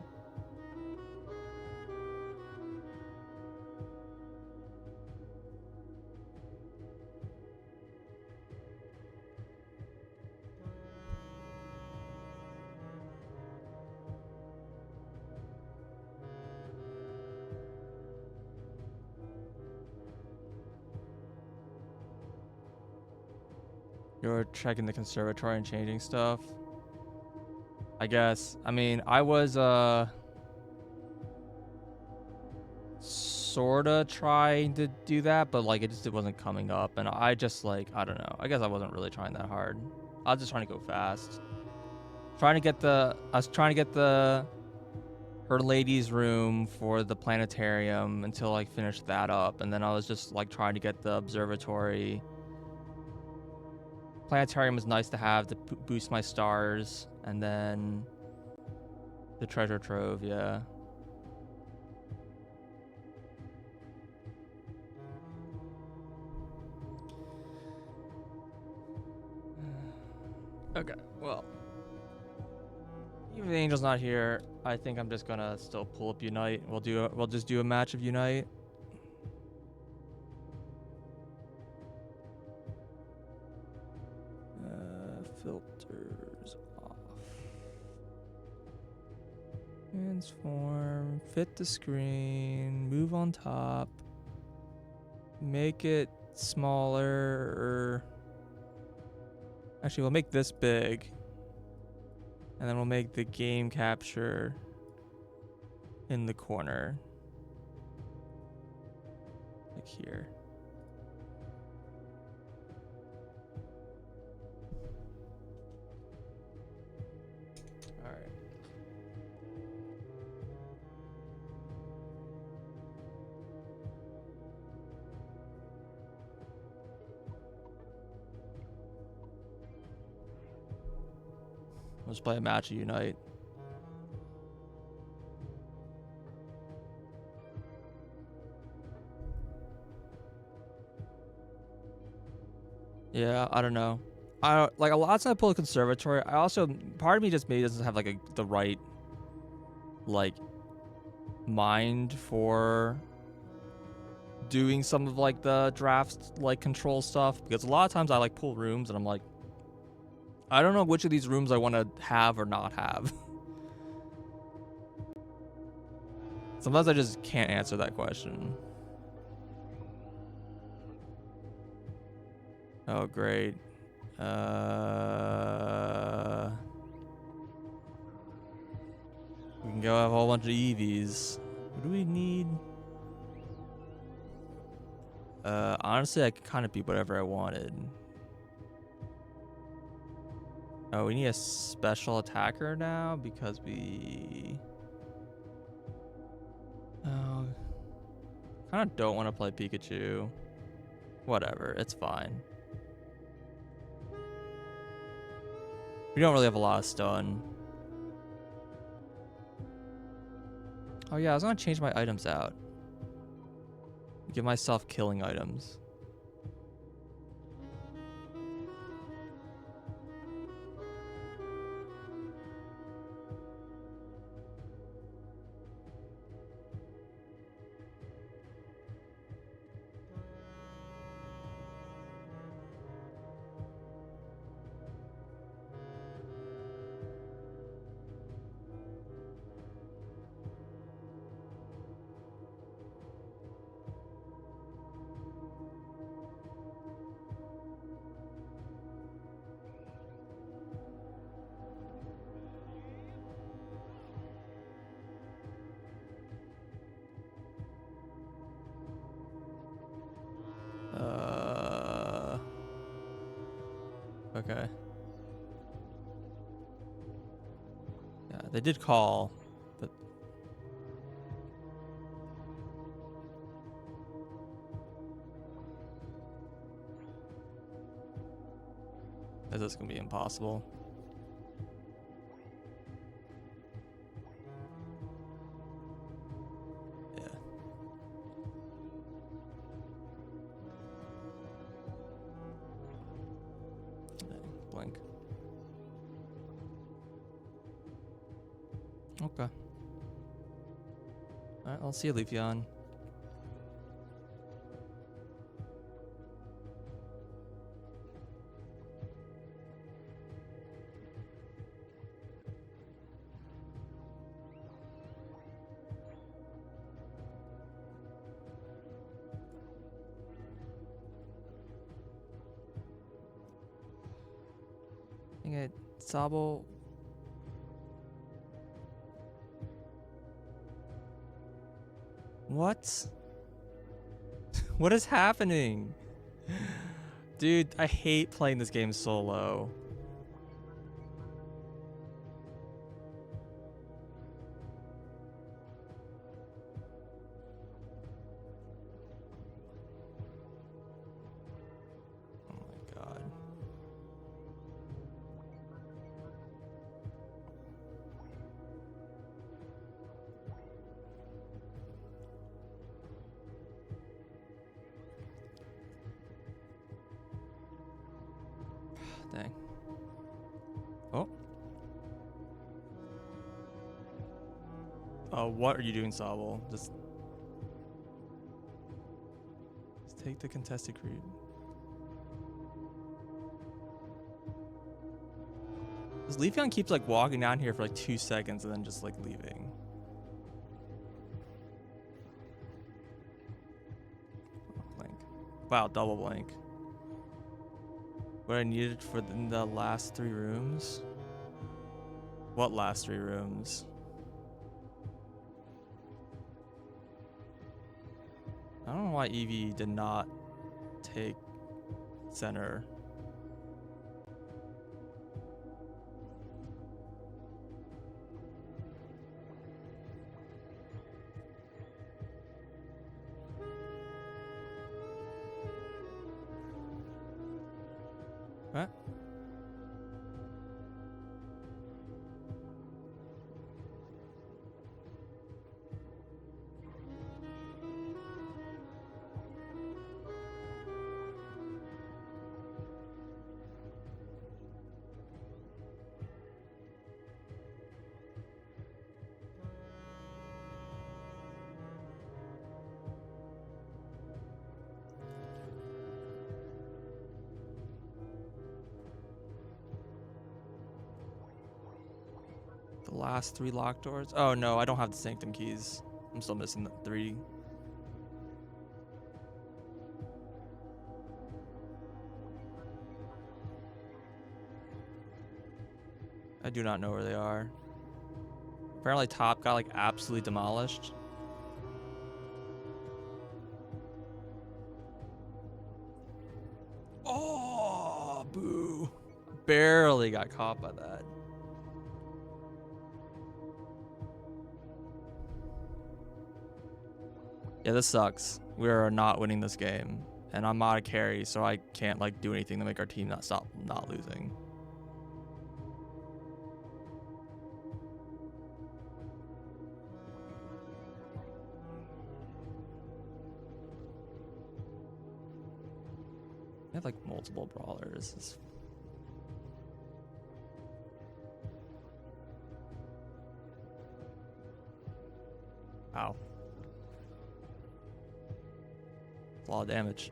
You're checking the conservatory and changing stuff. I guess. I mean, I was sorta trying to do that, but like it wasn't coming up, and I just like I don't know. I guess I wasn't really trying that hard. I was just trying to go fast. I was trying to get the her lady's room for the planetarium until I finished that up, and then I was just like trying to get the observatory. Planetarium is nice to have to boost my stars, and then the treasure trove, yeah. Okay, well, even the Angel's not here. I think I'm just gonna still pull up Unite. We'll just do a match of Unite. Filters off. Transform. Fit the screen. Move on top. Make it smaller. Actually, we'll make this big. And then we'll make the game capture in the corner. Like here. Alright. Let's play a match of Unite. Yeah, I don't know. I don't, like a lot of times I pull a conservatory. I also part of me just maybe doesn't have like the right like mind for doing some of like the draft like control stuff, because a lot of times I like pull rooms and I'm like, I don't know which of these rooms I want to have or not have. Sometimes I just can't answer that question. Oh, great. We can go have a whole bunch of EVs. What do we need? Honestly, I could kind of be whatever I wanted. Oh, we need a special attacker now because we... Oh, kind of don't want to play Pikachu. Whatever, it's fine. We don't really have a lot of stun. Oh yeah, I was gonna change my items out. Give myself killing items. Okay. Yeah, they did call, but this is gonna be impossible. Yeah. Blink. Okay. Alright, I'll see you, Leafeon. Dang it, Sabo. What? What is happening? Dude, I hate playing this game solo. Oh my god. Dang. Oh. What are you doing, Sabo? Just take the contested creep. This Leafeon keeps like walking down here for like 2 seconds and then just like leaving. Blink. Wow, double blink. What I needed for the last 3 rooms? What last 3 rooms? I don't know why Eevee did not take center. What? The last 3 locked doors? Oh no, I don't have the Sanctum keys. I'm still missing the 3. I do not know where they are. Apparently top got like absolutely demolished. Oh, boo. Barely got caught by that. Yeah, this sucks. We are not winning this game. And I'm not a carry, so I can't like do anything to make our team not losing. I have like multiple brawlers. Ow. A lot of damage.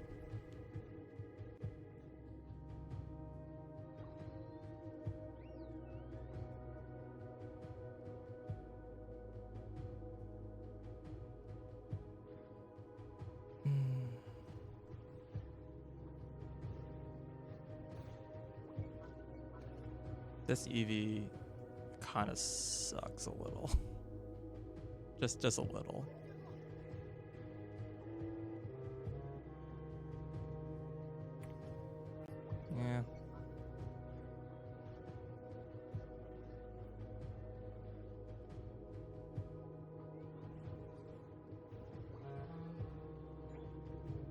This Eevee kind of sucks a little. just a little. Yeah.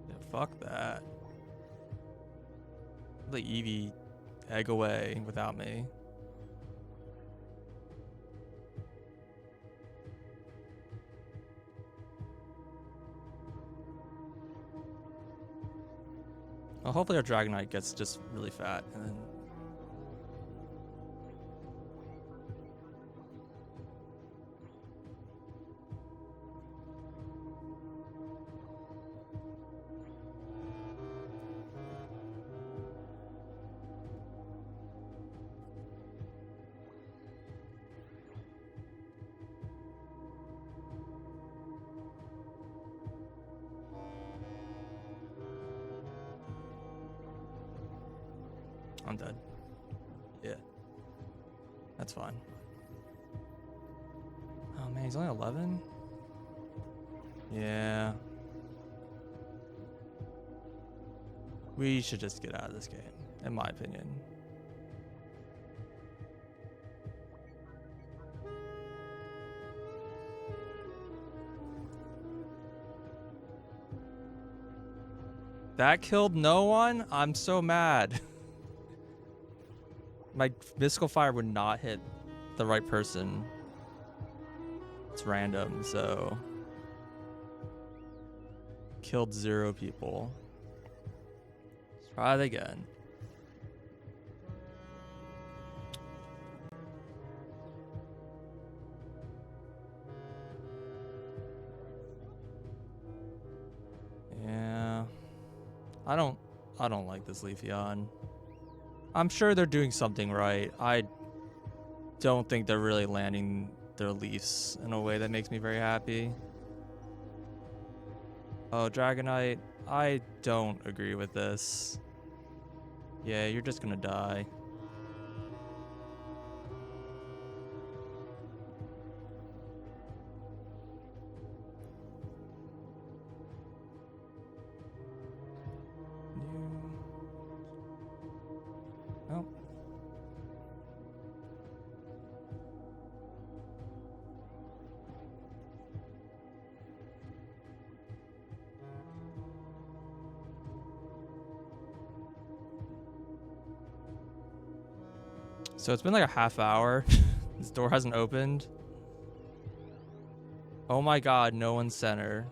Yeah, fuck that. Let Eevee egg away without me. Well, hopefully our Dragonite gets just really fat and then. I'm dead. Yeah. That's fine. Oh man, he's only 11? Yeah. We should just get out of this game, in my opinion. That killed no one? I'm so mad. My Mystical Fire would not hit the right person. It's random, so... Killed 0 people. Let's try it again. Yeah. I don't like this Leafeon. I'm sure they're doing something right. I don't think they're really landing their Leafs in a way that makes me very happy. Oh, Dragonite, I don't agree with this. Yeah, you're just gonna die. Oh. So it's been like a half hour. This door hasn't opened. Oh my god, no one's center.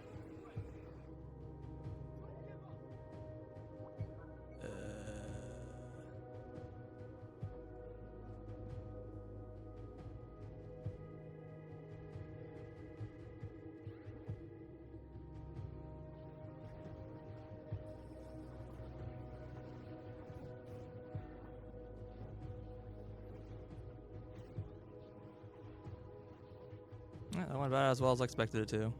Yeah, that went about as well as I expected it to.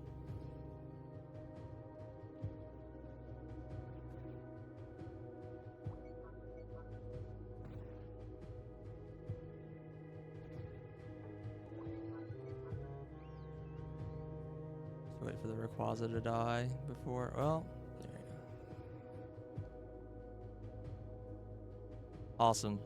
Just wait for the Rayquaza to die before. Well, there you go. Awesome.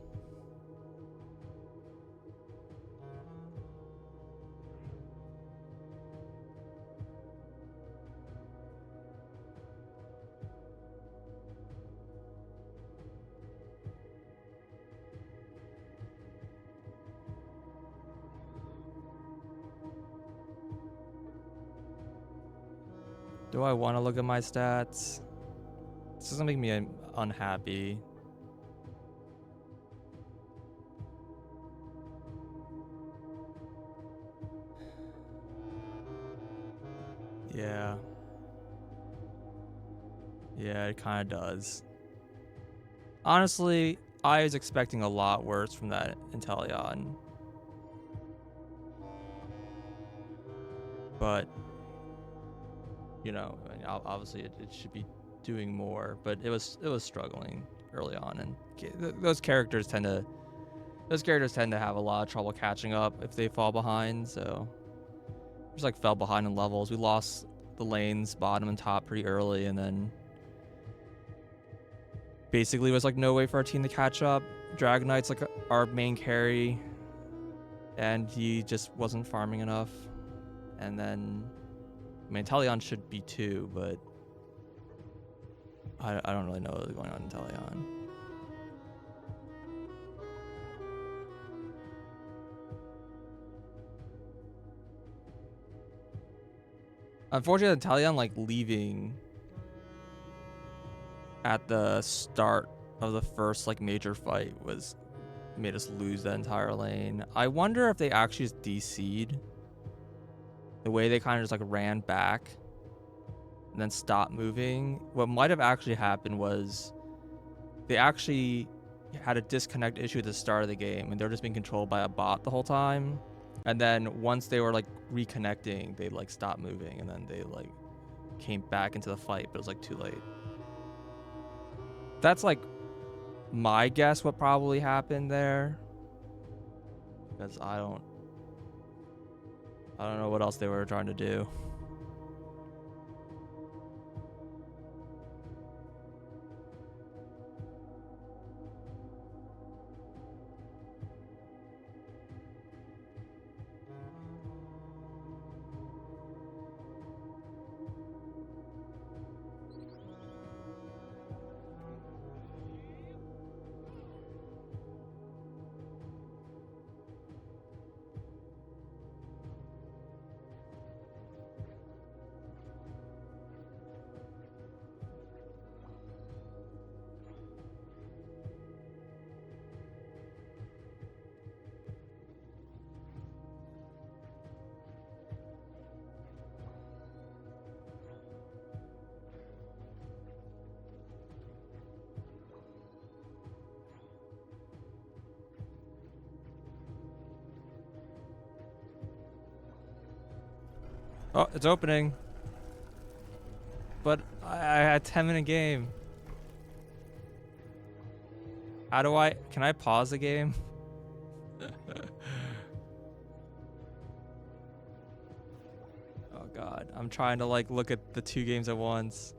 Do I want to look at my stats? This doesn't make me unhappy. Yeah. Yeah, it kind of does. Honestly, I was expecting a lot worse from that Inteleon. But, you know, I mean, obviously it should be doing more, but it was struggling early on, and those characters tend to have a lot of trouble catching up if they fall behind. So just like fell behind in levels. We lost the lanes bottom and top pretty early, and then basically was like no way for our team to catch up. Dragonite's like our main carry, and he just wasn't farming enough. And then, I mean, Inteleon should be too, but I don't really know what's going on in Inteleon. Unfortunately, Inteleon like leaving at the start of the first like major fight made us lose that entire lane. I wonder if they actually just DC'd. The way they kind of just like ran back and then stopped moving. What might have actually happened was they actually had a disconnect issue at the start of the game, and they were just being controlled by a bot the whole time. And then once they were like reconnecting, they like stopped moving, and then they like came back into the fight, but it was like too late. That's like my guess what probably happened there. because I don't know what else they were trying to do. Oh, it's opening. But I had 10-minute game. How do I... Can I pause the game? Oh god. I'm trying to like look at the 2 games at once.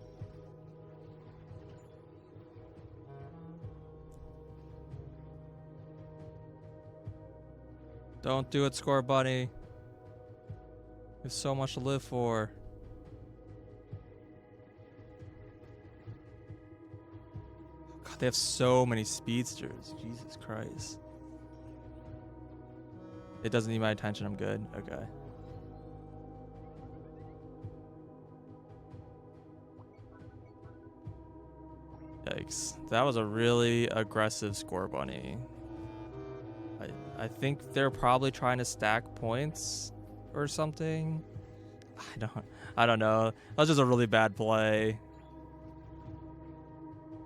Don't do it, Score Bunny. There's so much to live for. God, they have so many speedsters. Jesus Christ. It doesn't need my attention. I'm good. Okay. Yikes. That was a really aggressive Score Bunny. I think they're probably trying to stack points or something. I don't know. That was just a really bad play.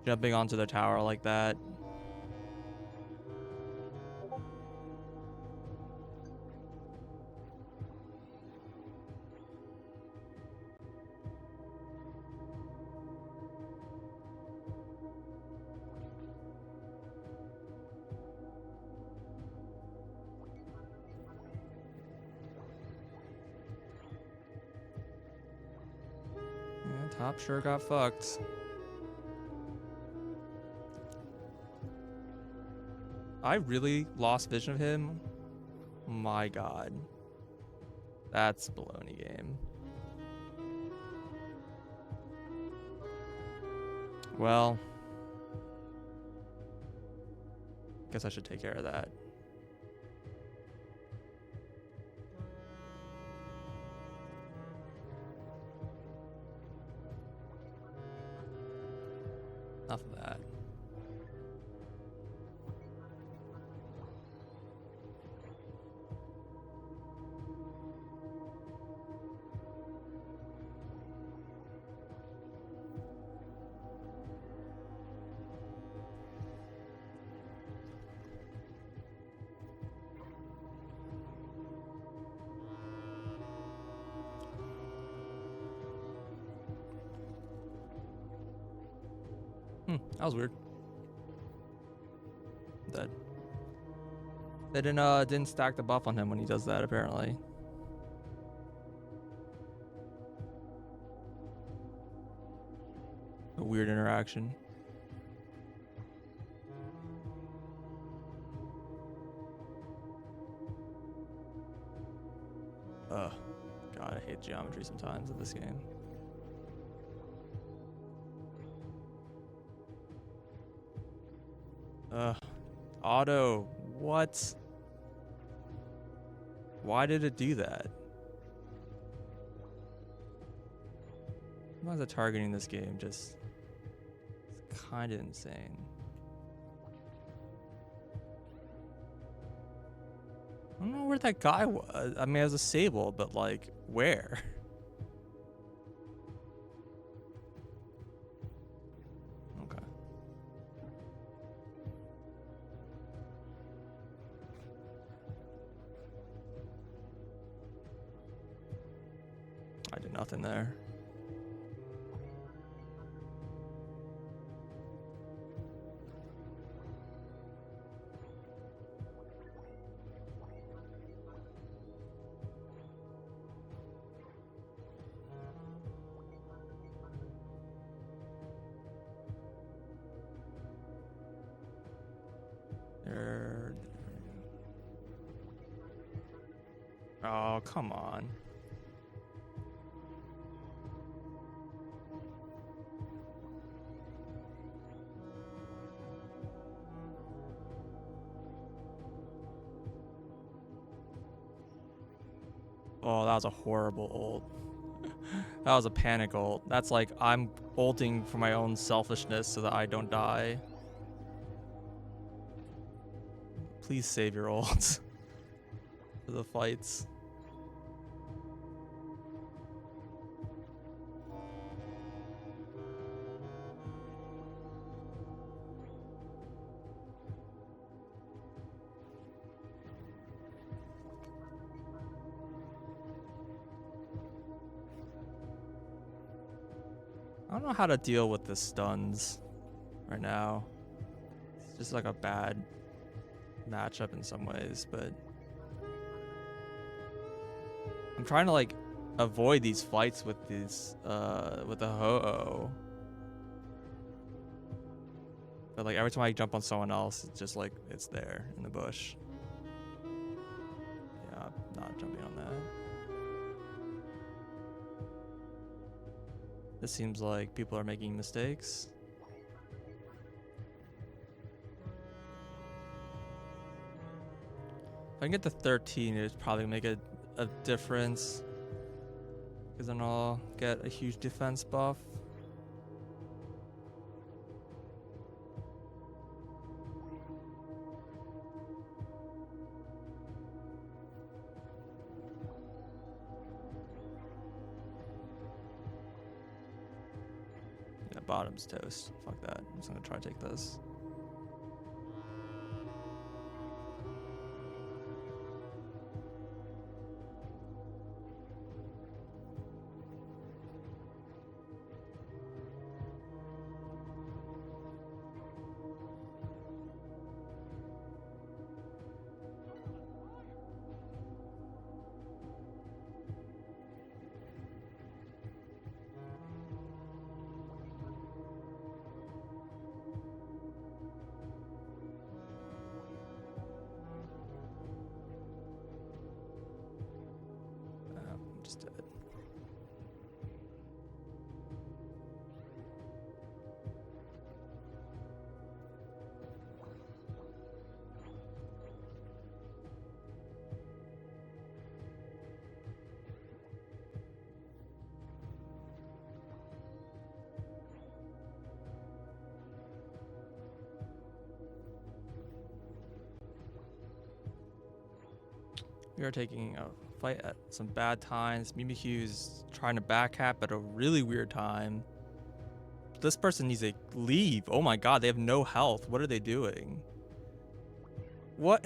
Jumping onto the tower like that. Yeah, top sure got fucked. I really lost vision of him. My god. That's baloney game. Well, guess I should take care of that. Enough of that. That was weird. Dead. They didn't stack the buff on him when he does that, apparently. A weird interaction. Ugh. God, I hate geometry sometimes in this game. Auto. What? Why did it do that? Why is it targeting this game? Just... It's kind of insane. I don't know where that guy was. I mean, as a Sable, but like, where? Okay. I did nothing there. Oh, come on. Oh, that was a horrible ult. That was a panic ult. That's like I'm ulting for my own selfishness so that I don't die. Please save your ult for the fights. I don't know how to deal with the stuns right now. It's just like a bad matchup in some ways, but I'm trying to like avoid these fights with these with the Ho-Oh. But like every time I jump on someone else, it's just like it's there in the bush. Yeah, I'm not jumping on that. This seems like people are making mistakes. If I can get to 13, it'd probably make a difference. Because then I'll get a huge defense buff. Yeah, bottom's toast. Fuck that. I'm just gonna try to take this. Just did it. We are taking a fight at some bad times. Mimikyu's trying to backcap at a really weird time. This person needs to leave. Oh my god, they have no health. What are they doing? What?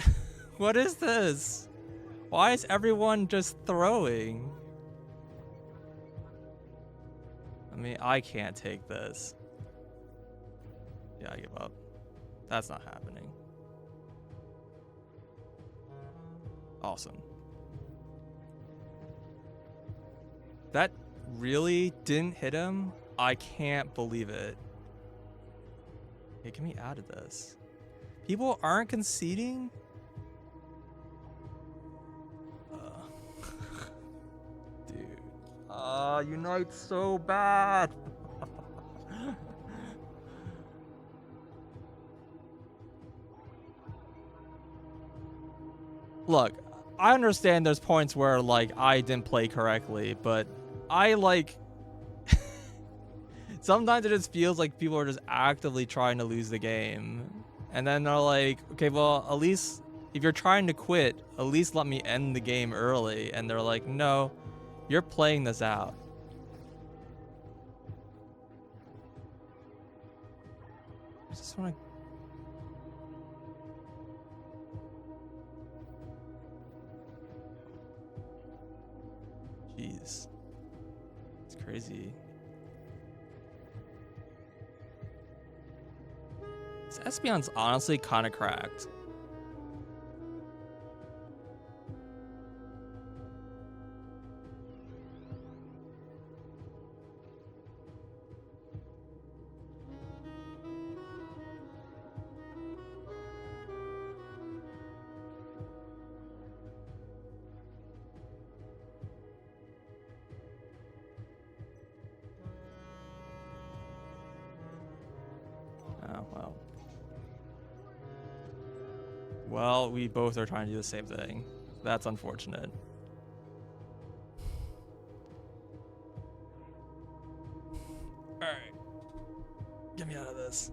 What is this? Why is everyone just throwing? I mean, I can't take this. Yeah, I give up. That's not happening. Awesome. That really didn't hit him? I can't believe it. Hey, get me out of this. People aren't conceding? Dude. Unite's so bad. Look, I understand there's points where like I didn't play correctly, but I like sometimes it just feels like people are just actively trying to lose the game. And then they're like, okay, well, at least if you're trying to quit, at least let me end the game early. And they're like, no, you're playing this out. I just want to... Jeez. It's crazy. This Espeon's honestly kind of cracked. Well, we both are trying to do the same thing. That's unfortunate. Alright. Get me out of this.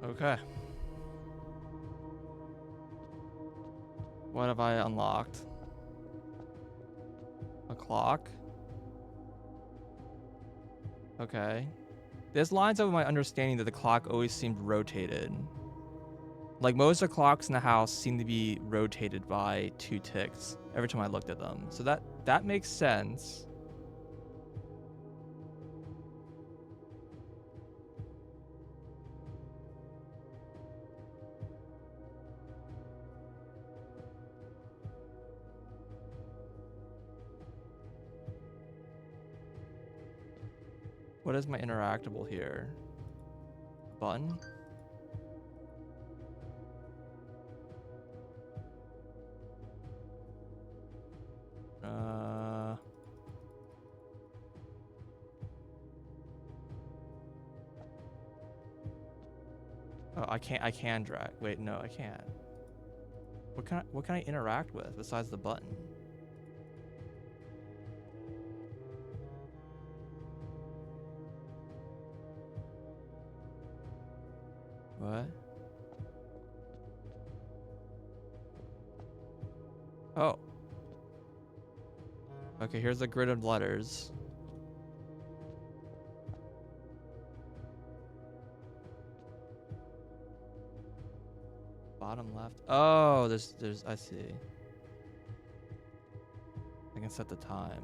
Okay. What have I unlocked? A clock? Okay. This lines up with my understanding that the clock always seemed rotated. Like, most of the clocks in the house seem to be rotated by 2 ticks every time I looked at them. So that makes sense. What is my interactable here? Button? Oh, I can drag. Wait, no, I can't. What can I interact with besides the button? What? Oh. Okay, here's a grid of letters. Bottom left. Oh, there's I see. I can set the time.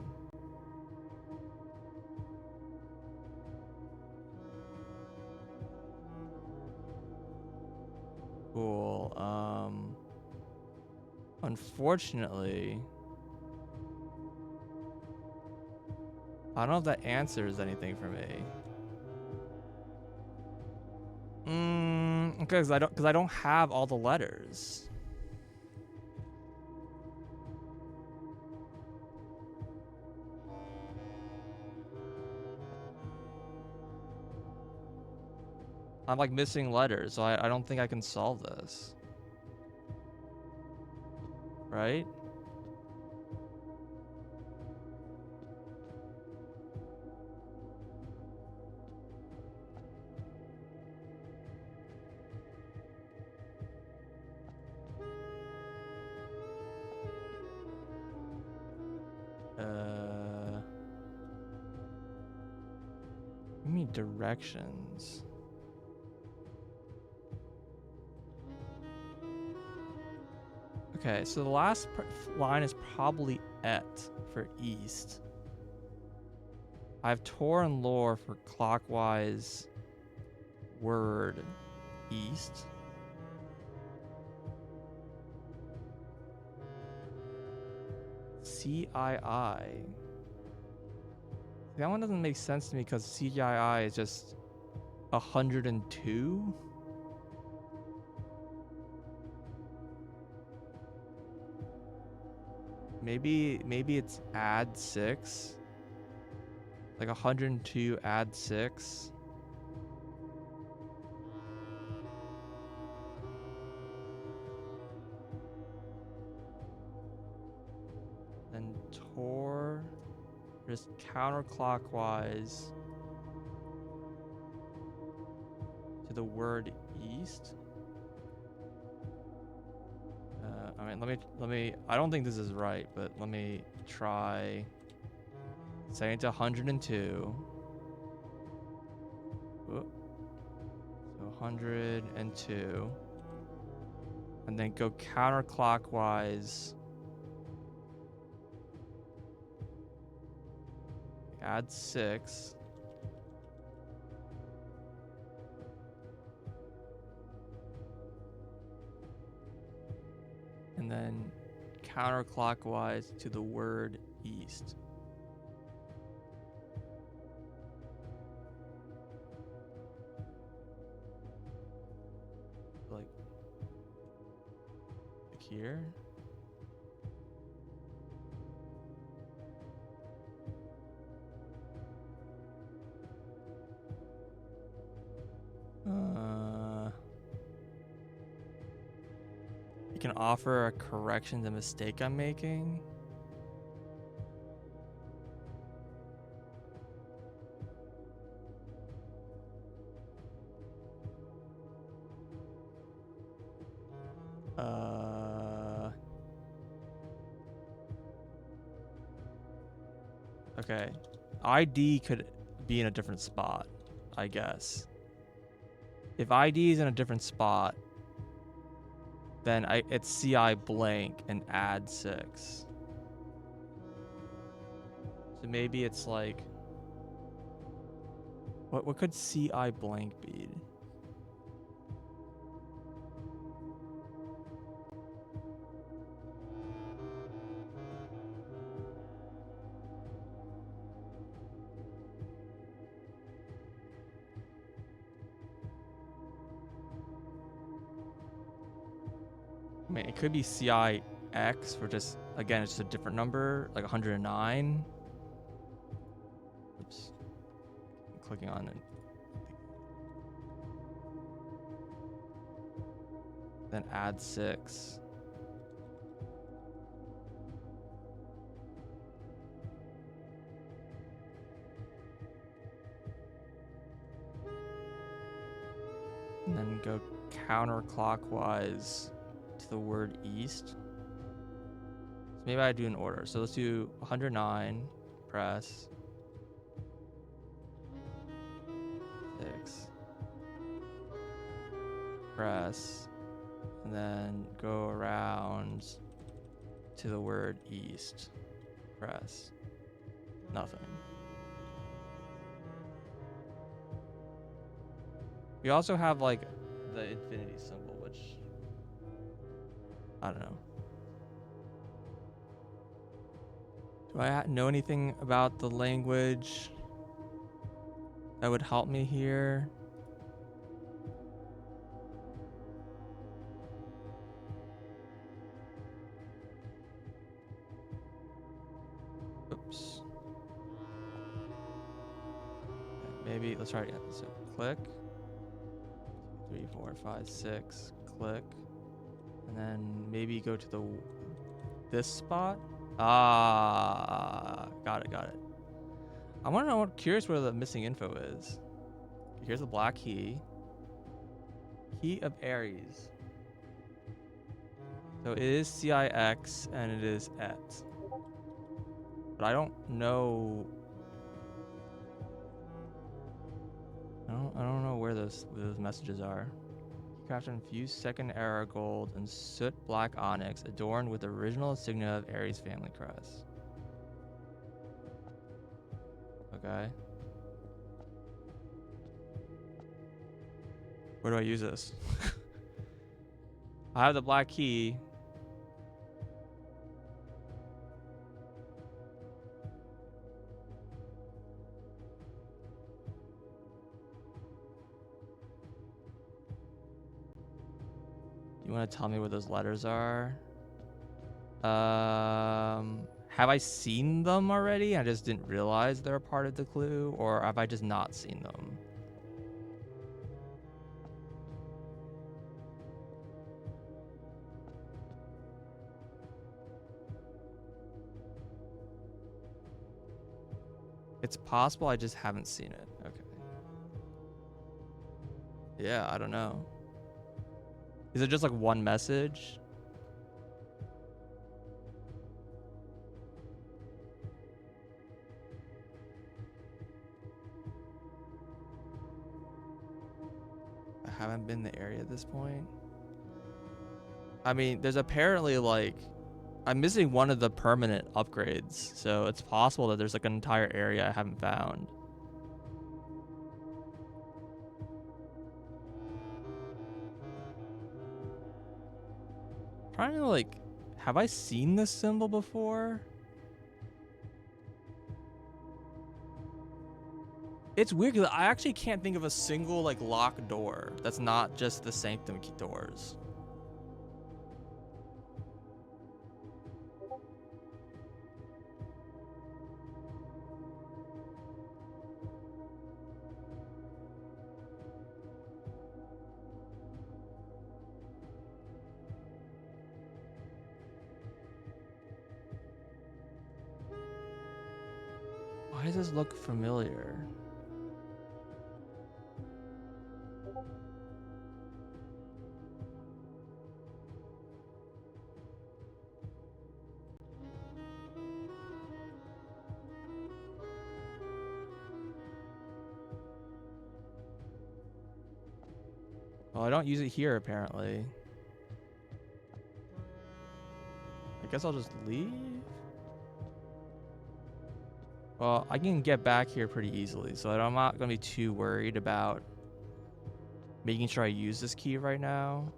Cool. Unfortunately, I don't know if that answers anything for me. Okay, because I don't have all the letters. I'm like missing letters, so I don't think I can solve this. Right? Give me directions. Okay, so the last line is probably et for east. I have Tor and lore for clockwise word east. CII. That one doesn't make sense to me because CII is just 102. Maybe it's add 6. Like 102 add 6. Then Tor just counterclockwise to the word east. I mean, let me. I don't think this is right, but let me try setting it to 102. So 102, and then go counterclockwise. Add 6. And then counterclockwise to the word east. here? You can offer a correction to the mistake I'm making. Okay. ID could be in a different spot, I guess. If ID is in a different spot, then it's CI blank and add 6. So maybe it's like, what could CI blank be? I mean, it could be CIX for just, again, it's just a different number, like 109. Oops. I'm clicking on it. Then add 6. And then go counterclockwise to the word east. So maybe I do an order. So let's do 109, press 6, press, and then go around to the word east, press, nothing. We also have like the infinity symbol, which I don't know. Do I know anything about the language that would help me here? Oops. Maybe let's try it again. So click. 3, 4, 5, 6. Click. And then maybe go to this spot. Ah, got it. I want to know. Curious where the missing info is. Here's the black key. Key of Aries. So it is CIX and it is ET. But I don't know. I don't know where those messages are. Craft infused second era gold and soot black onyx adorned with the original insignia of Aries family crest. Okay. Where do I use this? I have the black key. You want to tell me where those letters are? Have I seen them already? I just didn't realize they're a part of the clue, or have I just not seen them? It's possible I just haven't seen it. Okay. Yeah, I don't know. Is it just like one message? I haven't been in the area at this point. I mean, there's apparently like, I'm missing one of the permanent upgrades, so it's possible that there's like an entire area I haven't found. I'm trying to like, have I seen this symbol before? It's weird because I actually can't think of a single like locked door that's not just the sanctum doors. does this look familiar? Well, I don't use it here, apparently. I guess I'll just leave? Well, I can get back here pretty easily, so I'm not going to be too worried about making sure I use this key right now.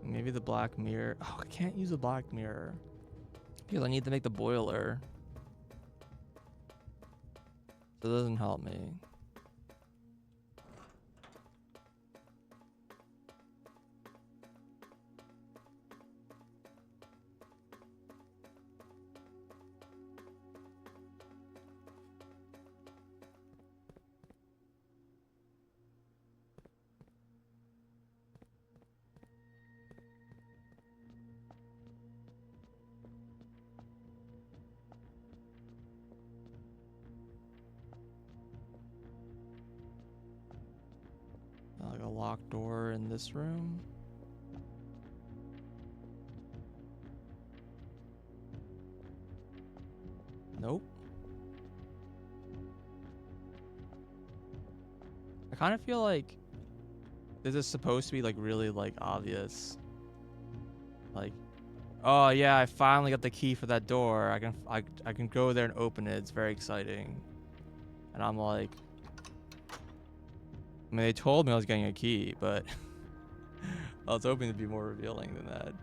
Maybe the black mirror. Oh, I can't use the black mirror because I need to make the boiler. So it doesn't help me. Like a locked door in this room. Nope. I kind of feel like this is supposed to be like really like obvious. Like, oh yeah, I finally got the key for that door. I can go there and open it. It's very exciting. And I'm like, I mean, they told me I was getting a key, but I was hoping to be more revealing than that.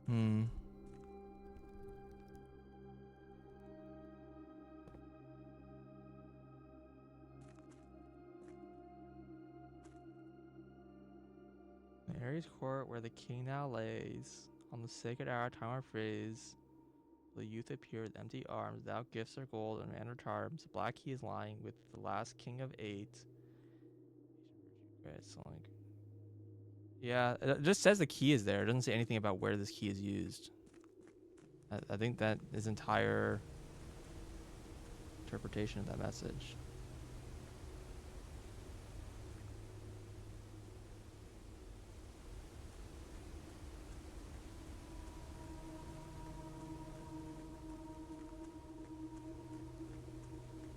Hmm. Mary's court, where the king now lays, on the sacred hour time of praise, the youth appear with empty arms, without gifts or gold and manner charms. The black key is lying with the last king of 8. Right, so like, yeah, it just says the key is there. It doesn't say anything about where this key is used. I think that is entire interpretation of that message.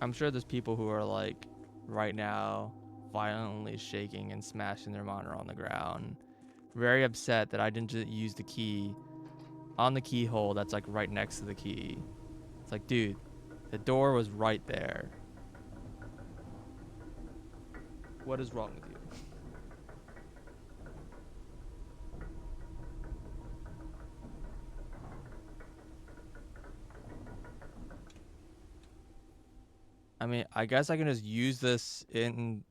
I'm sure there's people who are like right now violently shaking and smashing their monitor on the ground, very upset that I didn't just use the key on the keyhole that's like right next to the key. It's like, dude, the door was right there. What is wrong with you? I mean, I guess I can just use this in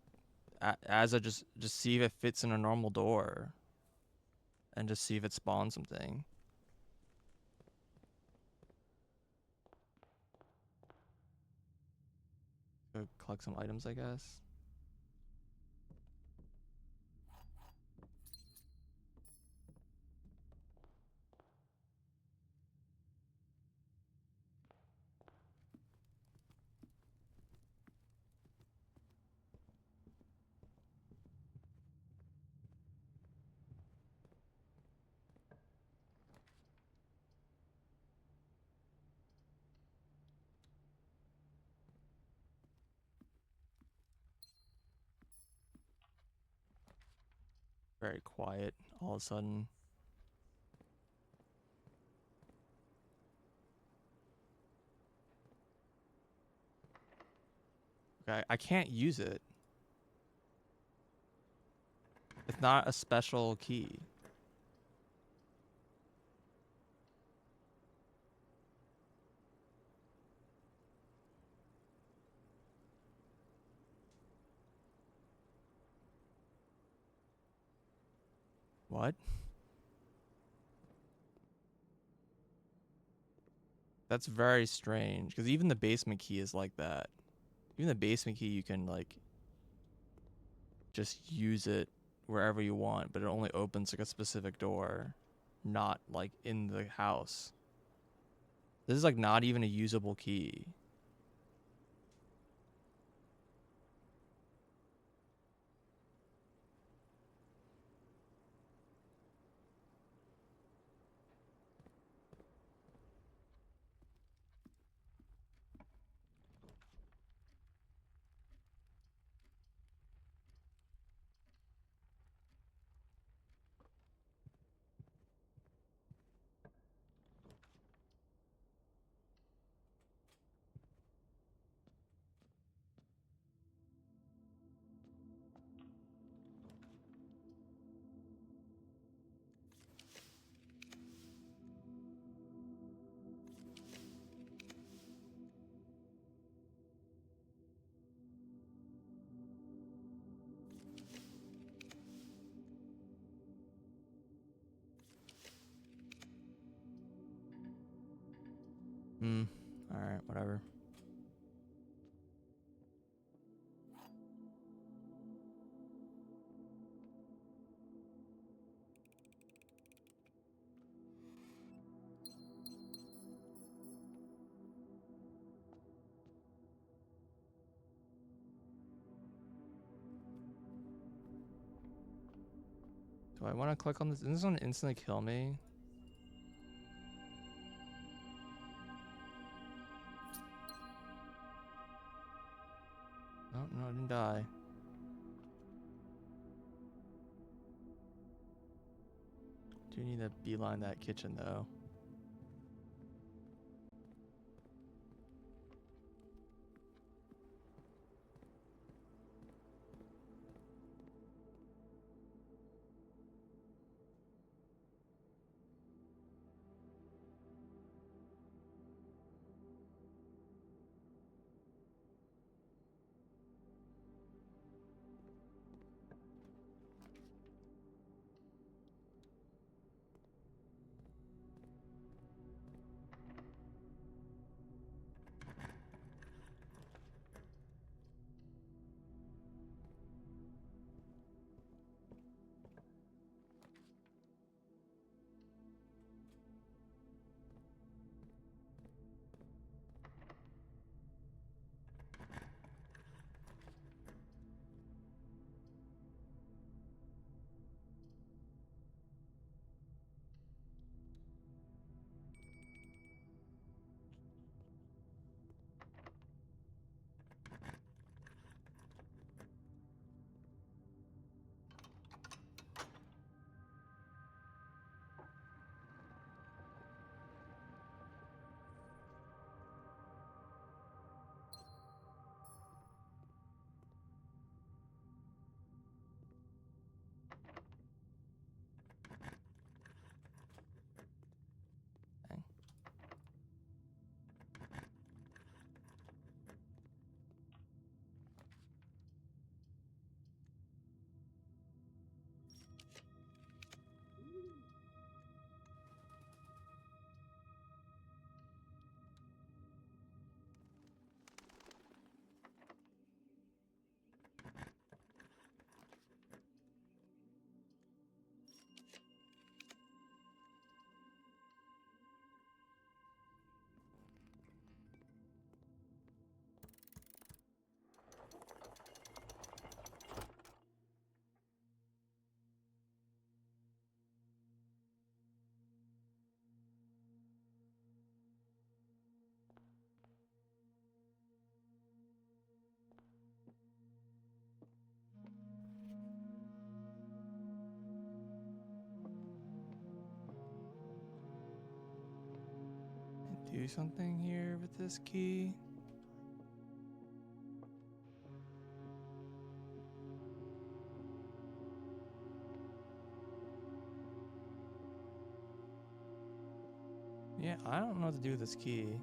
as a just see if it fits in a normal door, and just see if it spawns something. Go collect some items, I guess. Very quiet all of a sudden. Okay, I can't use it. It's not a special key. What? That's very strange, because even the basement key is like that. Even the basement key, you can like just use it wherever you want, but it only opens like a specific door, not like in the house. This is like not even a usable key. Hmm. All right, whatever. Do I want to click on this? Isn't this going to instantly kill me? Oh, no, I didn't die. Do need to beeline that kitchen, though. do something here with this key? Yeah, I don't know what to do with this key.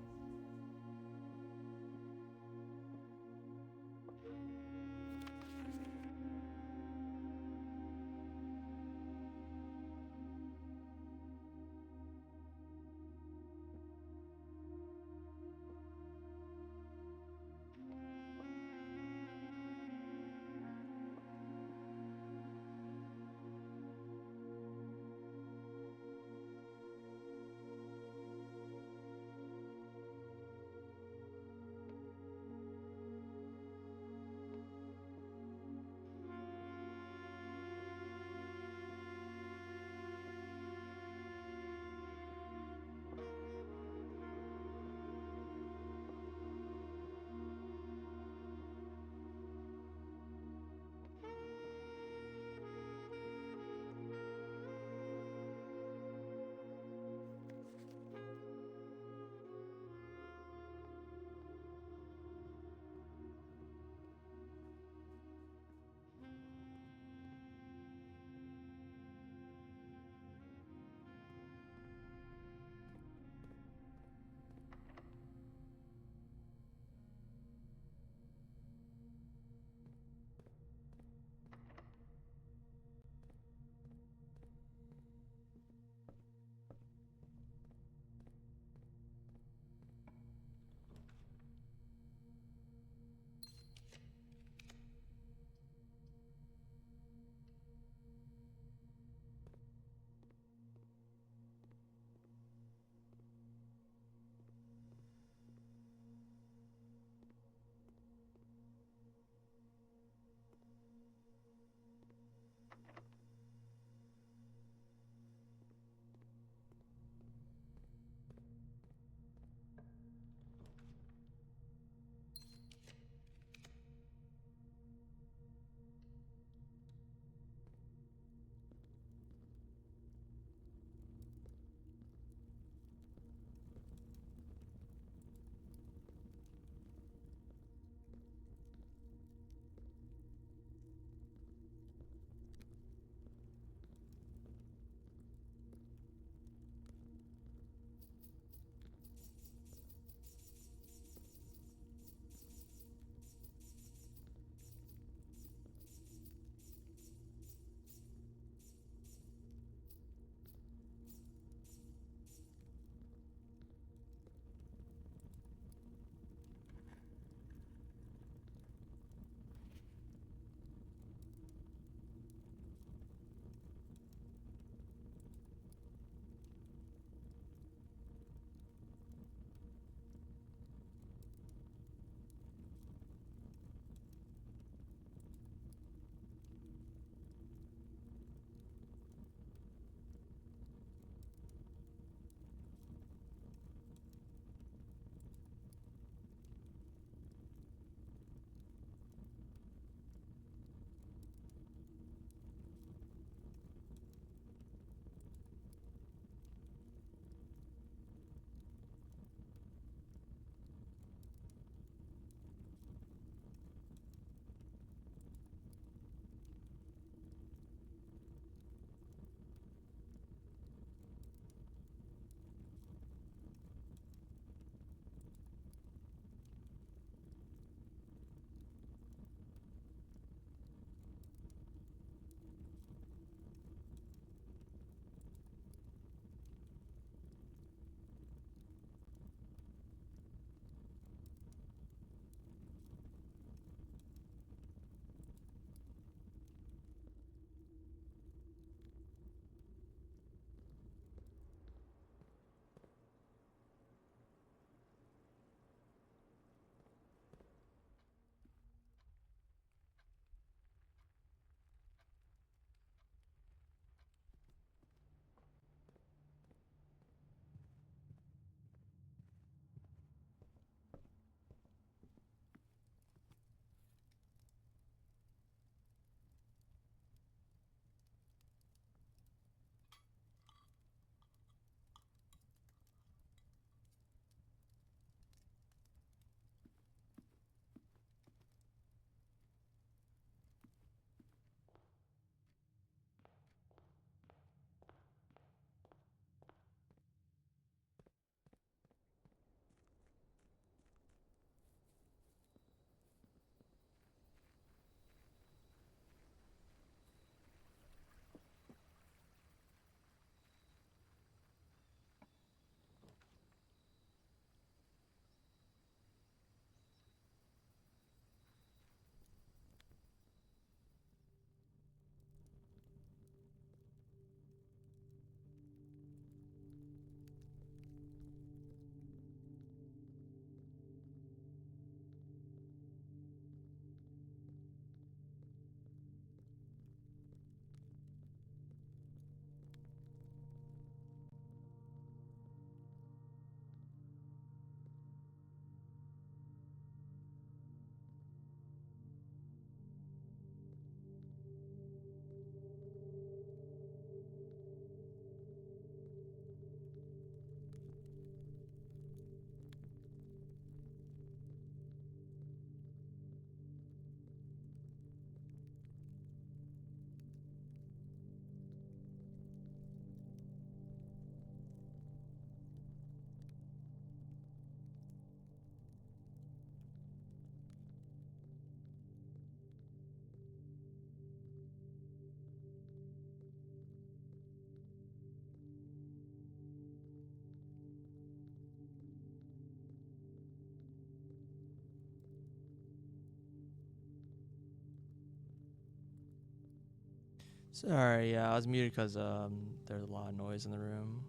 Sorry, yeah, I was muted because there's a lot of noise in the room.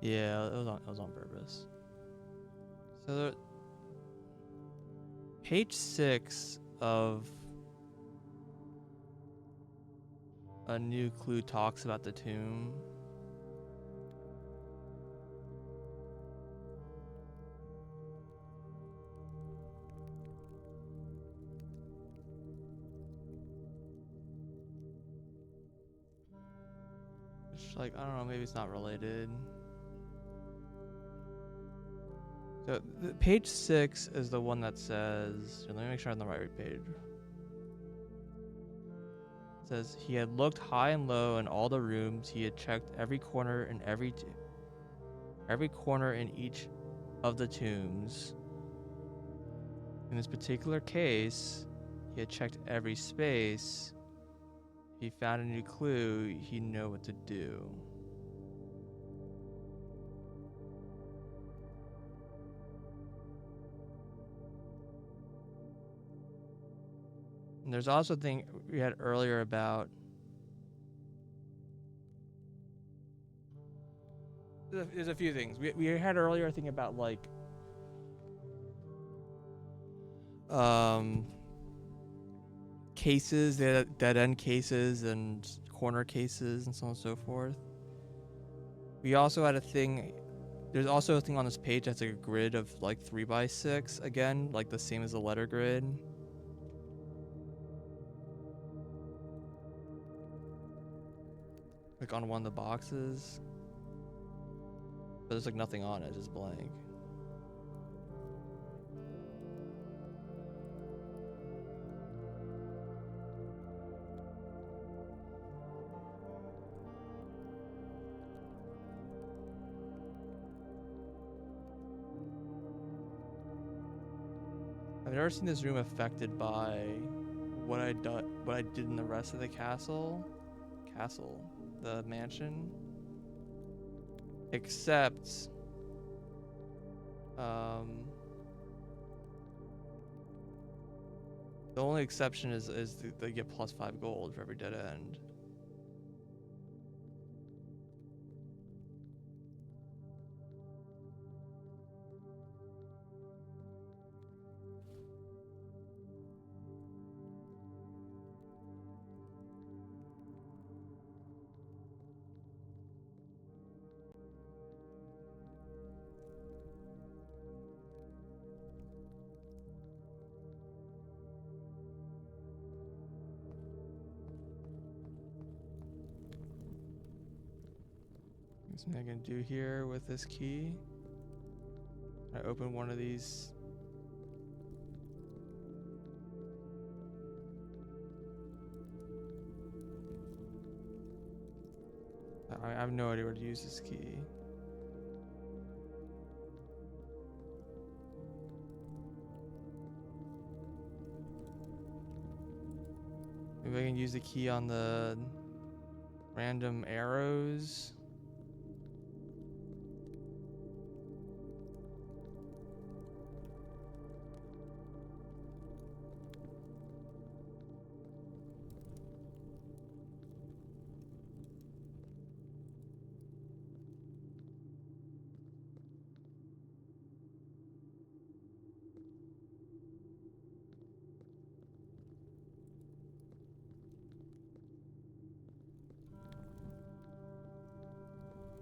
Yeah, it was on purpose. So page 6 of a new clue talks about the tomb. It's like, I don't know, maybe it's not related. So page 6 is the one that says, let me make sure I'm on the right page. It says he had looked high and low in all the rooms. He had checked every corner in every corner in each of the tombs. In this particular case, he had checked every space. If he found a new clue, he'd know what to do. And there's also a thing we had earlier about there's a few things. We had earlier a thing about like cases, dead end cases and corner cases and so on and so forth. We also had a thing, there's also a thing on this page that's like a grid of like 3x6 again, like the same as the letter grid. Like on one of the boxes. But there's like nothing on it, just blank. I've never seen this room affected by what I did in the rest of the castle, the mansion, except the only exception is they get +5 gold for every dead end. Something I can do here with this key. I open one of these. I have no idea where to use this key. Maybe I can use the key on the random arrows.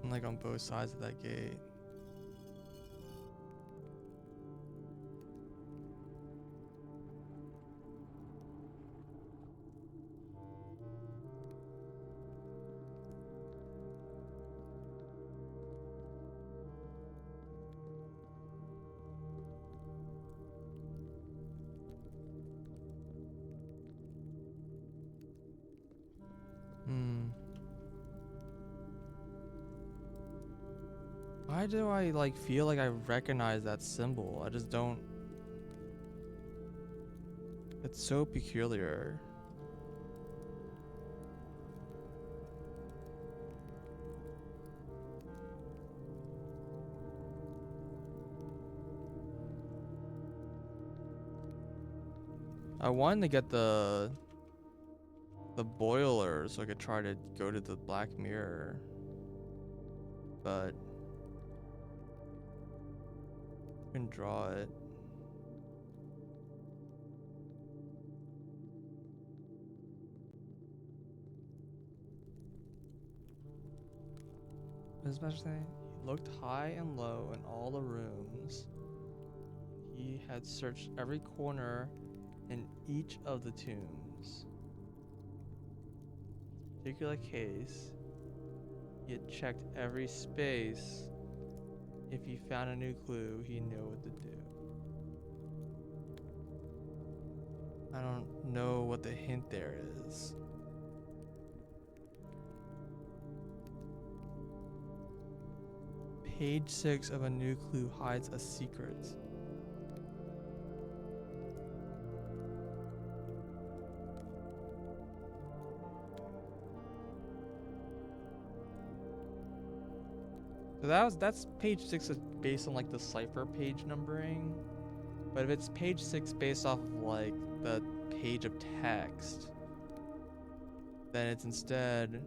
Like on both sides of that gate. Why do I like feel like I recognize that symbol? I just don't. It's so peculiar. I wanted to get the boiler so I could try to go to the Black Mirror, but I couldn't draw it. Especially, he looked high and low in all the rooms. He had searched every corner in each of the tombs. Particular case, he had checked every space. If he found a new clue, he knew what to do. I don't know what the hint there is. Page 6 of a new clue hides a secret. So that's page 6 is based on like the cipher page numbering. But if it's page 6 based off of like the page of text, then it's instead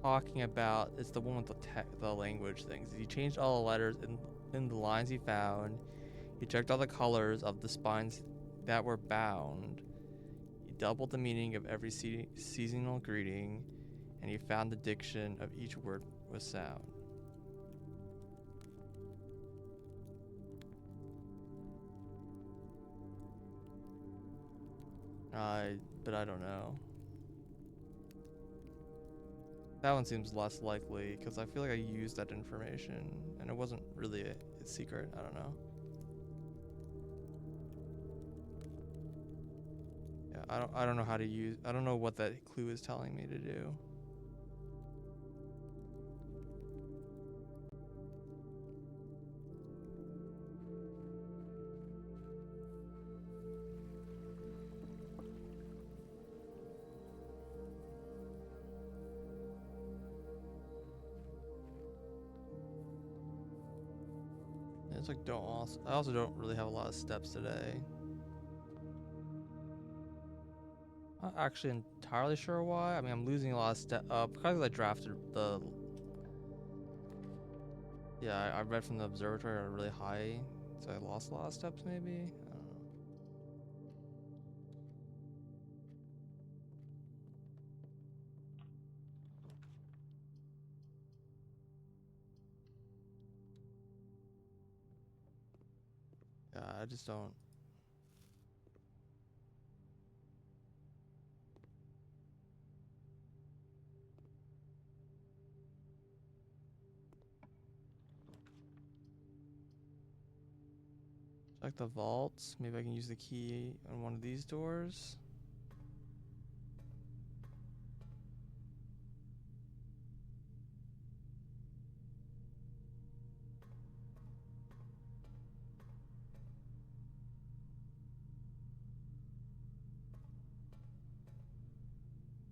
talking about, it's the one with the language things. He changed all the letters in the lines he found. He checked all the colors of the spines that were bound. He doubled the meaning of every seasonal greeting, and he found the diction of each word with sound. But I don't know. That one seems less likely because I feel like I used that information and it wasn't really a secret. I don't know. Yeah, I don't know how to use. I don't know what that clue is telling me to do. It's like I also don't really have a lot of steps today. Not actually entirely sure why. I mean, I'm losing a lot of steps because I drafted the. Yeah, I read from the observatory at a really high, so I lost a lot of steps. Maybe I don't know. Yeah, I just don't. Check the vaults. Maybe I can use the key on one of these doors.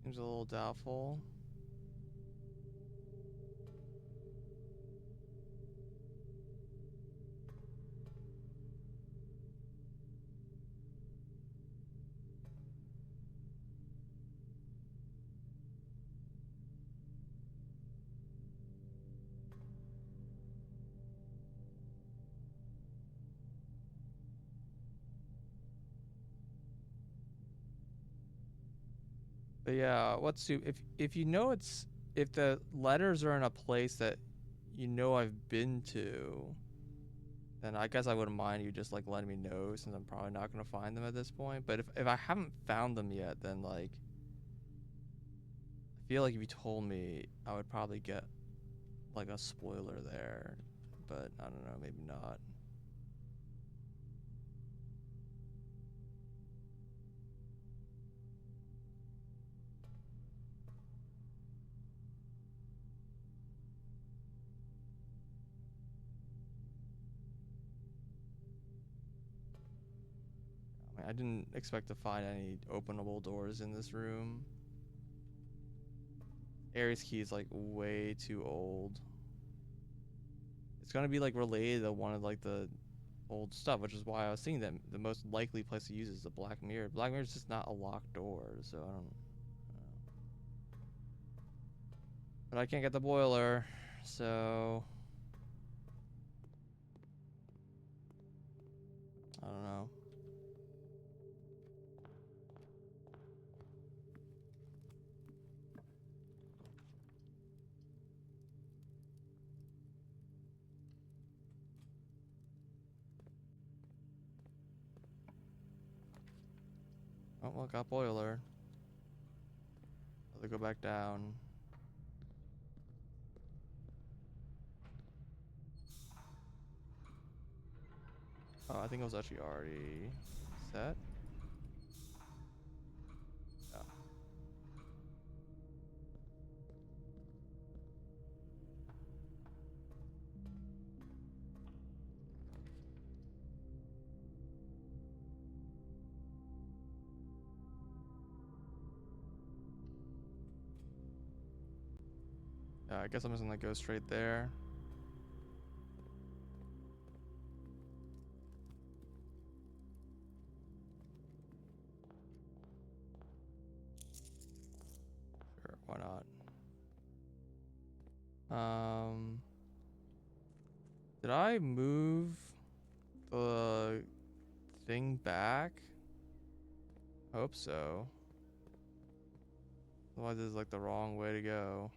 Seems a little doubtful. But yeah, if you know if the letters are in a place that you know I've been to, then I guess I wouldn't mind you just like letting me know since I'm probably not gonna find them at this point. But if I haven't found them yet, then like I feel like if you told me, I would probably get like a spoiler there. But I don't know, maybe not. I didn't expect to find any openable doors in this room. Ares key is like way too old. It's gonna be like related to one of like the old stuff, which is why I was thinking that the most likely place to use is the Black Mirror. Black Mirror is just not a locked door, so I don't know. But I can't get the boiler, so I don't know. Oh, well, got boiler. Let it go back down. Oh, I think it was actually already set. Yeah. I guess I'm just gonna go straight there. Sure, why not? Did I move the thing back? Hope so. Otherwise, this is like the wrong way to go.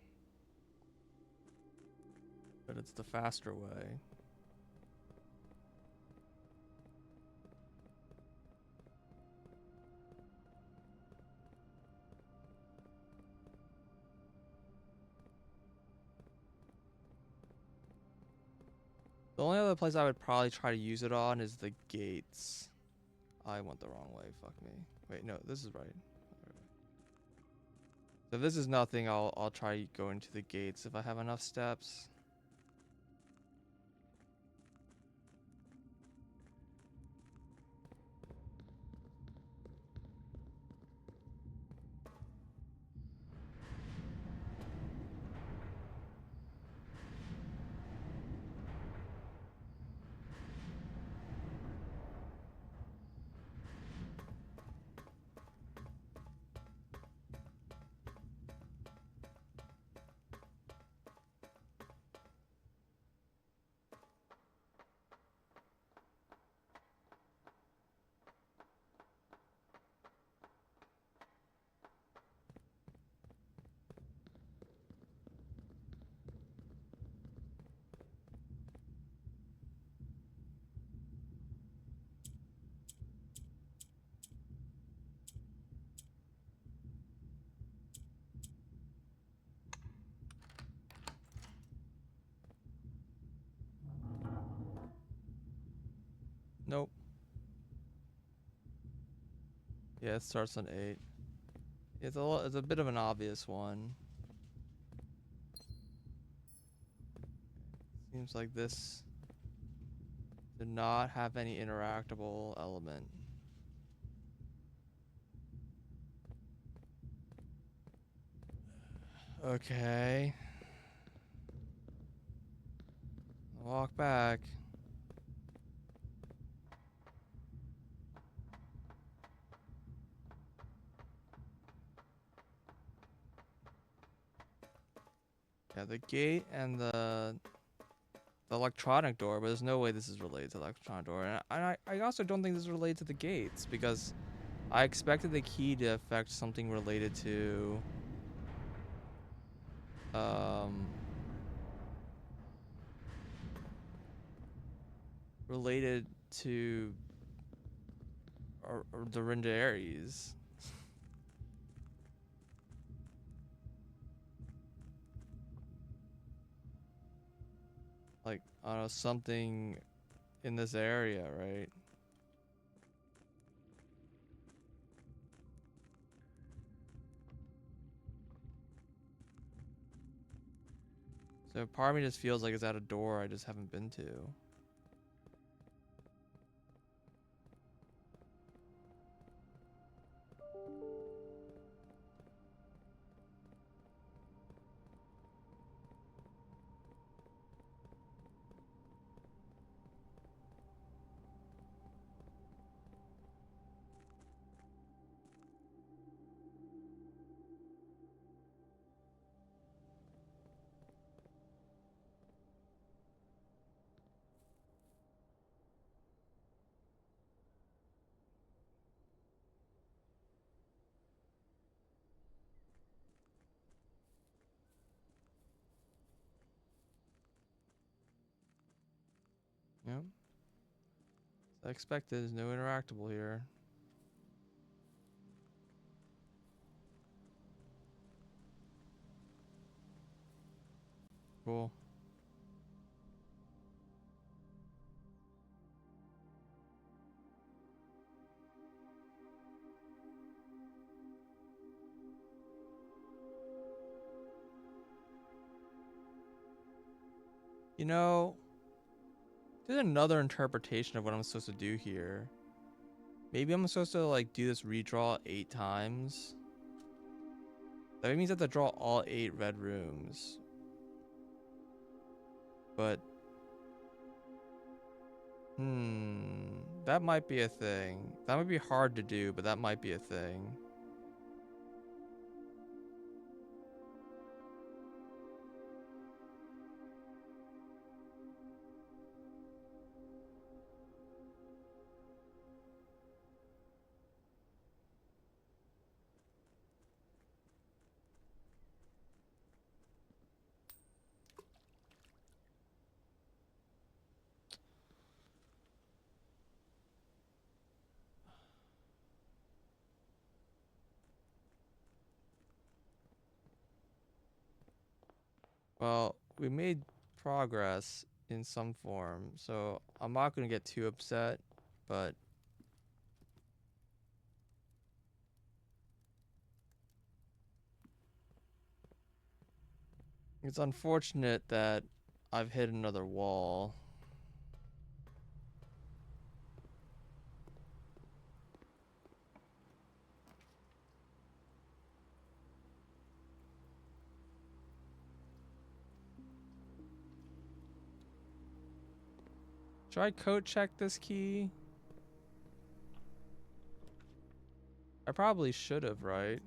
But it's the faster way. The only other place I would probably try to use it on is the gates. I went the wrong way, fuck me. Wait, no, this is right. So if this is nothing, I'll try going to the gates if I have enough steps. Nope. Yeah, it starts on 8. It's a bit of an obvious one. Seems like this did not have any interactable element. Okay. Walk back. Yeah, the gate and the electronic door, but there's no way this is related to the electronic door. And I also don't think this is related to the gates, because I expected the key to affect something related to related to or Dorinda Ares. Like, I don't know, something in this area, right? So part of me just feels like it's at a door I just haven't been to. Yep. As I expected, there's no interactable here. Cool. You know, there's another interpretation of what I'm supposed to do here. Maybe I'm supposed to like do this redraw 8 times. That means I have to draw all 8 red rooms. But that might be a thing. That might be hard to do, but that might be a thing. Well, we made progress in some form, so I'm not going to get too upset, but it's unfortunate that I've hit another wall. Should I code check this key? I probably should have, right?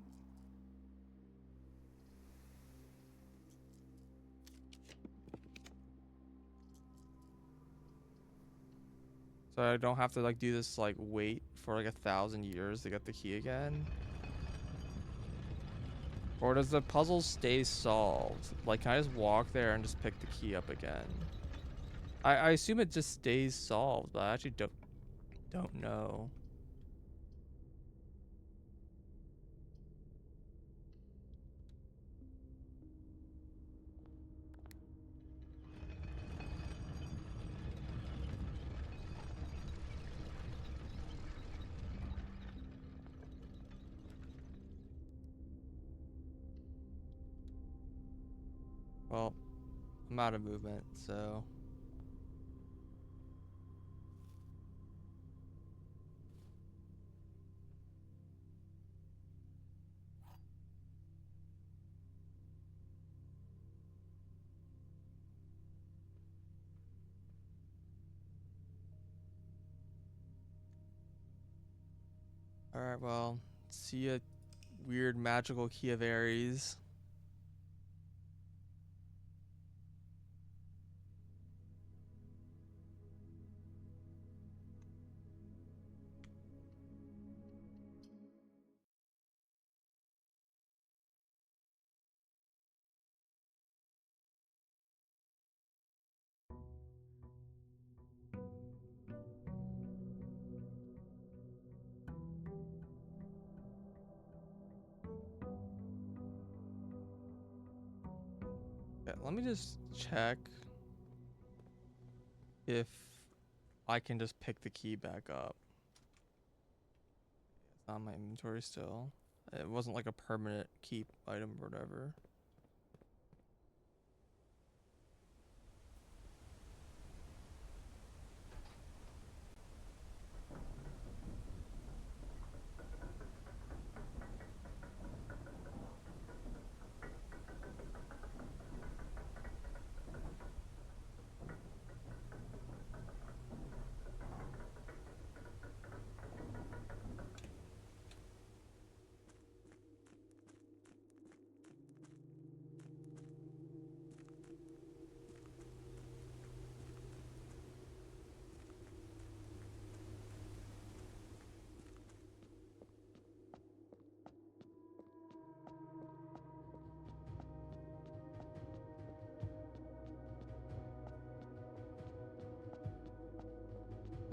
So I don't have to like do this like wait for like 1,000 years to get the key again? Or does the puzzle stay solved? Like, can I just walk there and just pick the key up again? I assume it just stays solved, but I actually don't know. Well, I'm out of movement, so. Alright, well, see ya, weird magical key of Aries. Yeah, let me just check if I can just pick the key back up. It's not in my inventory still. It wasn't like a permanent keep item or whatever.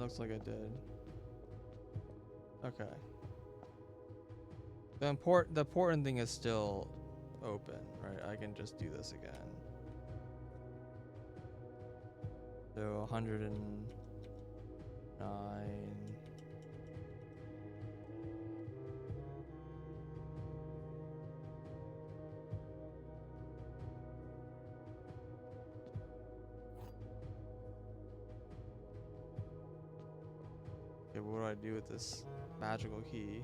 Looks like I did. Okay. The important thing is still open, right? I can just do this again. So 109. Okay, what do I do with this magical key?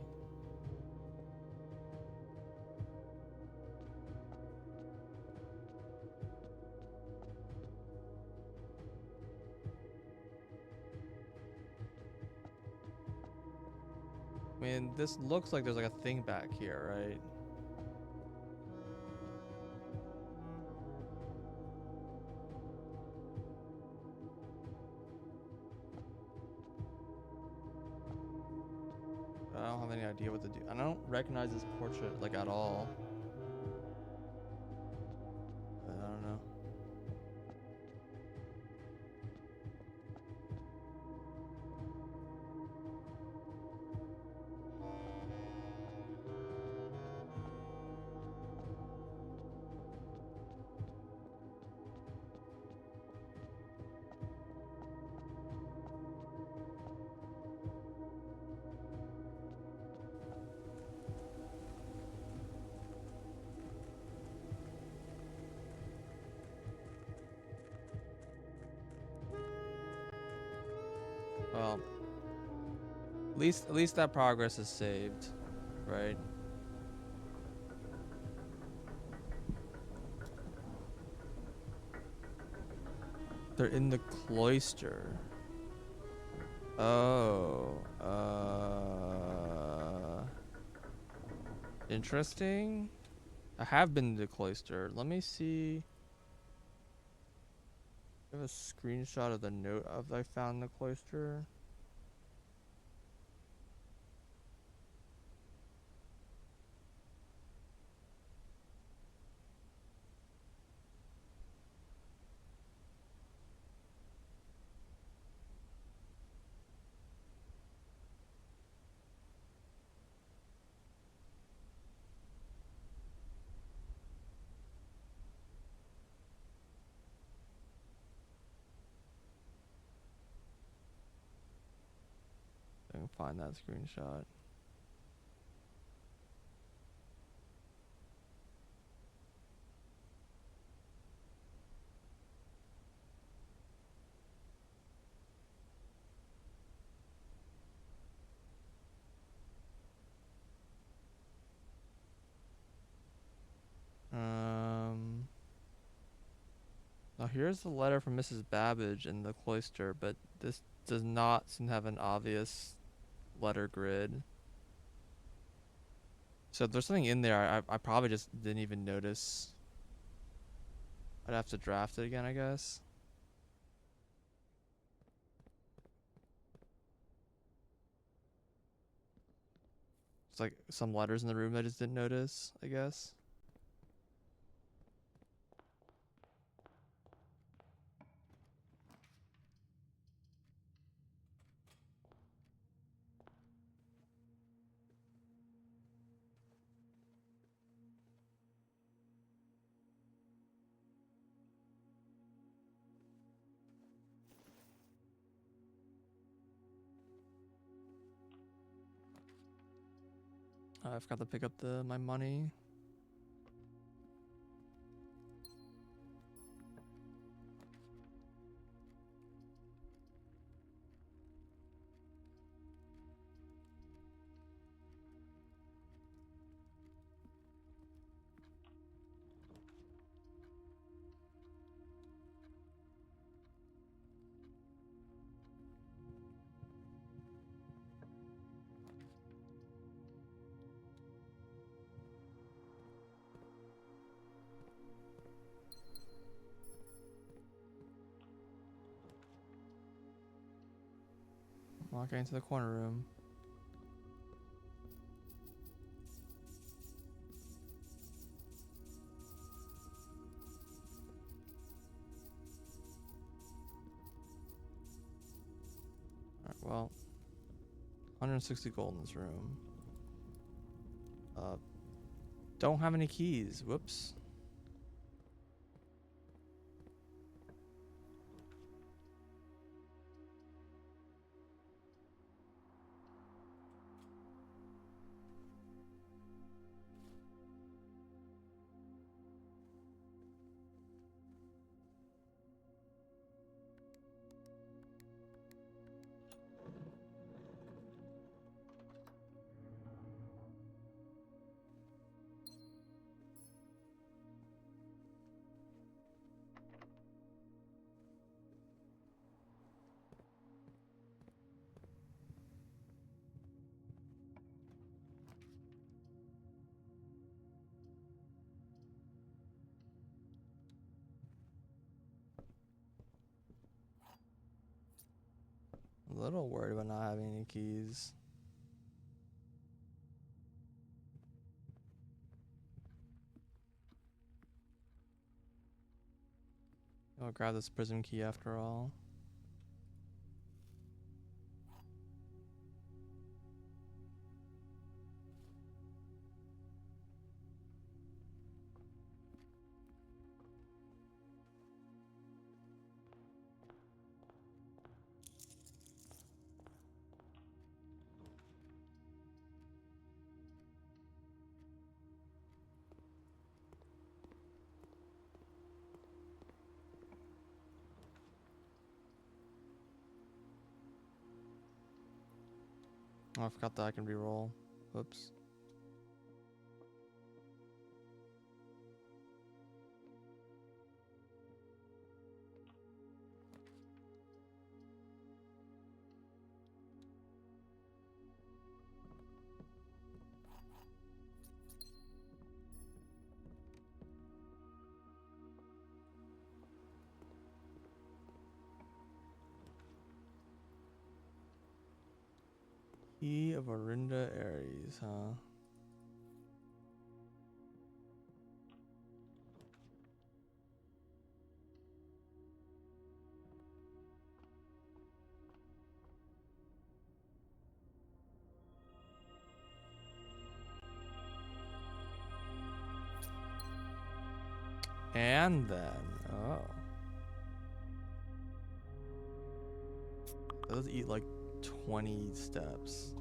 I mean, this looks like there's like a thing back here, right? I don't have any idea what to do. I don't recognize this portrait like at all. But I don't know. Well, at least that progress is saved, right? They're in the cloister. Oh, interesting. I have been to the cloister. Let me see. I have a screenshot of the note of I found in the cloister. I can find that screenshot. Now here's the letter from Mrs. Babbage in the cloister, but this does not seem to have an obvious letter grid. So if there's something in there I probably just didn't even notice. I'd have to draft it again, I guess. It's like some letters in the room I just didn't notice, I guess. I forgot to pick up my money. Walking into the corner room. 160 gold in this room. Don't have any keys. Whoops. A little worried about not having any keys. I'll grab this prism key after all. Oh, I forgot that I can re-roll. Whoops. Key of Orinda Ares, huh? And then, oh. Those eat like 20 steps.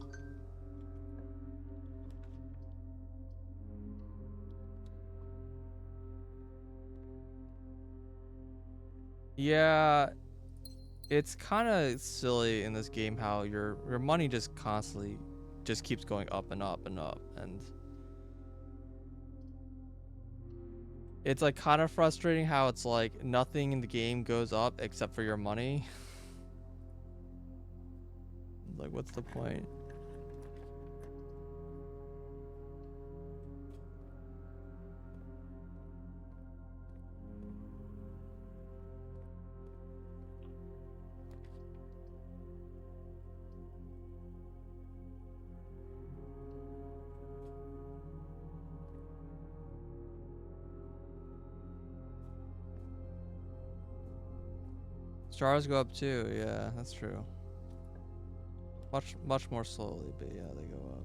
Yeah, it's kind of silly in this game how your money just constantly just keeps going up and up and up, and it's like kind of frustrating how it's like nothing in the game goes up except for your money. Like, what's the point? Stars go up too, yeah, that's true. Much more slowly, but yeah, they go up.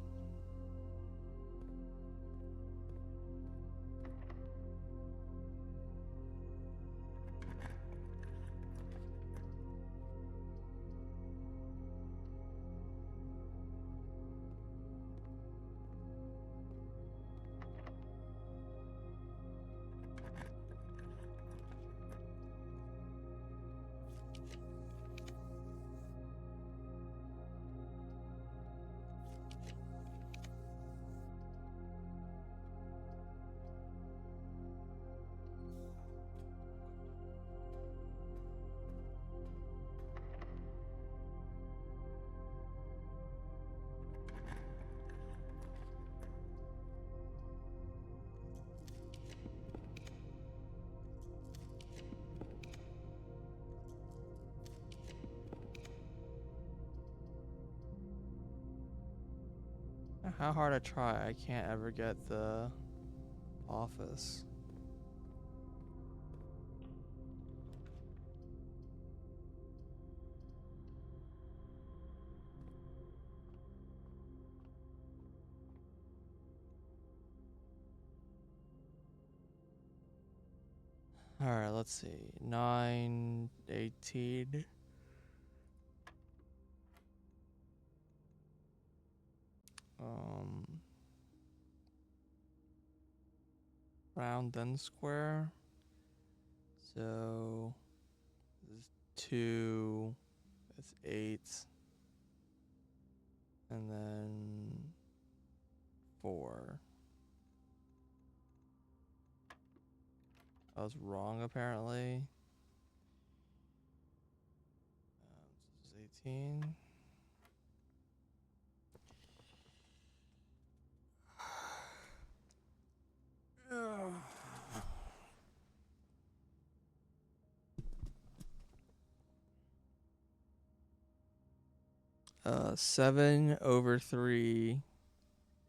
How hard I try, I can't ever get the office. All right, let's see. 9, 18. Round then square. So this is 2. That's 8. And then 4. I was wrong apparently. This is 18. Uh, 7/3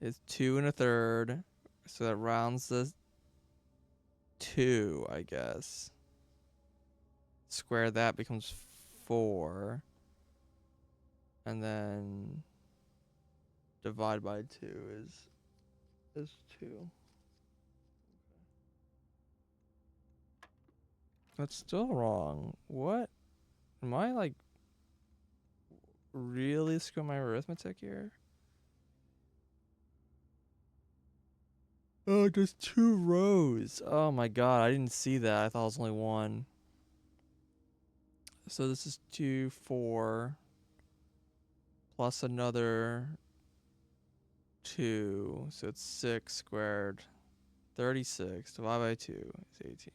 is 2 1/3. So that rounds the 2, I guess. Square that becomes 4. And then divide by 2 is 2. That's still wrong. What? Am I like really screwing my arithmetic here? Oh, just 2 rows. Oh my god, I didn't see that. I thought it was only 1. So this is 2, 4. Plus another 2. So it's 6 squared. 36 divided by 2 is 18.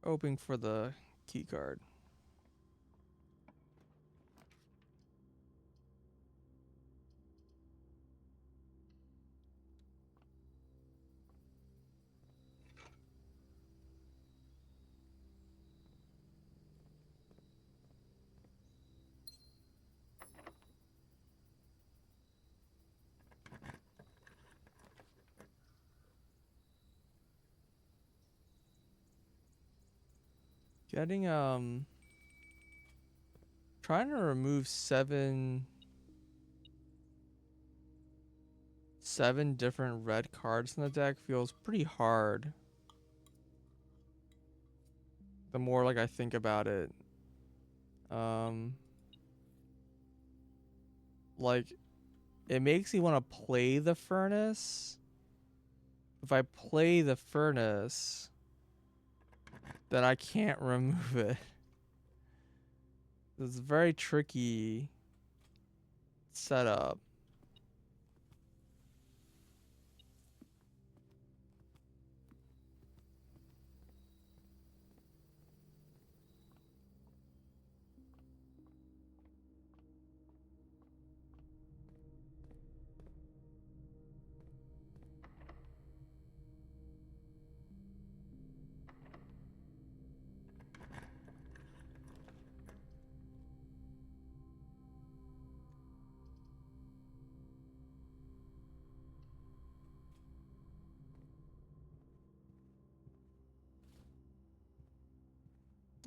Hoping for the key card. Getting trying to remove 7 different red cards in the deck feels pretty hard. The more like I think about it. Like it makes me want to play the furnace. If I play the furnace, then I can't remove it. It's a very tricky setup.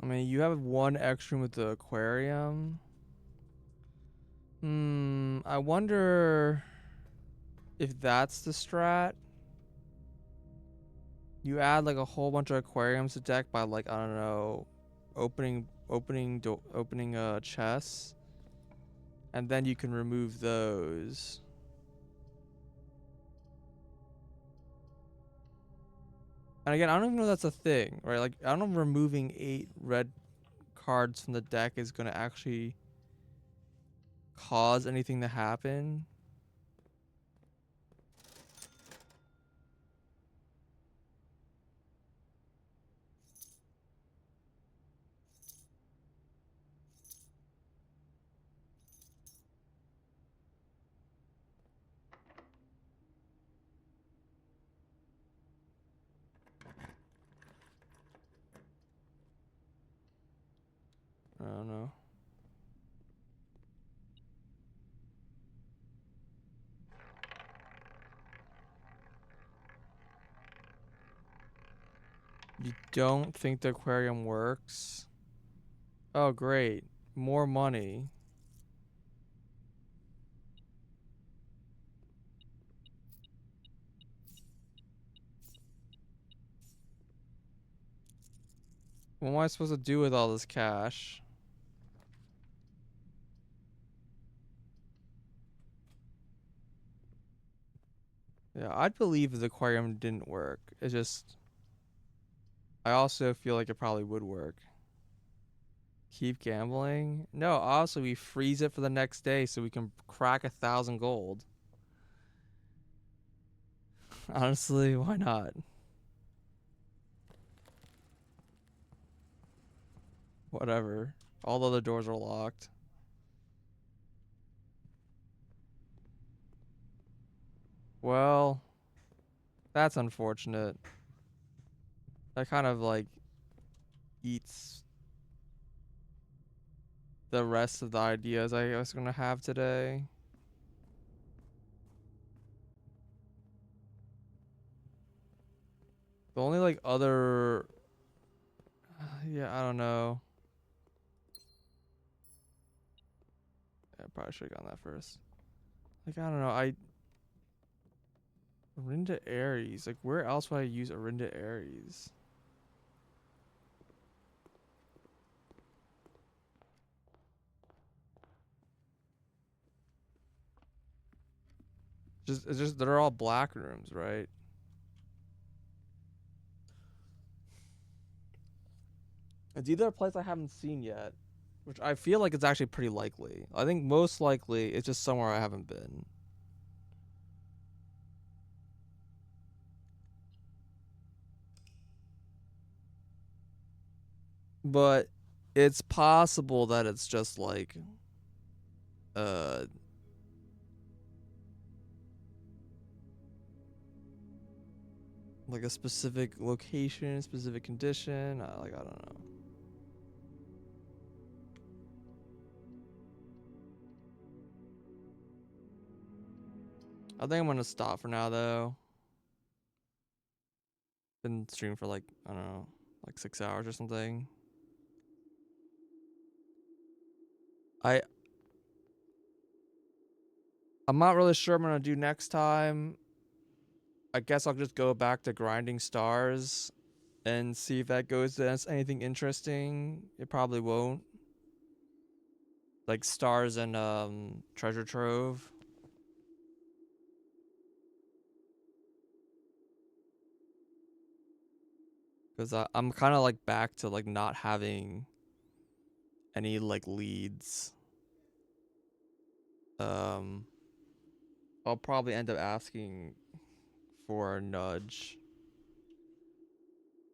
I mean, you have 1 extra with the aquarium. I wonder if that's the strat. You add like a whole bunch of aquariums to deck by like, I don't know, opening chests, and then you can remove those. And again, I don't even know that's a thing, right? Like, I don't know if removing 8 red cards from the deck is gonna actually cause anything to happen. I don't know. You don't think the aquarium works? Oh, great. More money. What am I supposed to do with all this cash? Yeah, I'd believe if the aquarium didn't work. It's just, I also feel like it probably would work. Keep gambling? No, also we freeze it for the next day so we can crack 1,000 gold. Honestly, why not? Whatever. All the other doors are locked. Well, that's unfortunate. That kind of like eats the rest of the ideas I was gonna have today. The only like other, yeah, I don't know. I probably should have gone that first. Like I don't know. Orinda Ares. Like where else would I use Orinda Ares? It's just they're all black rooms, right? It's either a place I haven't seen yet, which I feel like it's actually pretty likely. I think most likely it's just somewhere I haven't been. But it's possible that it's just uh like a specific location, specific condition. I don't know. I think I'm gonna stop for now though. Been streaming for like I don't know, like 6 hours or something. I I'm not really sure what I'm gonna do next time. I guess I'll just go back to grinding stars and see if that goes to anything interesting. It probably won't. Like stars and treasure trove. Because I'm kind of like back to like not having any like leads. Um, I'll probably end up asking for a nudge.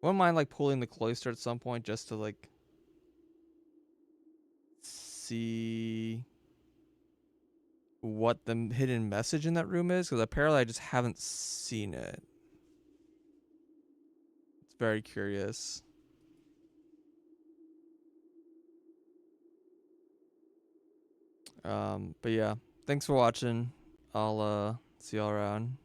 Wouldn't mind like pulling the cloister at some point just to like see what the hidden message in that room is, because apparently I just haven't seen it. It's very curious. But yeah, thanks for watching. I'll see y'all around.